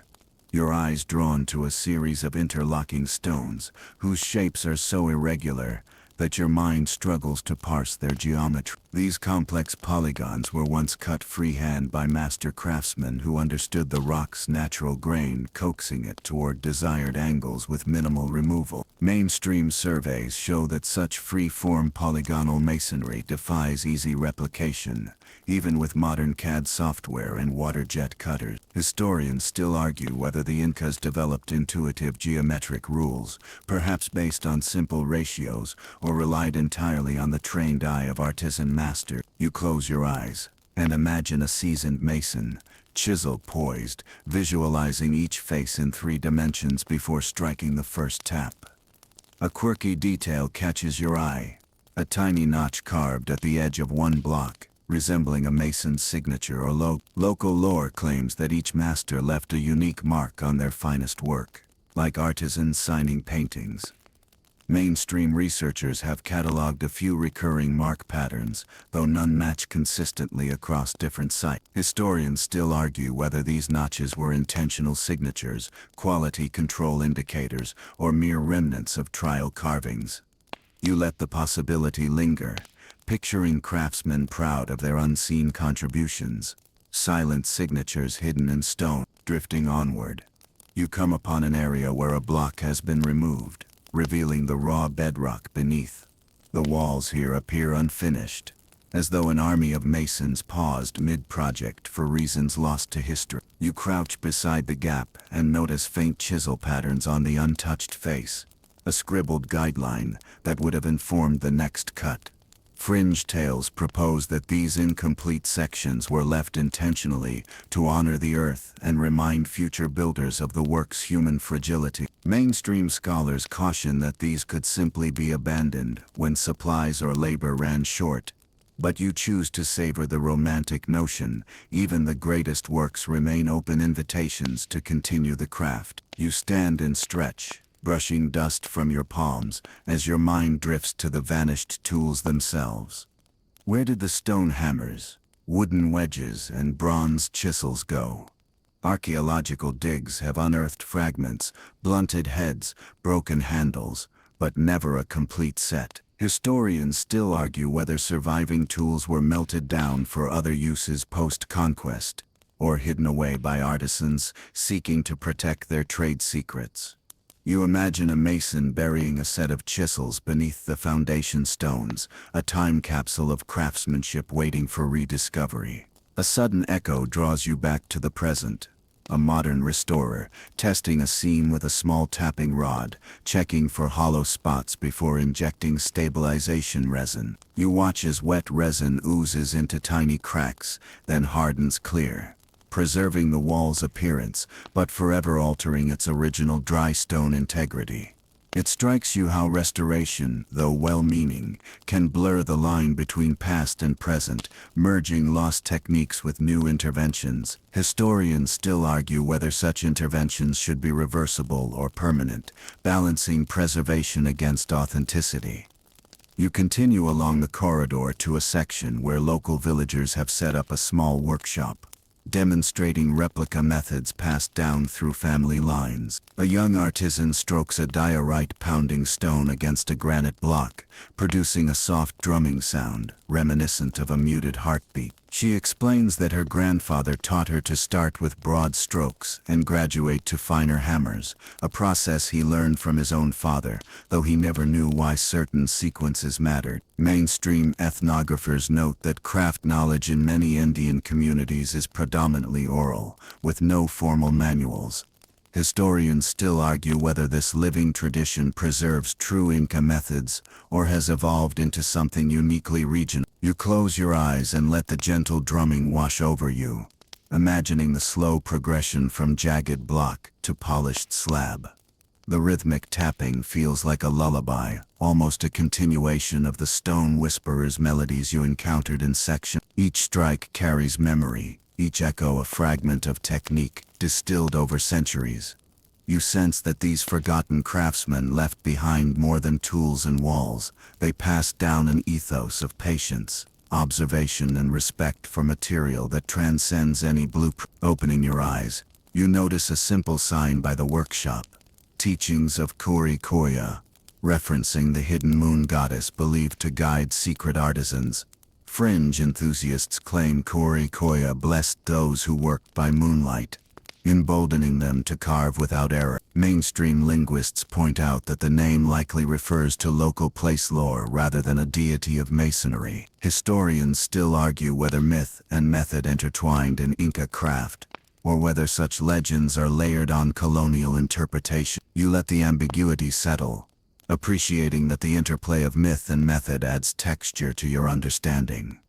your eyes drawn to a series of interlocking stones whose shapes are so irregular that your mind struggles to parse their geometry. These complex polygons were once cut freehand by master craftsmen who understood the rock's natural grain, coaxing it toward desired angles with minimal removal. Mainstream surveys show that such free-form polygonal masonry defies easy replication, even with modern CAD software and water jet cutters. Historians still argue whether the Incas developed intuitive geometric rules, perhaps based on simple ratios, or relied entirely on the trained eye of artisan master. You close your eyes and imagine a seasoned mason, chisel poised, visualizing each face in 3 dimensions before striking the first tap. A quirky detail catches your eye, a tiny notch carved at the edge of one block, resembling a mason's signature or logo. Local lore claims that each master left a unique mark on their finest work, like artisans signing paintings. Mainstream researchers have cataloged a few recurring mark patterns, though none match consistently across different sites. Historians still argue whether these notches were intentional signatures, quality control indicators, or mere remnants of trial carvings. You let the possibility linger, picturing craftsmen proud of their unseen contributions, silent signatures hidden in stone. Drifting onward, you come upon an area where a block has been removed, revealing the raw bedrock beneath. The walls here appear unfinished, as though an army of masons paused mid-project for reasons lost to history. You crouch beside the gap and notice faint chisel patterns on the untouched face, a scribbled guideline that would have informed the next cut. Fringe tales propose that these incomplete sections were left intentionally to honor the earth and remind future builders of the work's human fragility. Mainstream scholars caution that these could simply be abandoned when supplies or labor ran short. But you choose to savor the romantic notion. Even the greatest works remain open invitations to continue the craft. You stand and stretch, brushing dust from your palms as your mind drifts to the vanished tools themselves. Where did the stone hammers, wooden wedges, and bronze chisels go? Archaeological digs have unearthed fragments, blunted heads, broken handles, but never a complete set. Historians still argue whether surviving tools were melted down for other uses post-conquest, or hidden away by artisans seeking to protect their trade secrets. You imagine a mason burying a set of chisels beneath the foundation stones, a time capsule of craftsmanship waiting for rediscovery. A sudden echo draws you back to the present. A modern restorer, testing a seam with a small tapping rod, checking for hollow spots before injecting stabilization resin. You watch as wet resin oozes into tiny cracks, then hardens clear, preserving the wall's appearance, but forever altering its original dry stone integrity. It strikes you how restoration, though well-meaning, can blur the line between past and present, merging lost techniques with new interventions. Historians still argue whether such interventions should be reversible or permanent, balancing preservation against authenticity. You continue along the corridor to a section where local villagers have set up a small workshop, demonstrating replica methods passed down through family lines. A young artisan strokes a diorite pounding stone against a granite block, producing a soft drumming sound, reminiscent of a muted heartbeat. She explains that her grandfather taught her to start with broad strokes and graduate to finer hammers, a process he learned from his own father, though he never knew why certain sequences mattered. Mainstream ethnographers note that craft knowledge in many Indian communities is predominantly oral, with no formal manuals. Historians still argue whether this living tradition preserves true Inca methods or has evolved into something uniquely regional. You close your eyes and let the gentle drumming wash over you, imagining the slow progression from jagged block to polished slab. The rhythmic tapping feels like a lullaby, almost a continuation of the stone whisperer's melodies you encountered in section. Each strike carries memory, each echo a fragment of technique distilled over centuries. You sense that these forgotten craftsmen left behind more than tools and walls. They passed down an ethos of patience, observation, and respect for material that transcends any blueprint. Opening your eyes, you notice a simple sign by the workshop. Teachings of Kuri Koya, referencing the hidden moon goddess believed to guide secret artisans. Fringe enthusiasts claim Kuri Koya blessed those who worked by moonlight, emboldening them to carve without error. Mainstream linguists point out that the name likely refers to local place lore rather than a deity of masonry. Historians still argue whether myth and method intertwined in Inca craft, or whether such legends are layered on colonial interpretation. You let the ambiguity settle, appreciating that the interplay of myth and method adds texture to your understanding.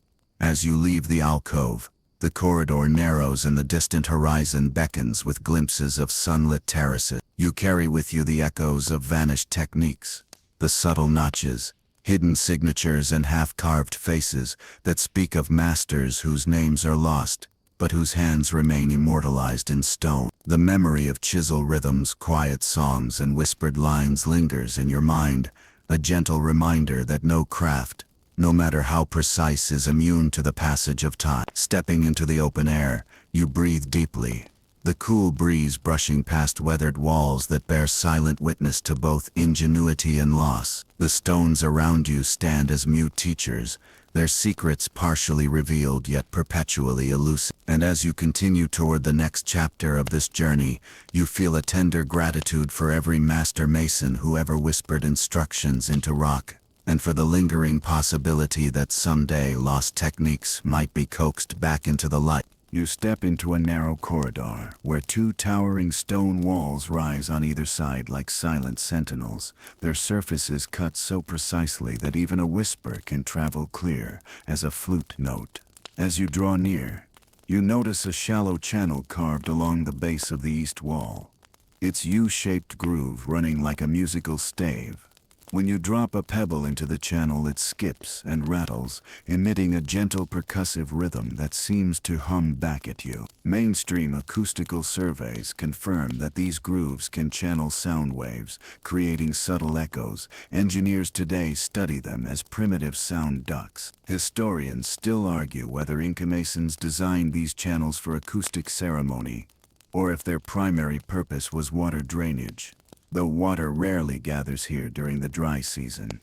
As you leave the alcove, the corridor narrows and the distant horizon beckons with glimpses of sunlit terraces. You carry with you the echoes of vanished techniques, the subtle notches, hidden signatures, and half-carved faces that speak of masters whose names are lost, but whose hands remain immortalized in stone. The memory of chisel rhythms, quiet songs, and whispered lines lingers in your mind, a gentle reminder that no craft, no matter how precise, is immune to the passage of time. Stepping into the open air, you breathe deeply, the cool breeze brushing past weathered walls that bear silent witness to both ingenuity and loss. The stones around you stand as mute teachers, their secrets partially revealed yet perpetually elusive. And as you continue toward the next chapter of this journey, you feel a tender gratitude for every master mason who ever whispered instructions into rock, and for the lingering possibility that someday lost techniques might be coaxed back into the light. You step into a narrow corridor, where two towering stone walls rise on either side like silent sentinels, their surfaces cut so precisely that even a whisper can travel clear as a flute note. As you draw near, you notice a shallow channel carved along the base of the east wall, its U-shaped groove running like a musical stave. When you drop a pebble into the channel, it skips and rattles, emitting a gentle percussive rhythm that seems to hum back at you. Mainstream acoustical surveys confirm that these grooves can channel sound waves, creating subtle echoes. Engineers today study them as primitive sound ducts. Historians still argue whether Inca Masons designed these channels for acoustic ceremony, or if their primary purpose was water drainage, though water rarely gathers here during the dry season.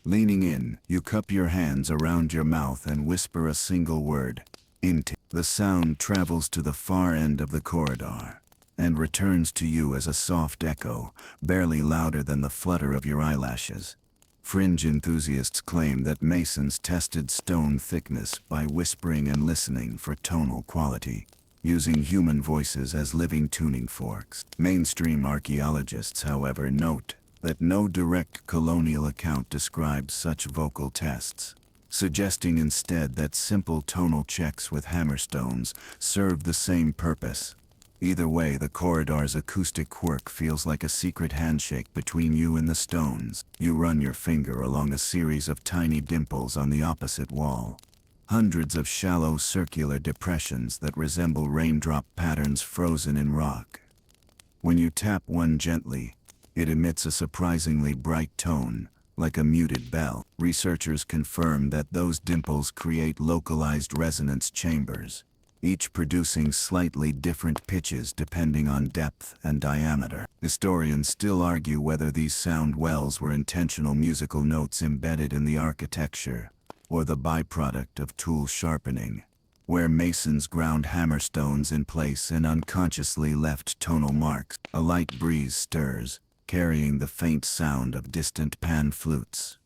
Leaning in, you cup your hands around your mouth and whisper a single word, "Inti." The sound travels to the far end of the corridor, and returns to you as a soft echo, barely louder than the flutter of your eyelashes. Fringe enthusiasts claim that masons tested stone thickness by whispering and listening for tonal quality, using human voices as living tuning forks. Mainstream archaeologists, however, note that no direct colonial account describes such vocal tests, suggesting instead that simple tonal checks with hammerstones served the same purpose. Either way, the corridor's acoustic quirk feels like a secret handshake between you and the stones. You run your finger along a series of tiny dimples on the opposite wall, hundreds of shallow circular depressions that resemble raindrop patterns frozen in rock. When you tap one gently, it emits a surprisingly bright tone, like a muted bell. Researchers confirm that those dimples create localized resonance chambers, each producing slightly different pitches depending on depth and diameter. Historians still argue whether these sound wells were intentional musical notes embedded in the architecture, or the byproduct of tool sharpening, where masons ground hammerstones in place and unconsciously left tonal marks. A light breeze stirs, carrying the faint sound of distant pan flutes.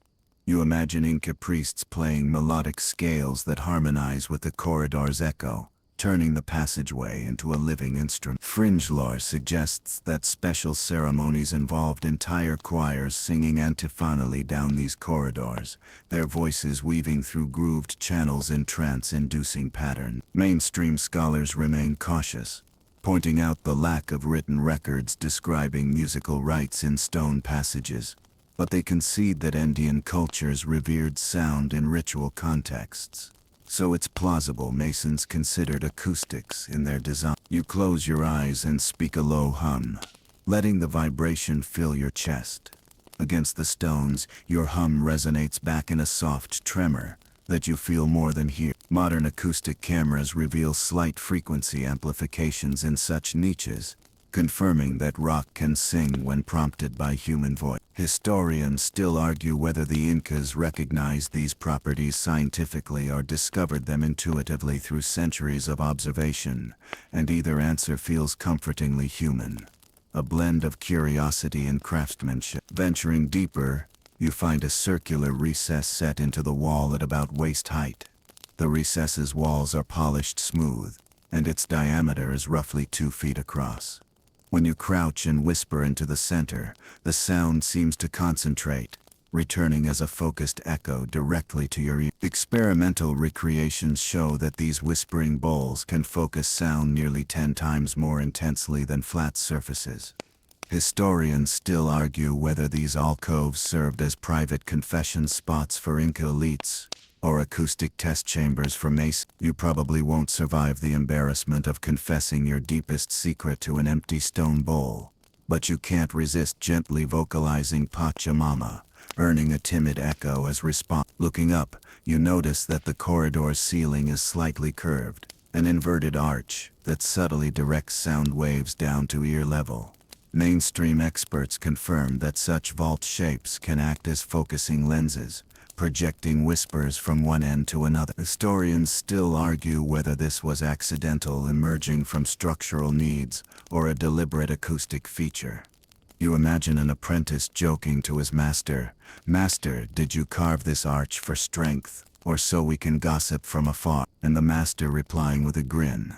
You imagine Inca priests playing melodic scales that harmonize with the corridor's echo, turning the passageway into a living instrument. Fringe lore suggests that special ceremonies involved entire choirs singing antiphonally down these corridors, their voices weaving through grooved channels in trance-inducing pattern. Mainstream scholars remain cautious, pointing out the lack of written records describing musical rites in stone passages. But they concede that Andean cultures revered sound in ritual contexts. So it's plausible Masons considered acoustics in their design. You close your eyes and speak a low hum, letting the vibration fill your chest. Against the stones, your hum resonates back in a soft tremor that you feel more than hear. Modern acoustic cameras reveal slight frequency amplifications in such niches, confirming that rock can sing when prompted by human voice. Historians still argue whether the Incas recognized these properties scientifically or discovered them intuitively through centuries of observation, and either answer feels comfortingly human. A blend of curiosity and craftsmanship. Venturing deeper, you find a circular recess set into the wall at about waist height. The recess's walls are polished smooth, and its diameter is roughly 2 feet across. When you crouch and whisper into the center, the sound seems to concentrate, returning as a focused echo directly to your ear. Experimental recreations show that these whispering bowls can focus sound nearly 10 times more intensely than flat surfaces. Historians still argue whether these alcoves served as private confession spots for Inca elites, or acoustic test chambers for Masons. You probably won't survive the embarrassment of confessing your deepest secret to an empty stone bowl, but you can't resist gently vocalizing Pachamama, earning a timid echo as response. Looking up, you notice that the corridor's ceiling is slightly curved, an inverted arch that subtly directs sound waves down to ear level. Mainstream experts confirm that such vault shapes can act as focusing lenses, projecting whispers from one end to another. Historians still argue whether this was accidental emerging from structural needs or a deliberate acoustic feature. You imagine an apprentice joking to his master, "Master, did you carve this arch for strength, or so we can gossip from afar?" And the master replying with a grin,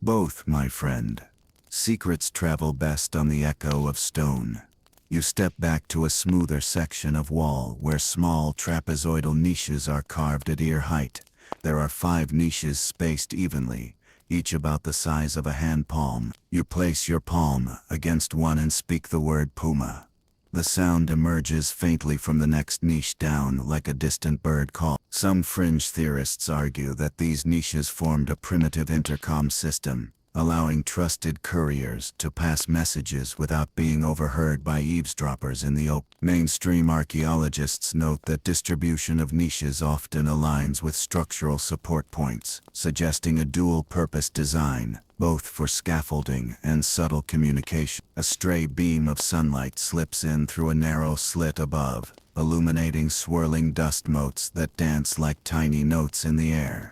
"Both, my friend. Secrets travel best on the echo of stone." You step back to a smoother section of wall where small trapezoidal niches are carved at ear height. There are 5 niches spaced evenly, each about the size of a hand palm. You place your palm against one and speak the word puma. The sound emerges faintly from the next niche down like a distant bird call. Some fringe theorists argue that these niches formed a primitive intercom system, allowing trusted couriers to pass messages without being overheard by eavesdroppers in the open. Mainstream archaeologists note that distribution of niches often aligns with structural support points, suggesting a dual-purpose design, both for scaffolding and subtle communication. A stray beam of sunlight slips in through a narrow slit above, illuminating swirling dust motes that dance like tiny notes in the air.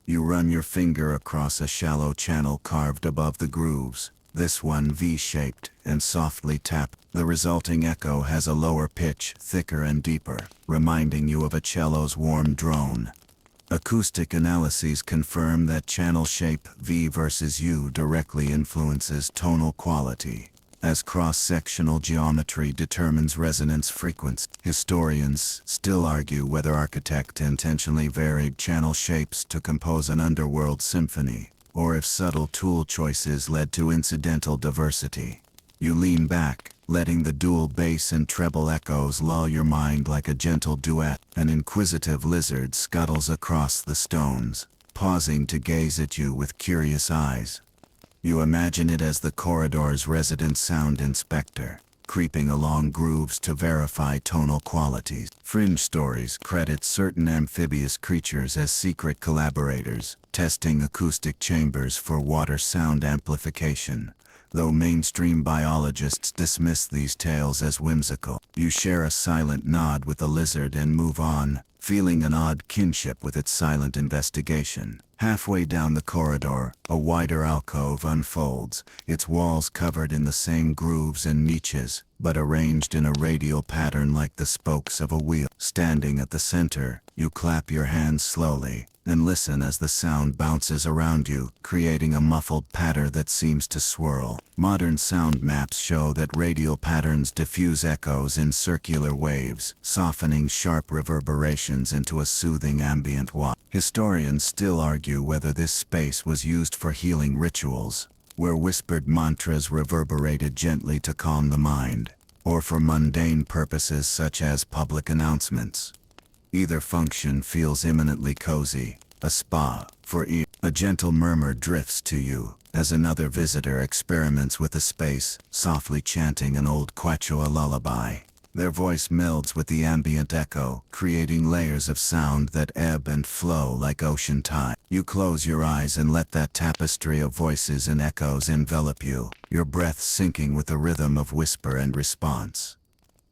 You run your finger across a shallow channel carved above the grooves, this one V-shaped, and softly tap. The resulting echo has a lower pitch, thicker and deeper, reminding you of a cello's warm drone. Acoustic analyses confirm that channel shape V versus U directly influences tonal quality, as cross-sectional geometry determines resonance frequency. Historians still argue whether architects intentionally varied channel shapes to compose an underworld symphony, or if subtle tool choices led to incidental diversity. You lean back, letting the dual bass and treble echoes lull your mind like a gentle duet. An inquisitive lizard scuttles across the stones, pausing to gaze at you with curious eyes. You imagine it as the corridor's resident sound inspector, creeping along grooves to verify tonal qualities. Fringe stories credit certain amphibious creatures as secret collaborators, testing acoustic chambers for water sound amplification, though mainstream biologists dismiss these tales as whimsical. You share a silent nod with the lizard and move on, feeling an odd kinship with its silent investigation. Halfway down the corridor, a wider alcove unfolds, its walls covered in the same grooves and niches, but arranged in a radial pattern like the spokes of a wheel. Standing at the center, you clap your hands slowly, and listen as the sound bounces around you, creating a muffled patter that seems to swirl. Modern sound maps show that radial patterns diffuse echoes in circular waves, softening sharp reverberations into a soothing ambient wash. Historians still argue whether this space was used for healing rituals, where whispered mantras reverberated gently to calm the mind, or for mundane purposes such as public announcements. Either function feels imminently cozy, a spa for ear. A gentle murmur drifts to you as another visitor experiments with the space, softly chanting an old Quechua lullaby. Their voice melds with the ambient echo, creating layers of sound that ebb and flow like ocean tide. You close your eyes and let that tapestry of voices and echoes envelop you, your breath syncing with the rhythm of whisper and response.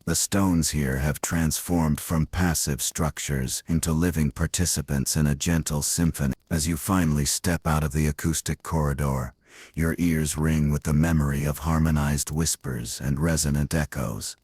The stones here have transformed from passive structures into living participants in a gentle symphony. As you finally step out of the acoustic corridor, your ears ring with the memory of harmonized whispers and resonant echoes.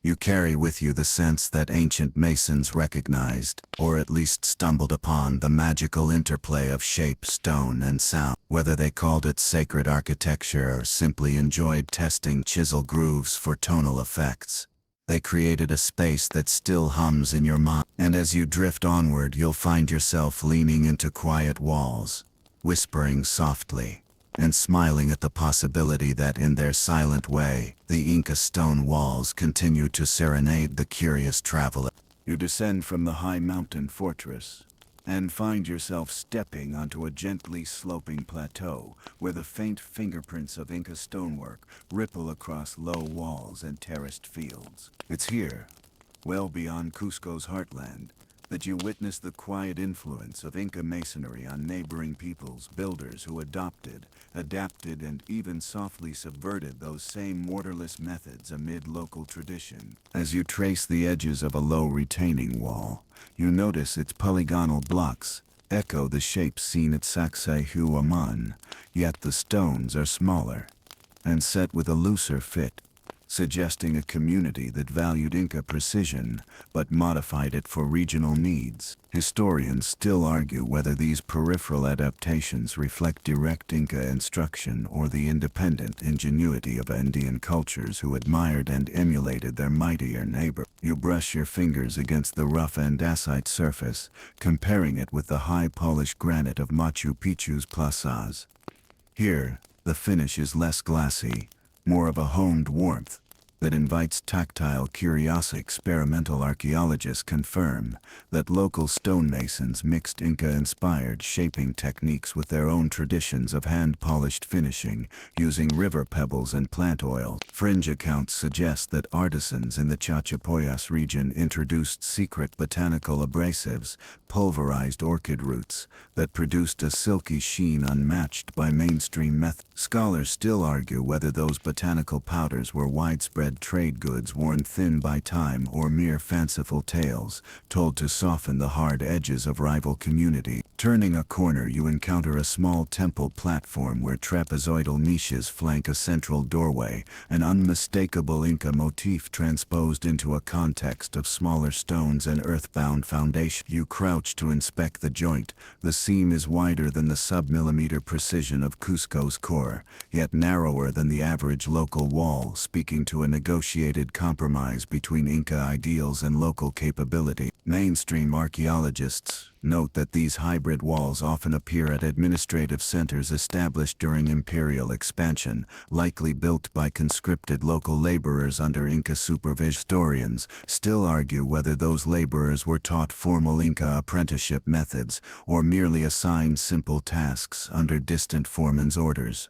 You carry with you the sense that ancient masons recognized, or at least stumbled upon, the magical interplay of shape, stone, and sound. Whether they called it sacred architecture or simply enjoyed testing chisel grooves for tonal effects, they created a space that still hums in your mind. And as you drift onward, you'll find yourself leaning into quiet walls, whispering softly, and smiling at the possibility that in their silent way, the Inca stone walls continue to serenade the curious traveler. You descend from the high mountain fortress and find yourself stepping onto a gently sloping plateau where the faint fingerprints of Inca stonework ripple across low walls and terraced fields. It's here, well beyond Cusco's heartland, that you witness the quiet influence of Inca masonry on neighboring peoples, builders who adopted, adapted, and even softly subverted those same mortarless methods amid local tradition. As you trace the edges of a low retaining wall, you notice its polygonal blocks echo the shapes seen at Sacsayhuaman, yet the stones are smaller and set with a looser fit, suggesting a community that valued Inca precision but modified it for regional needs. Historians still argue whether these peripheral adaptations reflect direct Inca instruction or the independent ingenuity of Andean cultures who admired and emulated their mightier neighbor. You brush your fingers against the rough andesite surface, comparing it with the high polished granite of Machu Picchu's plazas. Here, the finish is less glassy, more of a honed warmth that invites tactile curiosity. Experimental archaeologists confirm that local stonemasons mixed Inca-inspired shaping techniques with their own traditions of hand-polished finishing, using river pebbles and plant oil. Fringe accounts suggest that artisans in the Chachapoyas region introduced secret botanical abrasives, pulverized orchid roots, that produced a silky sheen unmatched by mainstream methods. Scholars still argue whether those botanical powders were widespread trade goods worn thin by time or mere fanciful tales, told to soften the hard edges of rival community. Turning a corner, you encounter a small temple platform where trapezoidal niches flank a central doorway, an unmistakable Inca motif transposed into a context of smaller stones and earthbound foundation. You crouch to inspect the joint. The seam is wider than the sub-millimeter precision of Cusco's core, yet narrower than the average local wall, speaking to a negotiated compromise between Inca ideals and local capability. Mainstream archaeologists note that these hybrid walls often appear at administrative centers established during imperial expansion, likely built by conscripted local laborers under Inca supervision. Historians still argue whether those laborers were taught formal Inca apprenticeship methods or merely assigned simple tasks under distant foremen's orders.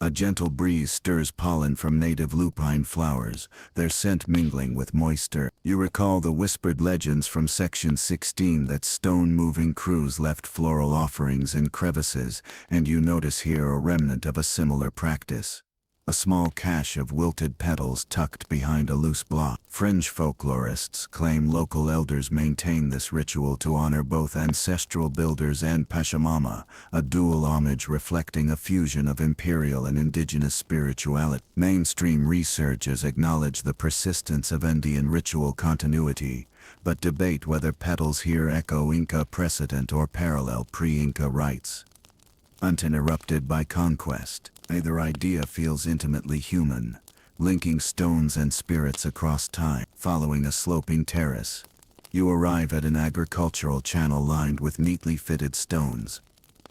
A gentle breeze stirs pollen from native lupine flowers, their scent mingling with moisture. You recall the whispered legends from Section 16 that stone-moving crews left floral offerings in crevices, and you notice here a remnant of a similar practice. A small cache of wilted petals tucked behind a loose block. Fringe folklorists claim local elders maintain this ritual to honor both ancestral builders and Pachamama, a dual homage reflecting a fusion of imperial and indigenous spirituality. Mainstream researchers acknowledge the persistence of Andean ritual continuity, but debate whether petals here echo Inca precedent or parallel pre-Inca rites. Uninterrupted by conquest, either idea feels intimately human, linking stones and spirits across time. Following a sloping terrace, you arrive at an agricultural channel lined with neatly fitted stones.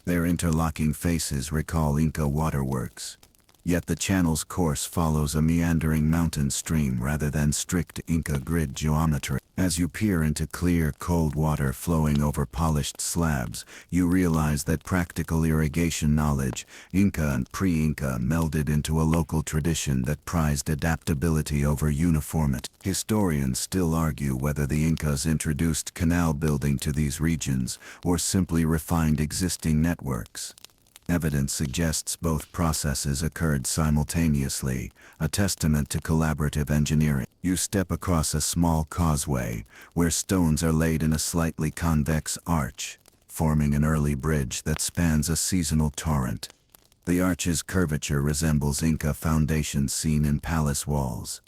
Their interlocking faces recall Inca waterworks. Yet the channel's course follows a meandering mountain stream rather than strict Inca grid geometry. As you peer into clear, cold water flowing over polished slabs, you realize that practical irrigation knowledge, Inca and pre-Inca, melded into a local tradition that prized adaptability over uniformity. Historians still argue whether the Incas introduced canal building to these regions or simply refined existing networks. Evidence suggests both processes occurred simultaneously, a testament to collaborative engineering. You step across a small causeway, where stones are laid in a slightly convex arch, forming an early bridge that spans a seasonal torrent. The arch's curvature resembles Inca foundations seen in palace walls,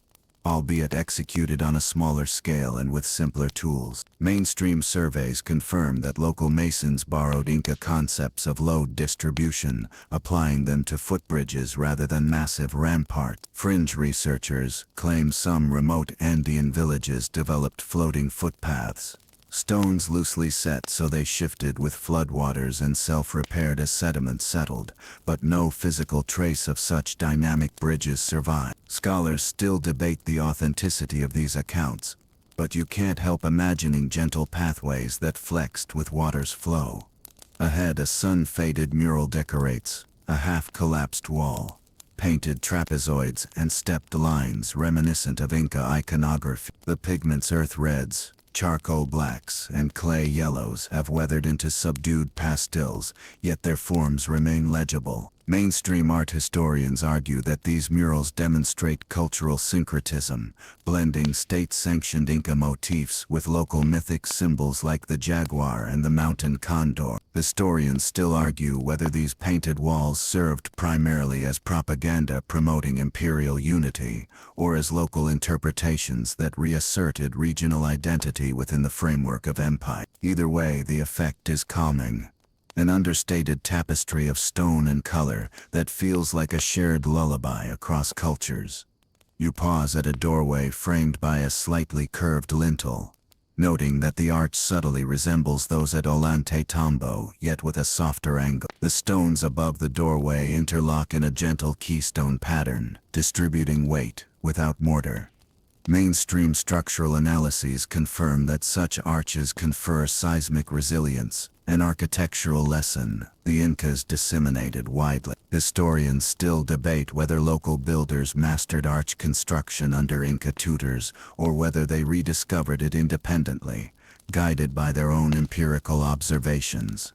albeit executed on a smaller scale and with simpler tools. Mainstream surveys confirm that local masons borrowed Inca concepts of load distribution, applying them to footbridges rather than massive ramparts. Fringe researchers claim some remote Andean villages developed floating footpaths, stones loosely set so they shifted with floodwaters and self-repaired as sediment settled, but no physical trace of such dynamic bridges survive. Scholars still debate the authenticity of these accounts, but you can't help imagining gentle pathways that flexed with water's flow. Ahead, a sun-faded mural decorates a half-collapsed wall, painted trapezoids and stepped lines reminiscent of Inca iconography. The pigments earth reds, charcoal blacks, and clay yellows have weathered into subdued pastels, yet their forms remain legible. Mainstream art historians argue that these murals demonstrate cultural syncretism, blending state-sanctioned Inca motifs with local mythic symbols like the jaguar and the mountain condor. Historians still argue whether these painted walls served primarily as propaganda promoting imperial unity, or as local interpretations that reasserted regional identity within the framework of empire. Either way, the effect is calming. An understated tapestry of stone and color that feels like a shared lullaby across cultures. You pause at a doorway framed by a slightly curved lintel, noting that the arch subtly resembles those at Ollantaytambo, yet with a softer angle. The stones above the doorway interlock in a gentle keystone pattern, distributing weight without mortar. Mainstream structural analyses confirm that such arches confer seismic resilience, an architectural lesson the Incas disseminated widely. Historians still debate whether local builders mastered arch construction under Inca tutors or whether they rediscovered it independently, guided by their own empirical observations.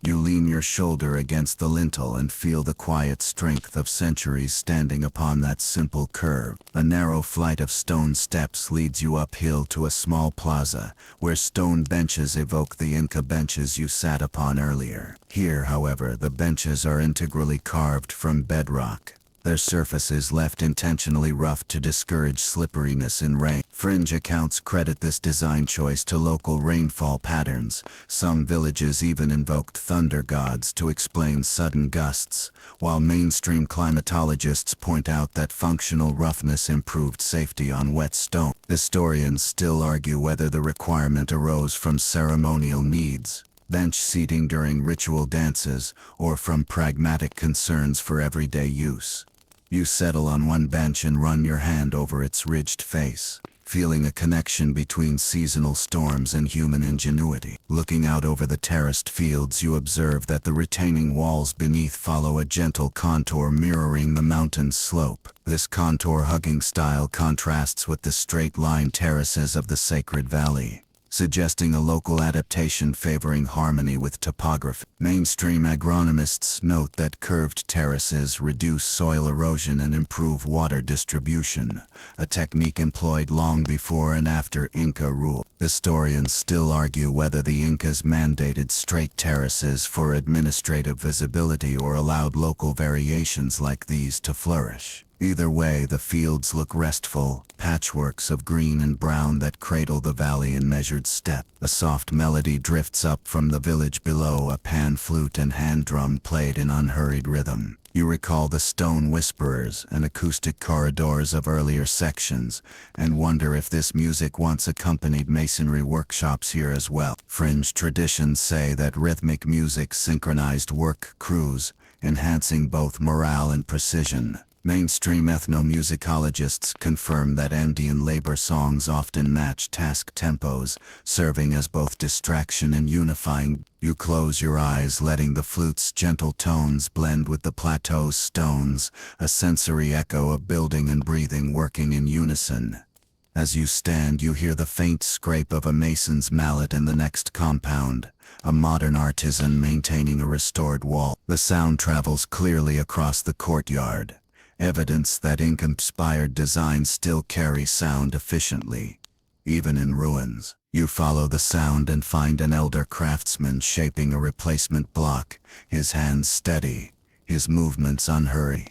You lean your shoulder against the lintel and feel the quiet strength of centuries standing upon that simple curve. A narrow flight of stone steps leads you uphill to a small plaza, where stone benches evoke the Inca benches you sat upon earlier. Here, however, the benches are integrally carved from bedrock, their surfaces left intentionally rough to discourage slipperiness in rain. Fringe accounts credit this design choice to local rainfall patterns. Some villages even invoked thunder gods to explain sudden gusts, while mainstream climatologists point out that functional roughness improved safety on wet stone. Historians still argue whether the requirement arose from ceremonial needs, bench seating during ritual dances, or from pragmatic concerns for everyday use. You settle on one bench and run your hand over its ridged face, feeling a connection between seasonal storms and human ingenuity. Looking out over the terraced fields, you observe that the retaining walls beneath follow a gentle contour mirroring the mountain's slope. This contour-hugging style contrasts with the straight-line terraces of the Sacred Valley, suggesting a local adaptation favoring harmony with topography. Mainstream agronomists note that curved terraces reduce soil erosion and improve water distribution, a technique employed long before and after Inca rule. Historians still argue whether the Incas mandated straight terraces for administrative visibility or allowed local variations like these to flourish. Either way, the fields look restful, patchworks of green and brown that cradle the valley in measured step. A soft melody drifts up from the village below, a pan flute and hand drum played in unhurried rhythm. You recall the stone whisperers and acoustic corridors of earlier sections, and wonder if this music once accompanied masonry workshops here as well. Fringe traditions say that rhythmic music synchronized work crews, enhancing both morale and precision. Mainstream ethnomusicologists confirm that Andean labor songs often match task tempos, serving as both distraction and unifying. You close your eyes, letting the flute's gentle tones blend with the plateau's stones, a sensory echo of building and breathing working in unison. As you stand, you hear the faint scrape of a mason's mallet in the next compound, a modern artisan maintaining a restored wall. The sound travels clearly across the courtyard, evidence that Inca-inspired designs still carry sound efficiently, even in ruins. You follow the sound and find an elder craftsman shaping a replacement block, his hands steady, his movements unhurried.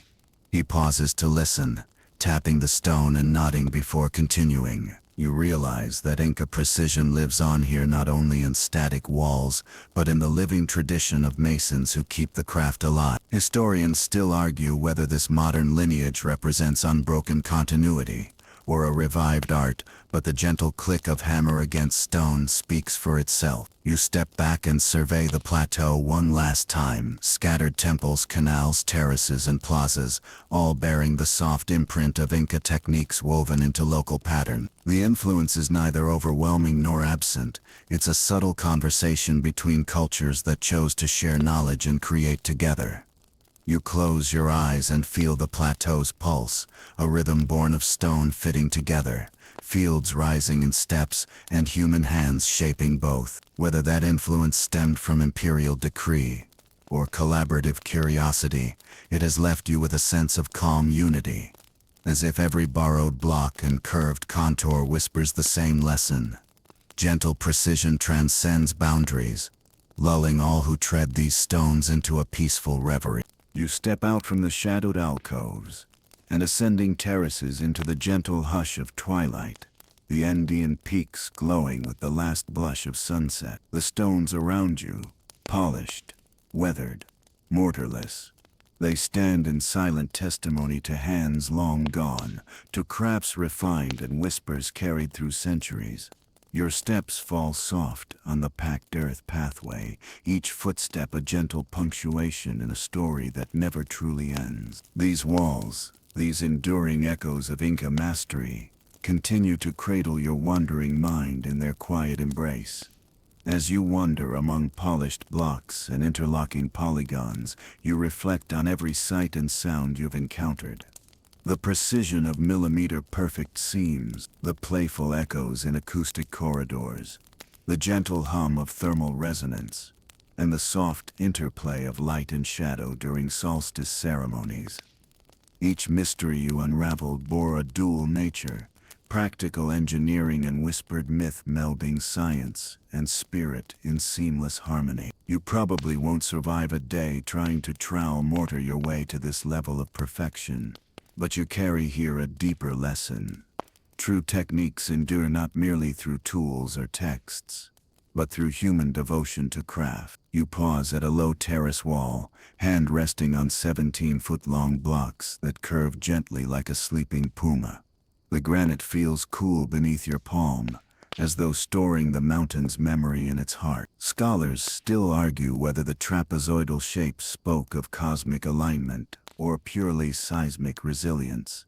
He pauses to listen, tapping the stone and nodding before continuing. You realize that Inca precision lives on here, not only in static walls, but in the living tradition of masons who keep the craft alive. Historians still argue whether this modern lineage represents unbroken continuity or a revived art, but the gentle click of hammer against stone speaks for itself. You step back and survey the plateau one last time. Scattered temples, canals, terraces, and plazas, all bearing the soft imprint of Inca techniques woven into local pattern. The influence is neither overwhelming nor absent. It's a subtle conversation between cultures that chose to share knowledge and create together. You close your eyes and feel the plateau's pulse, a rhythm born of stone fitting together, fields rising in steps, and human hands shaping both. Whether that influence stemmed from imperial decree or collaborative curiosity, it has left you with a sense of calm unity, as if every borrowed block and curved contour whispers the same lesson. Gentle precision transcends boundaries, lulling all who tread these stones into a peaceful reverie. You step out from the shadowed alcoves and ascending terraces into the gentle hush of twilight, the Andean peaks glowing with the last blush of sunset. The stones around you, polished, weathered, mortarless, they stand in silent testimony to hands long gone, to crafts refined and whispers carried through centuries. Your steps fall soft on the packed earth pathway, each footstep a gentle punctuation in a story that never truly ends. These walls, these enduring echoes of Inca mastery, continue to cradle your wandering mind in their quiet embrace. As you wander among polished blocks and interlocking polygons, you reflect on every sight and sound you've encountered. The precision of millimeter-perfect seams, the playful echoes in acoustic corridors, the gentle hum of thermal resonance, and the soft interplay of light and shadow during solstice ceremonies. Each mystery you unraveled bore a dual nature, practical engineering and whispered myth melding science and spirit in seamless harmony. You probably won't survive a day trying to trowel mortar your way to this level of perfection. But you carry here a deeper lesson. True techniques endure not merely through tools or texts, but through human devotion to craft. You pause at a low terrace wall, hand resting on 17-foot-long blocks that curve gently like a sleeping puma. The granite feels cool beneath your palm, as though storing the mountain's memory in its heart. Scholars still argue whether the trapezoidal shape spoke of cosmic alignment or purely seismic resilience.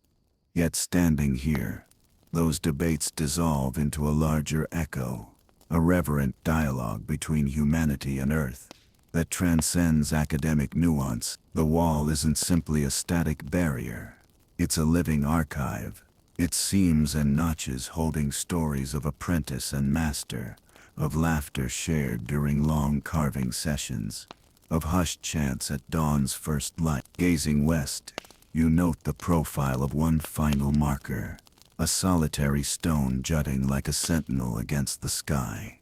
Yet standing here, those debates dissolve into a larger echo, a reverent dialogue between humanity and Earth that transcends academic nuance. The wall isn't simply a static barrier, it's a living archive, its seams and notches holding stories of apprentice and master, of laughter shared during long carving sessions, of hushed chants at dawn's first light. Gazing west, you note the profile of one final marker, a solitary stone jutting like a sentinel against the sky.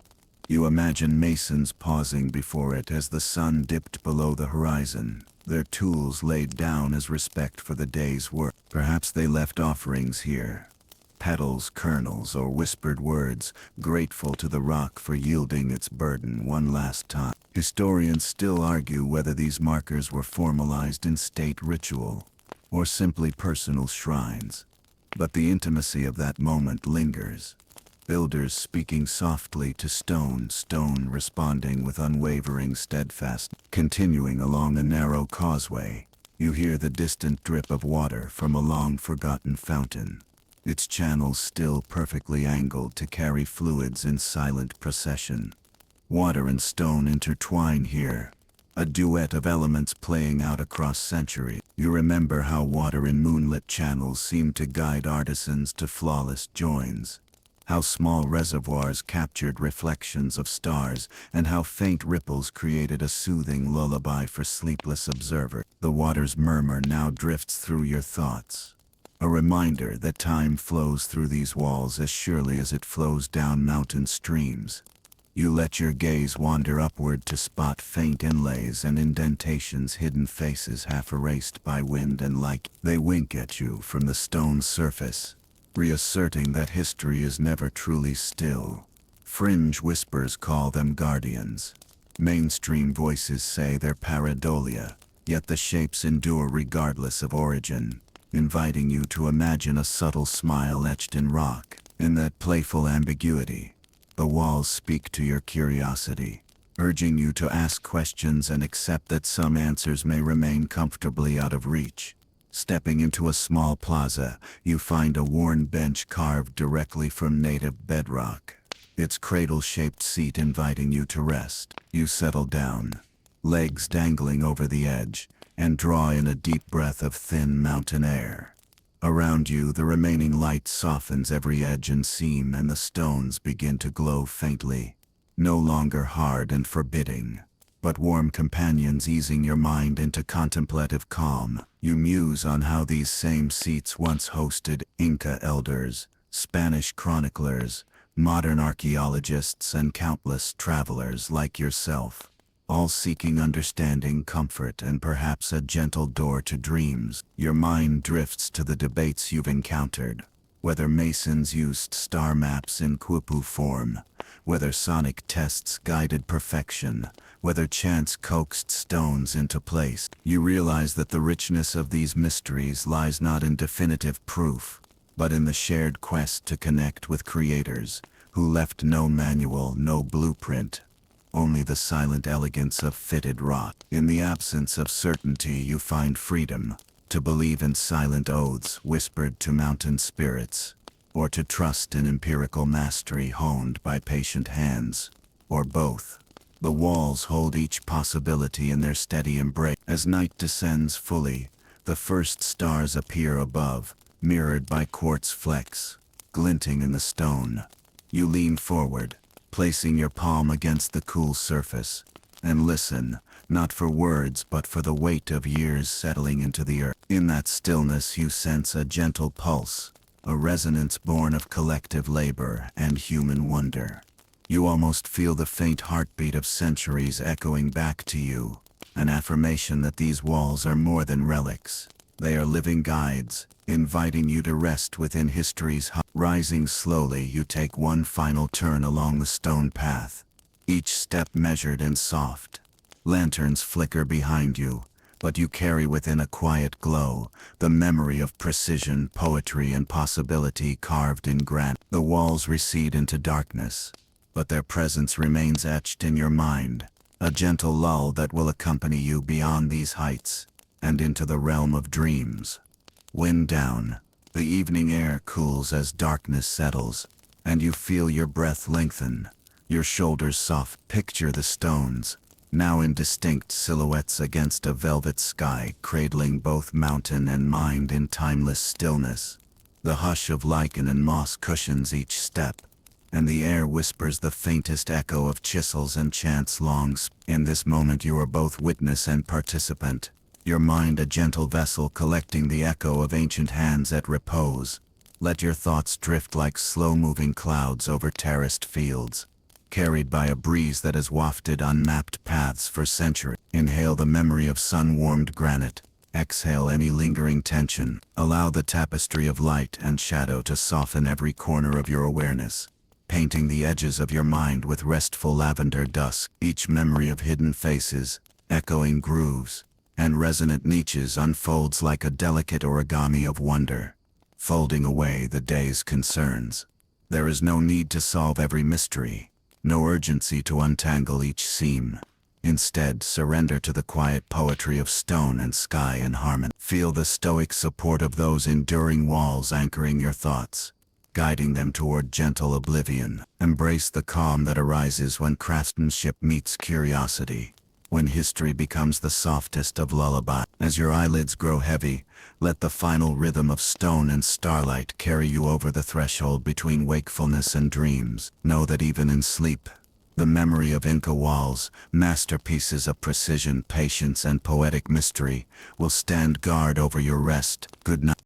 You imagine masons pausing before it as the sun dipped below the horizon, their tools laid down as respect for the day's work. Perhaps they left offerings here. Petals, kernels, or whispered words, grateful to the rock for yielding its burden one last time. Historians still argue whether these markers were formalized in state ritual, or simply personal shrines. But the intimacy of that moment lingers. Builders speaking softly to stone, stone responding with unwavering steadfastness. Continuing along a narrow causeway, you hear the distant drip of water from a long-forgotten fountain, its channels still perfectly angled to carry fluids in silent procession. Water and stone intertwine here, a duet of elements playing out across centuries. You remember how water in moonlit channels seemed to guide artisans to flawless joins, how small reservoirs captured reflections of stars, and how faint ripples created a soothing lullaby for sleepless observers. The water's murmur now drifts through your thoughts, a reminder that time flows through these walls as surely as it flows down mountain streams. You let your gaze wander upward to spot faint inlays and indentations, hidden faces half erased by wind and light. They wink at you from the stone surface, reasserting that history is never truly still. Fringe whispers call them guardians. Mainstream voices say they're pareidolia, yet the shapes endure regardless of origin, inviting you to imagine a subtle smile etched in rock. In that playful ambiguity, the walls speak to your curiosity, urging you to ask questions and accept that some answers may remain comfortably out of reach. Stepping into a small plaza, you find a worn bench carved directly from native bedrock, its cradle-shaped seat inviting you to rest. You settle down, legs dangling over the edge, and draw in a deep breath of thin mountain air. Around you, the remaining light softens every edge and seam, and the stones begin to glow faintly, no longer hard and forbidding, but warm companions easing your mind into contemplative calm. You muse on how these same seats once hosted Inca elders, Spanish chroniclers, modern archaeologists, and countless travelers like yourself, all seeking understanding, comfort, and perhaps a gentle door to dreams. Your mind drifts to the debates you've encountered, whether masons used star maps in quipu form, whether sonic tests guided perfection, whether chance coaxed stones into place. You realize that the richness of these mysteries lies not in definitive proof, but in the shared quest to connect with creators who left no manual, no blueprint, only the silent elegance of fitted rock. In the absence of certainty, you find freedom to believe in silent oaths whispered to mountain spirits, or to trust in empirical mastery honed by patient hands, or both. The walls hold each possibility in their steady embrace. As night descends fully, the first stars appear above, mirrored by quartz flecks, glinting in the stone. You lean forward, placing your palm against the cool surface, and listen, not for words but for the weight of years settling into the earth. In that stillness you sense a gentle pulse, a resonance born of collective labor and human wonder. You almost feel the faint heartbeat of centuries echoing back to you, an affirmation that these walls are more than relics. They are living guides, inviting you to rest within history's hub. Rising slowly, you take one final turn along the stone path, each step measured and soft. Lanterns flicker behind you, but you carry within a quiet glow the memory of precision, poetry, and possibility carved in granite. The walls recede into darkness, but their presence remains etched in your mind, a gentle lull that will accompany you beyond these heights and into the realm of dreams. Wind down, the evening air cools as darkness settles, and you feel your breath lengthen, your shoulders soft. Picture the stones, now indistinct silhouettes against a velvet sky, cradling both mountain and mind in timeless stillness. The hush of lichen and moss cushions each step, and the air whispers the faintest echo of chisels and chants longs. In this moment you are both witness and participant, your mind a gentle vessel collecting the echo of ancient hands at repose. Let your thoughts drift like slow-moving clouds over terraced fields, carried by a breeze that has wafted unmapped paths for centuries. Inhale the memory of sun-warmed granite. Exhale any lingering tension. Allow the tapestry of light and shadow to soften every corner of your awareness, painting the edges of your mind with restful lavender dusk. Each memory of hidden faces, echoing grooves, and resonant niches unfolds like a delicate origami of wonder, folding away the day's concerns. There is no need to solve every mystery, no urgency to untangle each seam. Instead, surrender to the quiet poetry of stone and sky in harmony. Feel the stoic support of those enduring walls anchoring your thoughts, guiding them toward gentle oblivion. Embrace the calm that arises when craftsmanship meets curiosity, when history becomes the softest of lullaby. As your eyelids grow heavy, let the final rhythm of stone and starlight carry you over the threshold between wakefulness and dreams. Know that even in sleep, the memory of Inca walls, masterpieces of precision, patience, and poetic mystery, will stand guard over your rest. Good night.